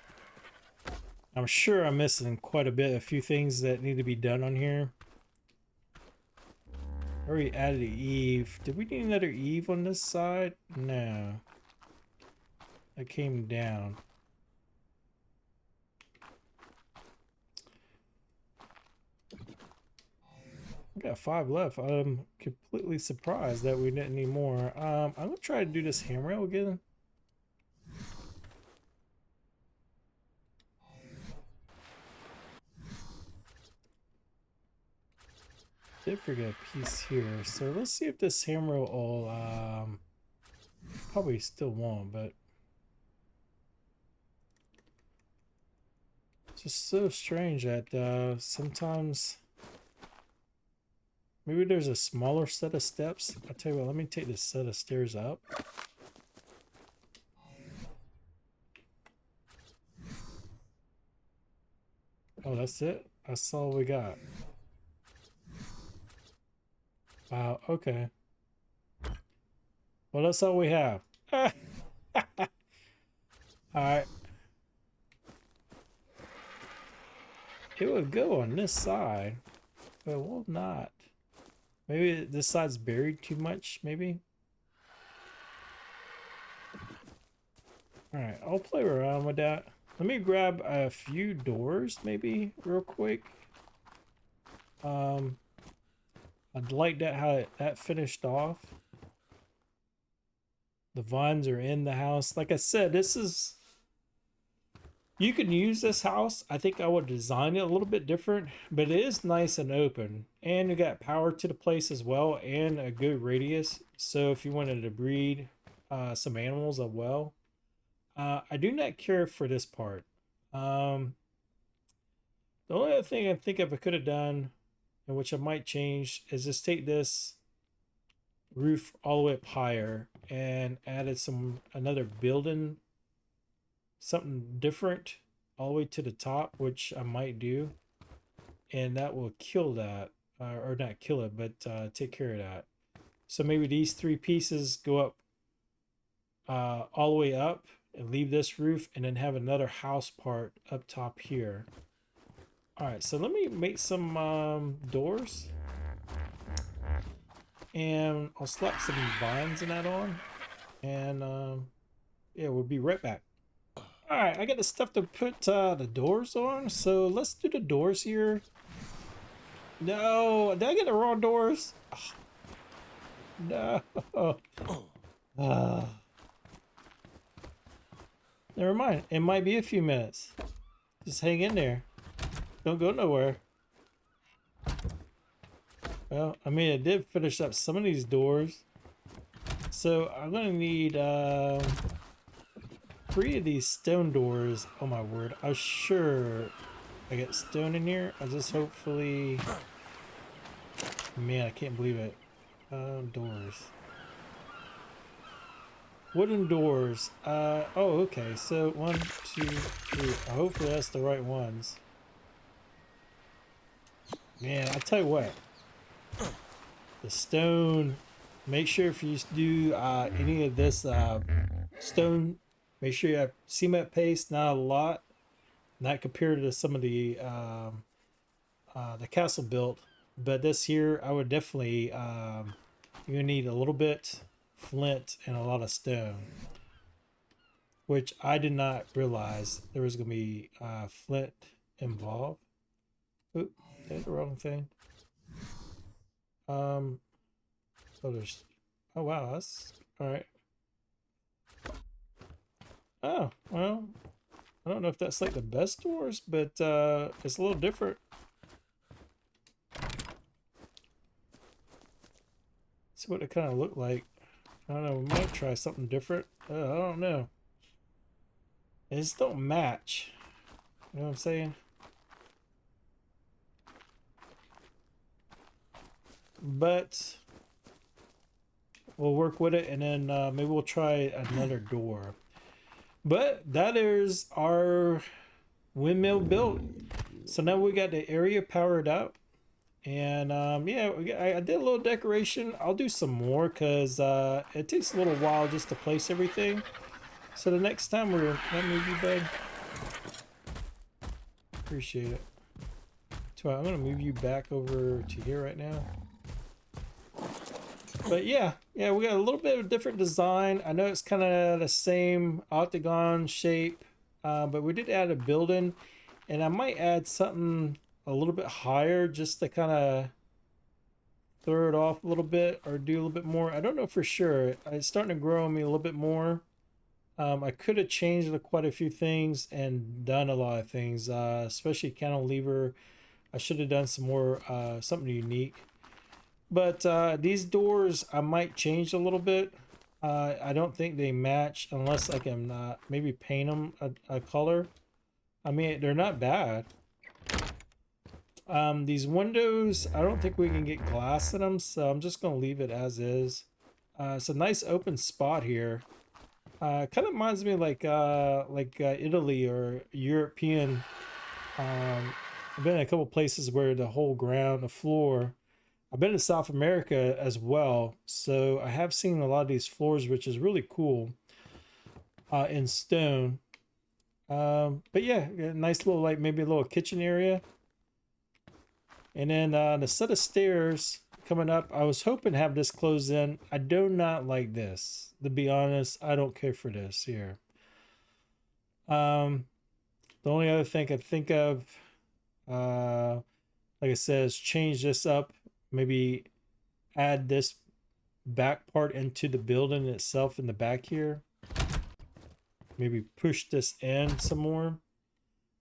I'm sure I'm missing quite a bit, a few things that need to be done on here. I already added an eave. Did we need another eave on this side? No. That came down. We got 5 left. I'm completely surprised that we didn't need more. I'm gonna try to do this handrail again. Did forget a piece here, so let's see if this handrail will probably still won't, but it's just so strange that sometimes maybe there's a smaller set of steps. I'll tell you what, let me take this set of stairs up. Oh, that's it? That's all we got. Wow, okay. Well, that's all we have. Alright. It would go on this side, but it will not. Maybe this side's buried too much, maybe? Alright, I'll play around with that. Let me grab a few doors, maybe, real quick. I'd like that how that finished off. The vines are in the house. Like I said, this is... You can use this house. I think I would design it a little bit different, but it is nice and open. And you got power to the place as well and a good radius. So if you wanted to breed some animals as well. I do not care for this part. The only other thing I think if I could have done, and which I might change, is just take this roof all the way up higher and added another building, something different all the way to the top, which I might do, and that will kill that, or not kill it, but take care of that. So maybe these 3 pieces go up all the way up and leave this roof, and then have another house part up top here. All right, so let me make some doors, and I'll slap some vines and that on, and yeah, we'll be right back. All right, I got the stuff to put the doors on, so let's do the doors here. No, did I get the wrong doors? Ugh. No. Ah. Never mind. It might be a few minutes. Just hang in there. Don't go nowhere. Well, I mean, it did finish up some of these doors. So I'm gonna need 3 of these stone doors. Oh my word! I'm sure I get stone in here. I just hopefully. Man, I can't believe it. Doors. Wooden doors. Oh, okay. So 1, 2, 3. Hopefully that's the right ones. Man, I'll tell you what. The stone. Make sure if you do any of this stone, make sure you have cement paste. Not a lot. Not compared to some of the castle built. But this here, I would definitely. You need a little bit flint and a lot of stone, which I did not realize there was going to be flint involved. Oop, did the wrong thing. So there's, oh wow, that's all right. Oh well, I don't know if that's like the best doors, but it's a little different. See what it kind of look like. I don't know. We might try something different. I don't know. It just don't match. You know what I'm saying? But we'll work with it, and then maybe we'll try another door. But that is our windmill built. So now we got the area powered up. And yeah, I did a little decoration. I'll do some more because it takes a little while just to place everything. So the next time can I move you, bud? Appreciate it. So I'm gonna move you back over to here right now. But yeah, we got a little bit of a different design. I know it's kind of the same octagon shape, but we did add a building, and I might add something a little bit higher just to kind of throw it off a little bit or do a little bit more. I don't know for sure. It's starting to grow on me a little bit more. I could have changed quite a few things and done a lot of things, especially cantilever. I should have done some more, something unique. But these doors I might change a little bit. I don't think they match unless I can maybe paint them a color. I mean, they're not bad. These windows, I don't think we can get glass in them, so I'm just going to leave it as is. It's a nice open spot here. Kind of reminds me like Italy or European. I've been in a couple places where the whole ground, the floor. I've been in South America as well, so I have seen a lot of these floors, which is really cool in stone. But yeah, nice little maybe a little kitchen area. And then the set of stairs coming up, I was hoping to have this closed in. I do not like this. To be honest, I don't care for this here. The only other thing I could think of, like I said, is change this up. Maybe add this back part into the building itself in the back here. Maybe push this in some more.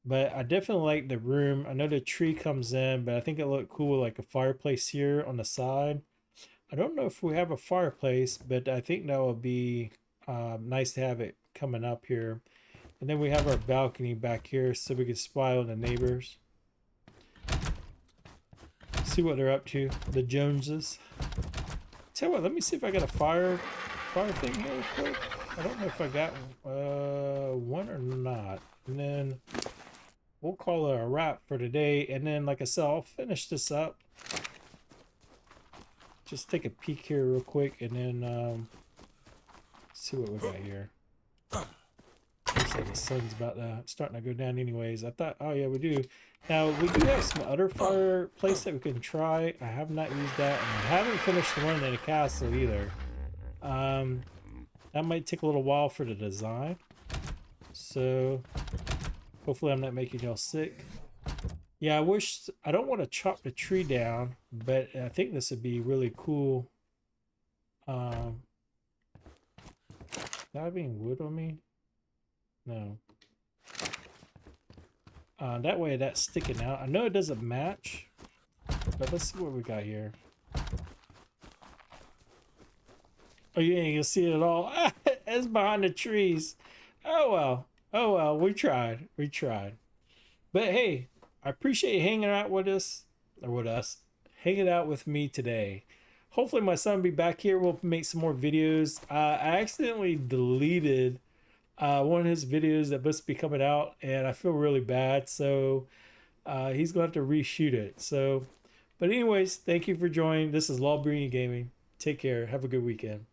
But I definitely like the room. I know the tree comes in, but I think it looked cool, like a fireplace here on the side. I don't know if we have a fireplace, but I think that would be nice to have it coming up here. And then we have our balcony back here so we can spy on the neighbors. See what they're up to, the Joneses. Tell you what, let me see if I got a fire thing here real quick. I don't know if I got one or not. And then we'll call it a wrap for today. And then, like I said, I'll finish this up. Just take a peek here real quick and then see what we got here. Looks like the sun's starting to go down anyways. I thought, oh yeah, we do. Now, we do have some other fireplace that we can try. I have not used that, and I haven't finished the one in the castle either. That might take a little while for the design. So, hopefully I'm not making y'all sick. Yeah, I don't want to chop the tree down, but I think this would be really cool Um, do I have any wood on me? No. That way that's sticking out. I know it doesn't match, but let's see what we got here. Oh, you ain't gonna see it at all. It's behind the trees. Oh well. Oh well. We tried. We tried. But hey, I appreciate you hanging out with us, or with us, hanging out with me today. Hopefully my son will be back here. We'll make some more videos. I accidentally deleted one of his videos that must be coming out, and I feel really bad. So he's going to have to reshoot it. So, but anyways, thank you for joining. This is Lawbrini Gaming. Take care. Have a good weekend.